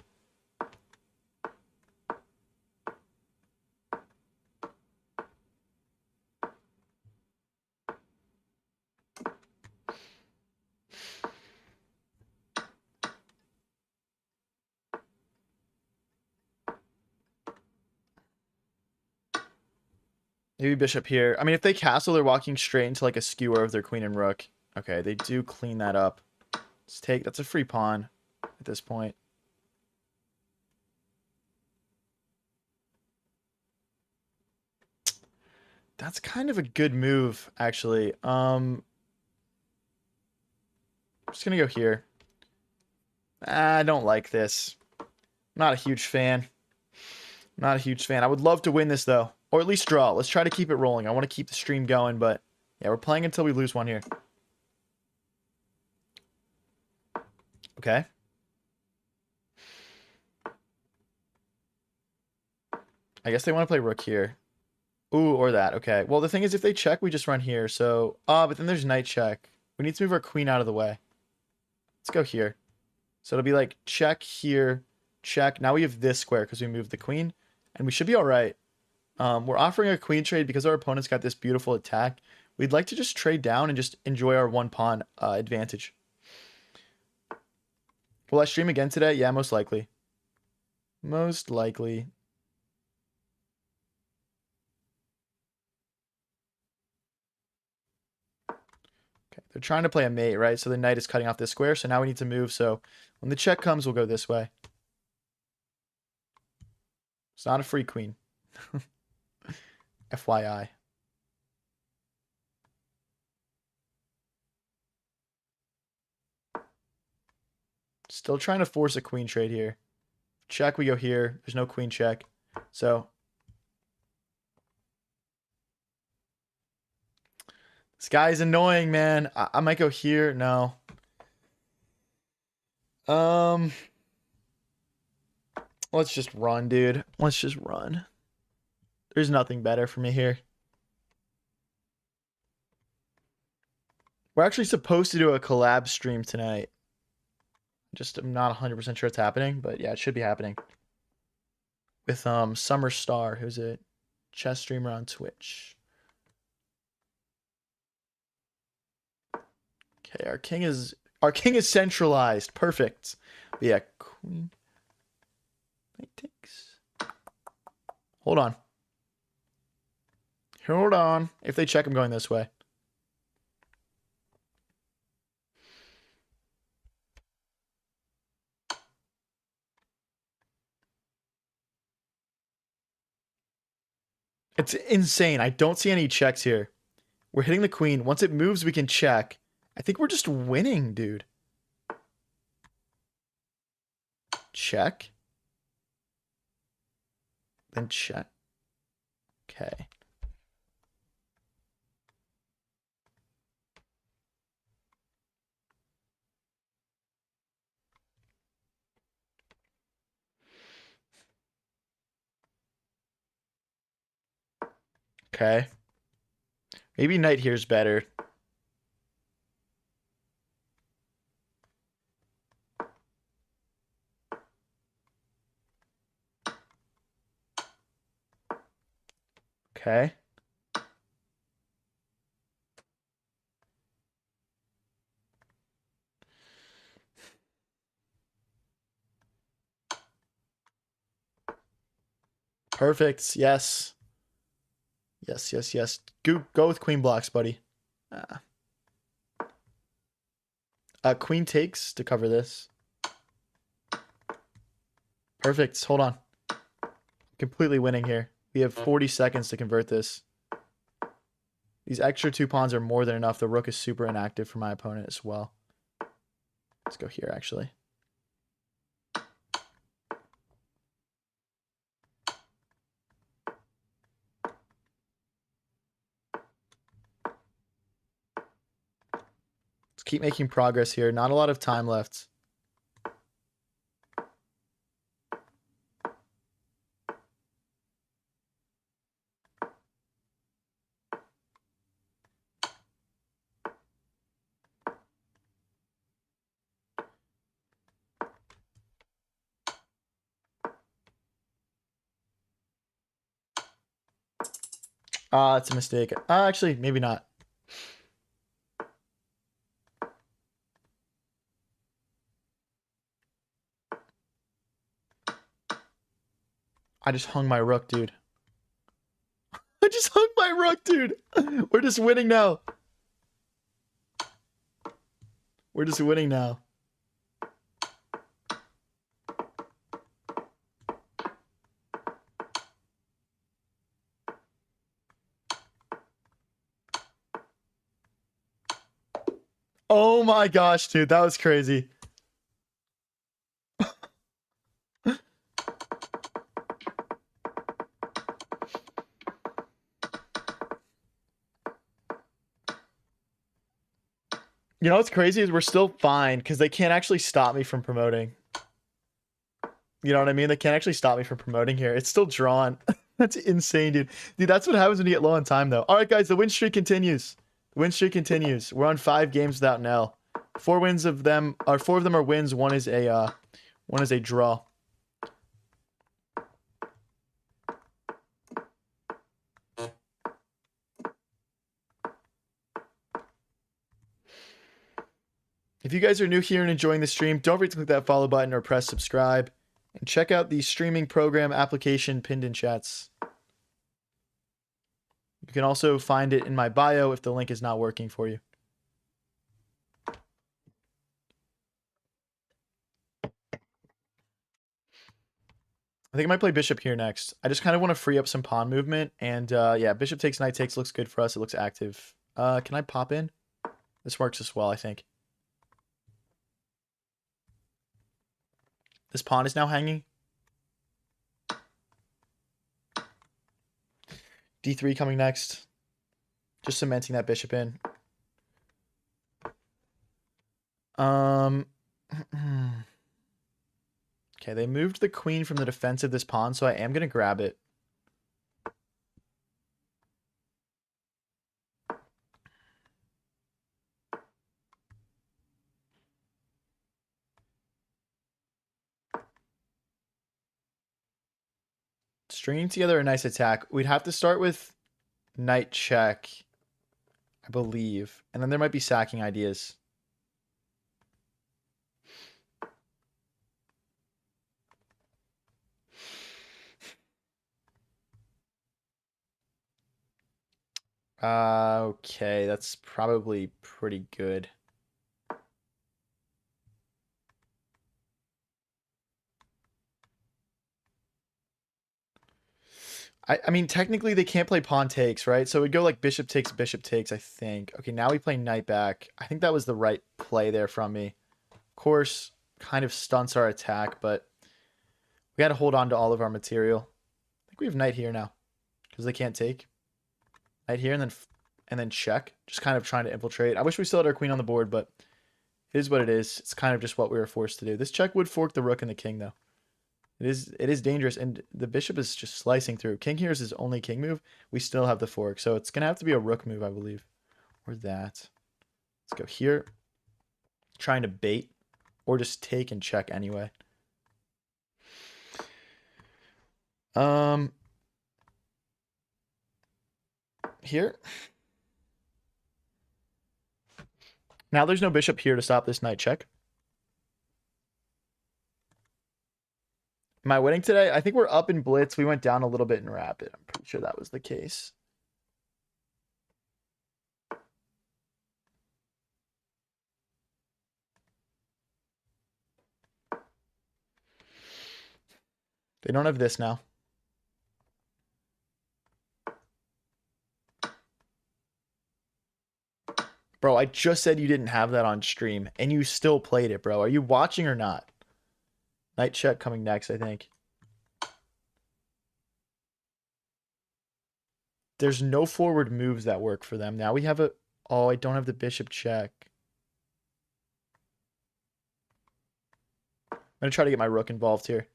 Maybe bishop here. I mean, if they castle, they're walking straight into like a skewer of their queen and rook. Okay, they do clean that up. Let's take, that's a free pawn at this point. That's kind of a good move, actually. I'm just gonna go here. I don't like this. Not a huge fan. Not a huge fan. I would love to win this, though. Or at least draw. Let's try to keep it rolling. I want to keep the stream going, but yeah, we're playing until we lose one here. Okay. I guess they want to play rook here. Ooh, or that. Okay. Well, the thing is, if they check, we just run here. So, but then there's knight check. We need to move our queen out of the way. Let's go here. So it'll be like check here, check. Now we have this square because we moved the queen, and we should be all right. We're offering a queen trade because our opponent's got this beautiful attack. We'd like to just trade down and just enjoy our one pawn advantage. Will I stream again today? Yeah, most likely. Most likely. Okay, they're trying to play a mate, right? So the knight is cutting off this square, so now we need to move. So when the check comes, we'll go this way. It's not a free queen. FYI. Still trying to force a queen trade here. Check, we go here. There's no queen check. So this guy is annoying, man. I might go here. No. Let's just run, dude. Let's just run. There's nothing better for me here. We're actually supposed to do a collab stream tonight. Just I'm not 100% sure it's happening, but yeah, it should be happening. With Summer Star, who's a chess streamer on Twitch. Okay, Our king is centralized. Perfect. But yeah, queen. Knight takes. Hold on. Hold on. If they check, I'm going this way. It's insane. I don't see any checks here. We're hitting the queen. Once it moves, we can check. I think we're just winning, dude. Check. Then check. Okay. Okay. Maybe knight here is better. Okay. Perfect. Yes. Yes, yes, yes. Go with queen blocks, buddy. Queen takes to cover this. Perfect. Hold on. Completely winning here. We have 40 seconds to convert this. These extra 2 pawns are more than enough. The rook is super inactive for my opponent as well. Let's go here, actually. Let's keep making progress here. Not a lot of time left. It's a mistake. Actually, maybe not. I just hung my rook, dude. I just hung my rook, dude. We're just winning now. We're just winning now. Oh my gosh, dude. That was crazy. You know what's crazy is we're still fine because they can't actually stop me from promoting. You know what I mean? They can't actually stop me from promoting here. It's still drawn. That's insane, dude. Dude, that's what happens when you get low on time, though. All right, guys, the win streak continues. The win streak continues. We're on 5 games without an L. 4 of them are wins. One is a draw. If you guys are new here and enjoying the stream, don't forget to click that follow button or press subscribe. And check out the streaming program application pinned in chats. You can also find it in my bio if the link is not working for you. I think I might play bishop here next. I just kind of want to free up some pawn movement. And yeah, bishop takes, knight takes looks good for us. It looks active. Can I pop in? This works as well, I think. This pawn is now hanging. D3 coming next. Just cementing that bishop in. Okay, they moved the queen from the defense of this pawn, so I am going to grab it. Stringing together a nice attack. We'd have to start with knight check, I believe. And then there might be sacking ideas. Okay, that's probably pretty good. I mean, technically they can't play pawn takes, right? So it would go like bishop takes, I think. Okay, now we play knight back. I think that was the right play there from me. Of course, kind of stunts our attack, but we got to hold on to all of our material. I think we have knight here now because they can't take. Knight here and then check. Just kind of trying to infiltrate. I wish we still had our queen on the board, but it is what it is. It's kind of just what we were forced to do. This check would fork the rook and the king, though. It is dangerous, and the bishop is just slicing through. King here is his only king move. We still have the fork, so it's gonna have to be a rook move, I believe, or that. Let's go here, trying to bait, or just take and check anyway. Here. Now there's no bishop here to stop this knight check. Am I winning today? I think we're up in blitz. We went down a little bit in rapid. I'm pretty sure that was the case. They don't have this now. Bro, I just said you didn't have that on stream, and you still played it, bro. Are you watching or not? Knight check coming next, I think. There's no forward moves that work for them. Now we have a... Oh, I don't have the bishop check. I'm going to try to get my rook involved here.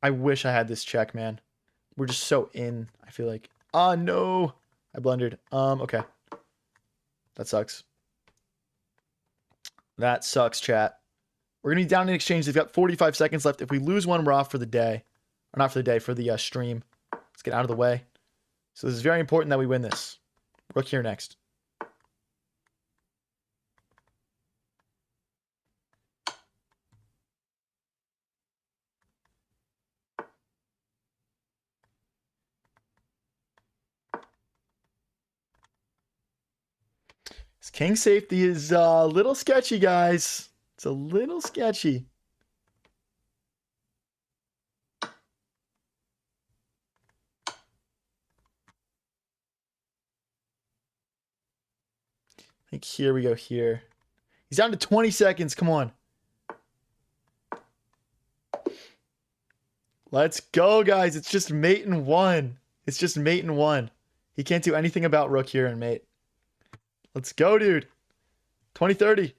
I wish I had this check, man. We're just so in, I feel like. Ah, no. I blundered. Okay. That sucks. That sucks, chat. We're going to be down in exchange. They've got 45 seconds left. If we lose one, we're off for the day. Or not for the day, for the stream. Let's get out of the way. So this is very important that we win this. Rook here next. This king safety is a little sketchy, guys. It's a little sketchy. I think here we go here. He's down to 20 seconds. Come on. Let's go, guys. It's just mate and one. It's just mate and one. He can't do anything about rook here and mate. Let's go, dude. 20-30.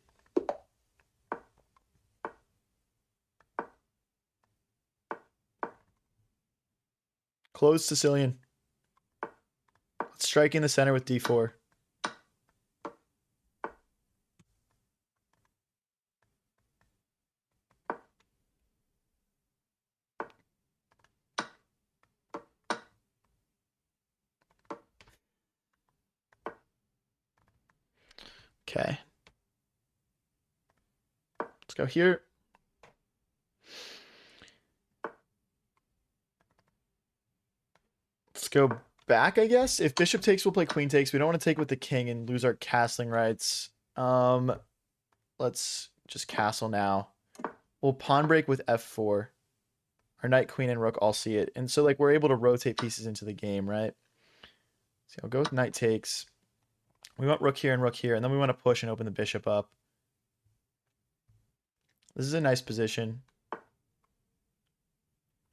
Close Sicilian. Let's strike in the center with d4. Okay. Let's go here. Let's go back, I guess. If bishop takes, we'll play queen takes. We don't want to take with the king and lose our castling rights. Let's just castle now. We'll pawn break with f4. Our knight, queen, and rook all see it. And so, like, we're able to rotate pieces into the game, right? So I'll go with knight takes. We want rook here, and then we want to push and open the bishop up. This is a nice position.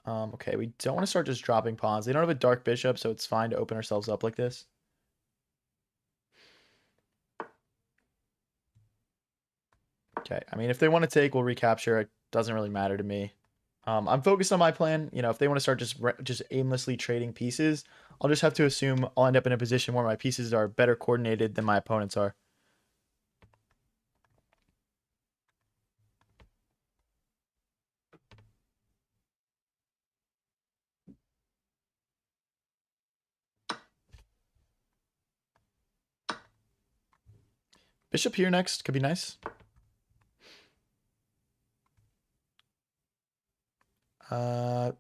Okay, we don't want to start just dropping pawns. They don't have a dark bishop, so it's fine to open ourselves up like this. Okay, I mean, if they want to take, we'll recapture. It doesn't really matter to me. I'm focused on my plan. You know, if they want to start just aimlessly trading pieces, I'll just have to assume I'll end up in a position where my pieces are better coordinated than my opponents are. Bishop here next could be nice. I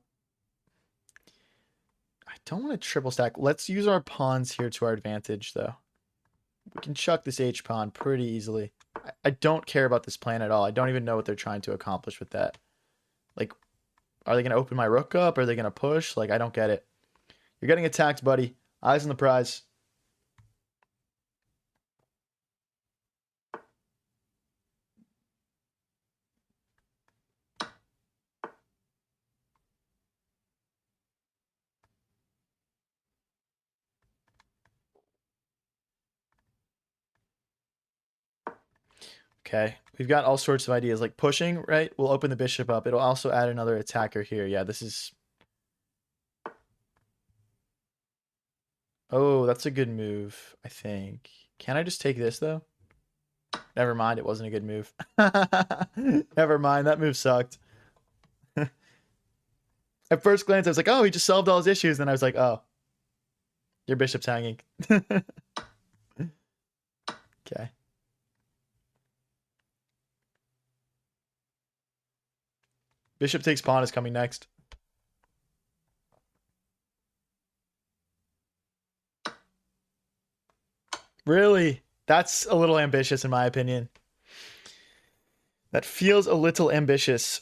don't want to triple stack. Let's use our pawns here to our advantage, though. We can chuck this H pawn pretty easily. I don't care about this plan at all. I don't even know what they're trying to accomplish with that. Like, are they going to open my rook up? Are they going to push? Like, I don't get it. You're getting attacked, buddy. Eyes on the prize. Okay, we've got all sorts of ideas, like pushing, right? We'll open the bishop up. It'll also add another attacker here. Yeah, this is... Oh, that's a good move, I think. Can I just take this, though? Never mind, it wasn't a good move. Never mind, that move sucked. At first glance, I was like, oh, he just solved all his issues. Then I was like, oh, your bishop's hanging. Okay. Bishop takes pawn is coming next. Really? That's a little ambitious in my opinion. That feels a little ambitious.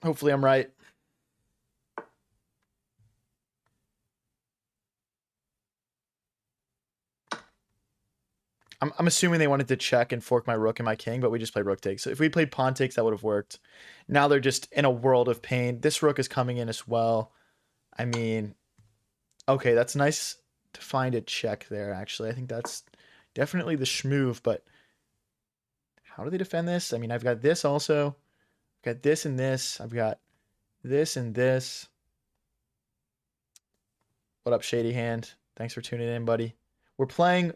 Hopefully I'm right. I'm assuming they wanted to check and fork my rook and my king, but we just played rook takes. So if we played pawn takes, that would have worked. Now they're just in a world of pain. This rook is coming in as well. I mean, okay, that's nice to find a check there, actually. I think that's definitely the schmoove, but how do they defend this? I mean, I've got this also. I've got this and this. I've got this and this. What up, Shady Hand? Thanks for tuning in, buddy. We're playing...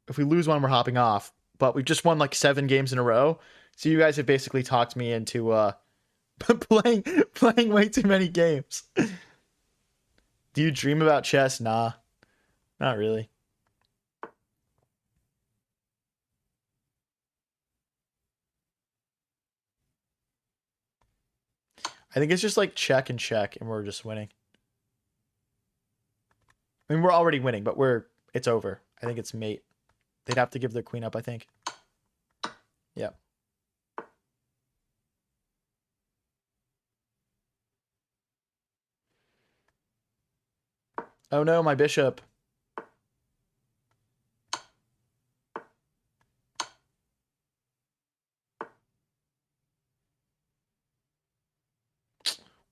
If we lose one, we're hopping off. But we've just won like 7 games in a row. So you guys have basically talked me into playing way too many games. Do you dream about chess? Nah. Not really. I think it's just like check and check and we're just winning. I mean, we're already winning, but it's over. I think it's mate. They'd have to give their queen up, I think. Yeah. Oh no, my bishop.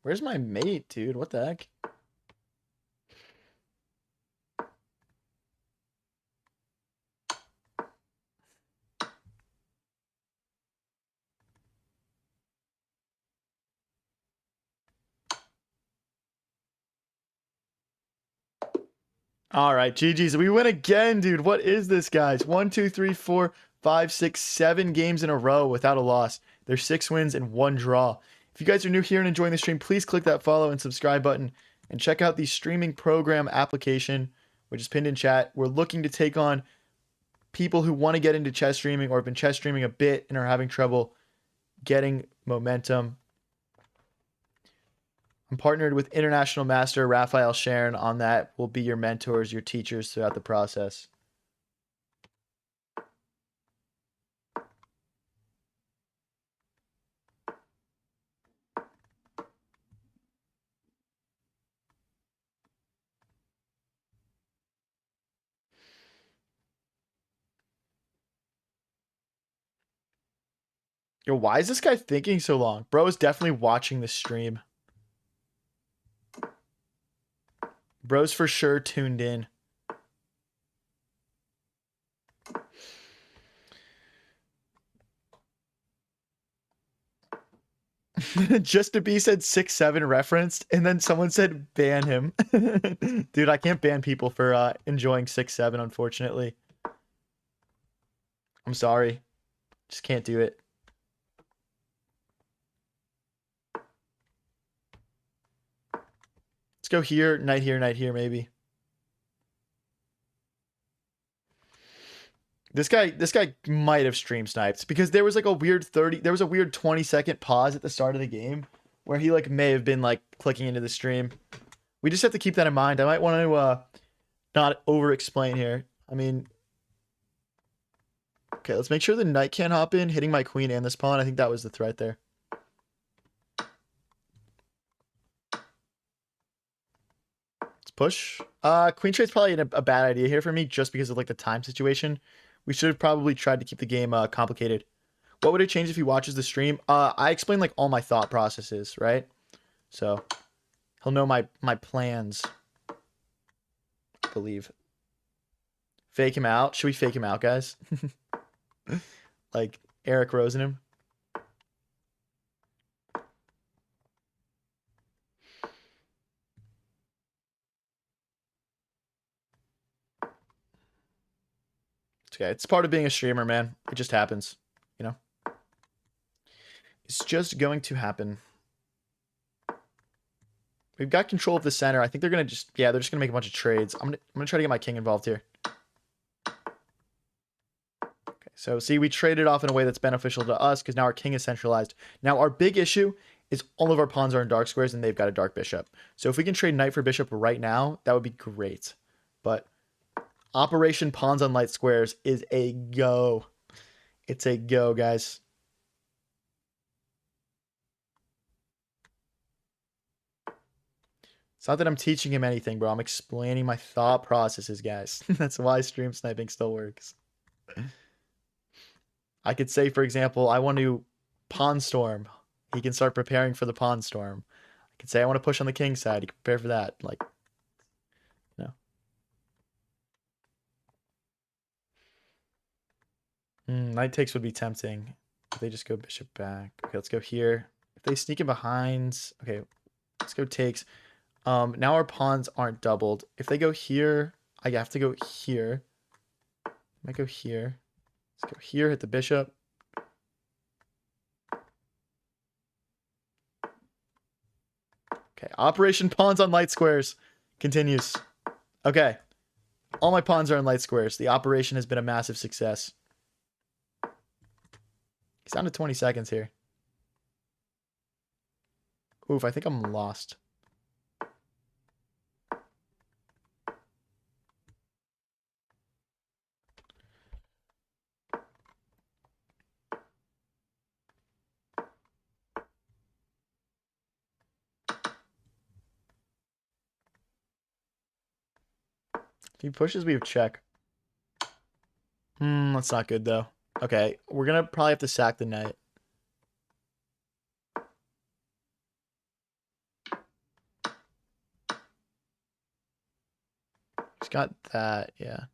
Where's my mate, dude? What the heck? All right, GG's. We win again, dude. What is this, guys? 1, 2, 3, 4, 5, 6, 7 games in a row without a loss. There's 6 wins and 1 draw. If you guys are new here and enjoying the stream, please click that follow and subscribe button and check out the streaming program application, which is pinned in chat. We're looking to take on people who want to get into chess streaming or have been chess streaming a bit and are having trouble getting momentum. I'm partnered with International Master Raphael Sharon on that. We'll be your mentors, your teachers throughout the process. Yo, why is this guy thinking so long? Bro is definitely watching the stream. Bro's for sure tuned in. Just to be said 6-7 referenced, and then someone said ban him. Dude, I can't ban people for enjoying 6-7, unfortunately. I'm sorry. Just can't do it. Let's go here, knight here, maybe. This guy might have stream sniped because there was like a weird 20-second pause at the start of the game where he like may have been like clicking into the stream. We just have to keep that in mind. I might want to not over explain here. I mean, okay, let's make sure the knight can't hop in, hitting my queen and this pawn. I think that was the threat there. Let's push. Queen trade's probably a bad idea here for me just because of like the time situation. We should have probably tried to keep the game complicated. What would it change if he watches the stream? I explain like all my thought processes, right? So he'll know my plans. I believe. Fake him out. Should we fake him out, guys? Like Eric Rosen him. It's okay. It's part of being a streamer, man. It just happens, you know? It's just going to happen. We've got control of the center. I think they're going to just, yeah, they're just going to make a bunch of trades. I'm going to try to get my king involved here. Okay, so see, we traded off in a way that's beneficial to us because now our king is centralized. Now our big issue is all of our pawns are in dark squares and they've got a dark bishop. So if we can trade knight for bishop right now, that would be great. But Operation Pawns on Light Squares is a go. It's a go, guys. It's not that I'm teaching him anything, bro. I'm explaining my thought processes, guys. That's why stream sniping still works. I could say, for example, I want to pawn storm. He can start preparing for the pawn storm. I could say I want to push on the king side. He can prepare for that. Like, no. Knight takes would be tempting. If they just go bishop back. Okay, let's go here. If they sneak in behind, okay, let's go takes. Now our pawns aren't doubled. If they go here, I have to go here. I might go here. Let's go here, hit the bishop. Okay, Operation Pawns on Light Squares continues. Okay, all my pawns are in light squares. The operation has been a massive success. He's down to 20 seconds here. Oof, I think I'm lost. If he pushes, we have check. That's not good, though. Okay, we're going to probably have to sack the knight. He's got that, yeah.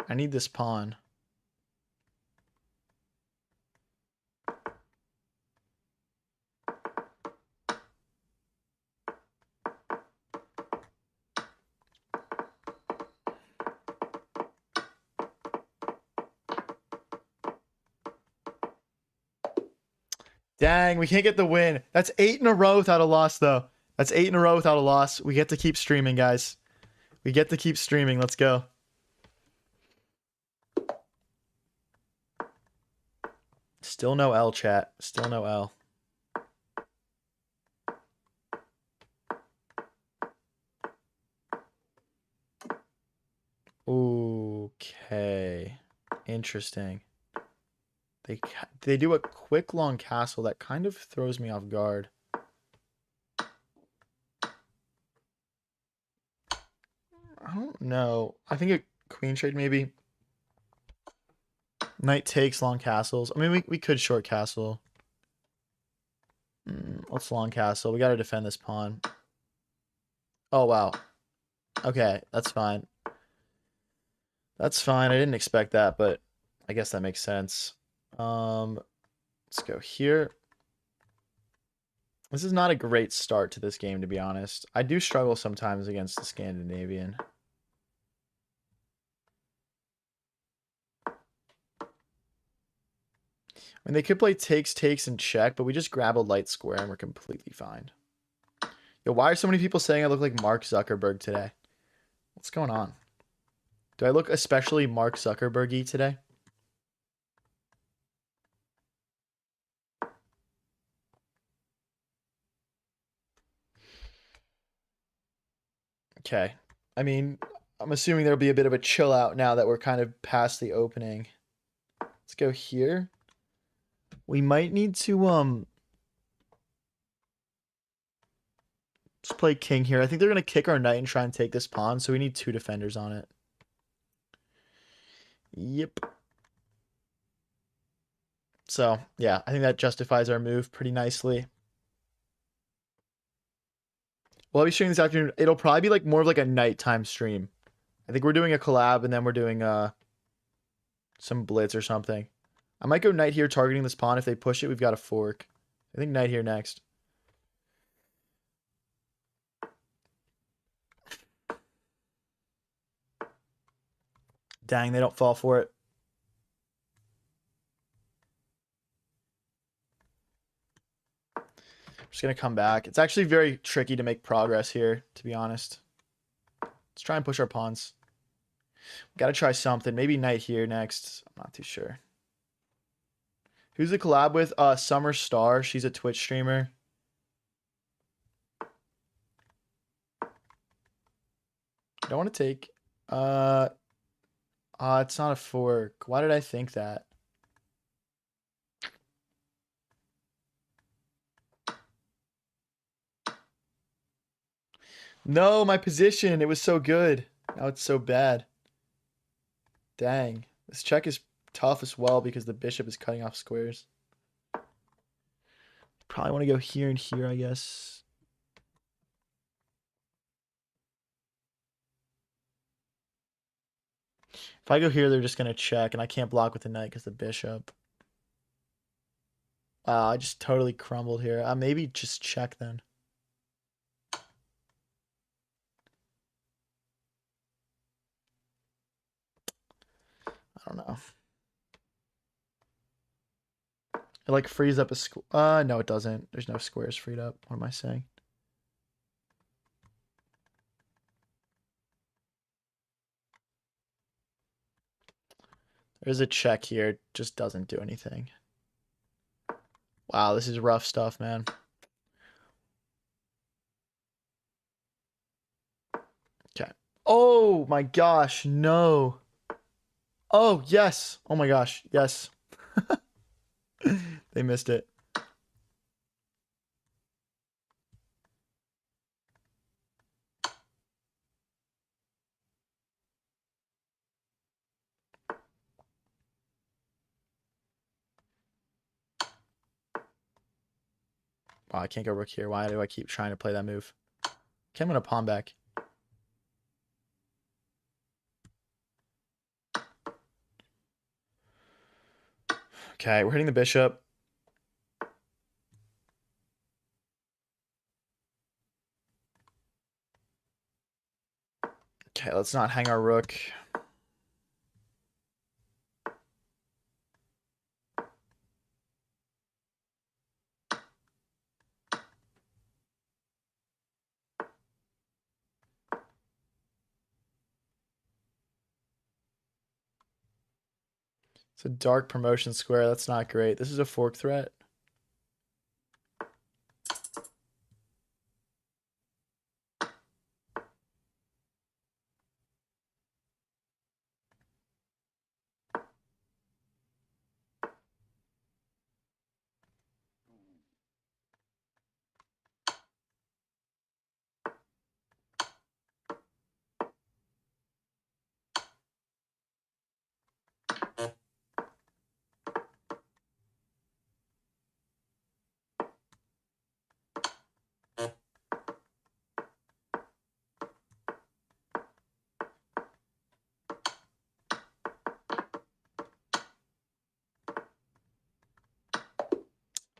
I need this pawn. Dang, we can't get the win. That's 8 in a row without a loss, though. That's 8 in a row without a loss. We get to keep streaming, guys. We get to keep streaming. Let's go. Still no L, chat. Still no L. Okay. Interesting. They do a quick long castle that kind of throws me off guard. I don't know. I think a queen trade maybe. Knight takes long castles. I mean, we could short castle. Let's long castle. We got to defend this pawn. Oh, wow. Okay, that's fine. That's fine. I didn't expect that, but I guess that makes sense. Let's go here. This is not a great start to this game, to be honest. I do struggle sometimes against the Scandinavian. I mean, they could play takes, and check, but we just grab a light square and we're completely fine. Yo, why are so many people saying I look like Mark Zuckerberg today? What's going on? Do I look especially Mark Zuckerberg-y today? Okay. I mean, I'm assuming there'll be a bit of a chill out now that we're kind of past the opening. Let's go here. We might need to let's play king here. I think they're gonna kick our knight and try and take this pawn, so we need 2 defenders on it. Yep. So yeah, I think that justifies our move pretty nicely. We'll be streaming this afternoon. It'll probably be like more of like a nighttime stream. I think we're doing a collab and then we're doing some blitz or something. I might go knight here targeting this pawn. If they push it, we've got a fork. I think knight here next. Dang, they don't fall for it. I'm just going to come back. It's actually very tricky to make progress here, to be honest. Let's try and push our pawns. Got to try something. Maybe knight here next. I'm not too sure. Who's the collab with? Summer Star. She's a Twitch streamer. I don't want to take... it's not a fork. Why did I think that? No, my position. It was so good. Now it's so bad. Dang. This check is tough as well because the bishop is cutting off squares. Probably want to go here and here, I guess. If I go here, they're just going to check, and I can't block with the knight because the bishop. Wow, I just totally crumbled here. Maybe just check then. I don't know. It like frees up a square. No, it doesn't. There's no squares freed up. What am I saying? There's a check here. It just doesn't do anything. Wow, this is rough stuff, man. Okay. Oh my gosh, no. Oh, yes. Oh my gosh, yes. They missed it. Wow, I can't go rook here. Why do I keep trying to play that move? Okay, I'm gonna pawn back. Okay, we're hitting the bishop. Okay, let's not hang our rook. It's a dark promotion square. That's not great. This is a fork threat.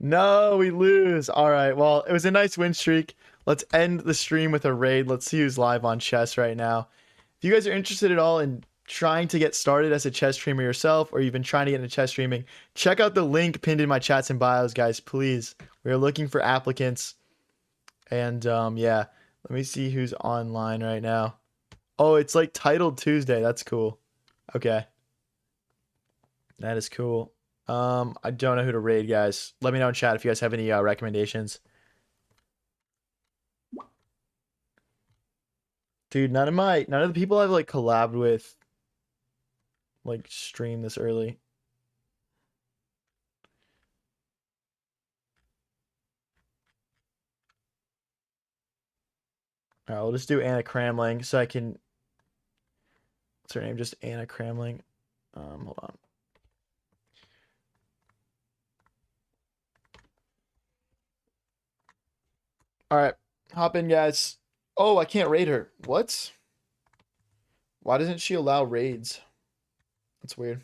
No, we lose. All right. Well, it was a nice win streak. Let's end the stream with a raid. Let's see who's live on chess right now. If you guys are interested at all in trying to get started as a chess streamer yourself, or you've been trying to get into chess streaming, check out the link pinned in my chats and bios, guys. Please. We are looking for applicants. And yeah, let me see who's online right now. Oh, it's like titled Tuesday. That's cool. Okay. That is cool. I don't know who to raid, guys. Let me know in chat if you guys have any recommendations. Dude, none of the people I've like collabed with like stream this early. All right, we'll just do Anna Cramling so I can. What's her name? Just Anna Cramling. Hold on. All right, hop in, guys. Oh, I can't raid her. What? Why doesn't she allow raids? That's weird.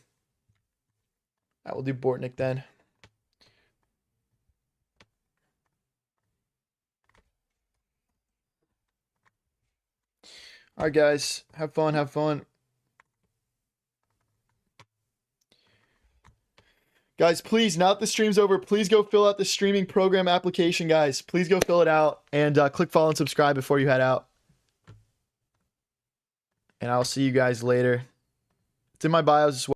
All right, we'll do Bortnick then. All right, guys. Have fun. Have fun. Guys, please, now that the stream's over, please go fill out the streaming program application, guys. Please go fill it out and click follow and subscribe before you head out. And I'll see you guys later. It's in my bios as well.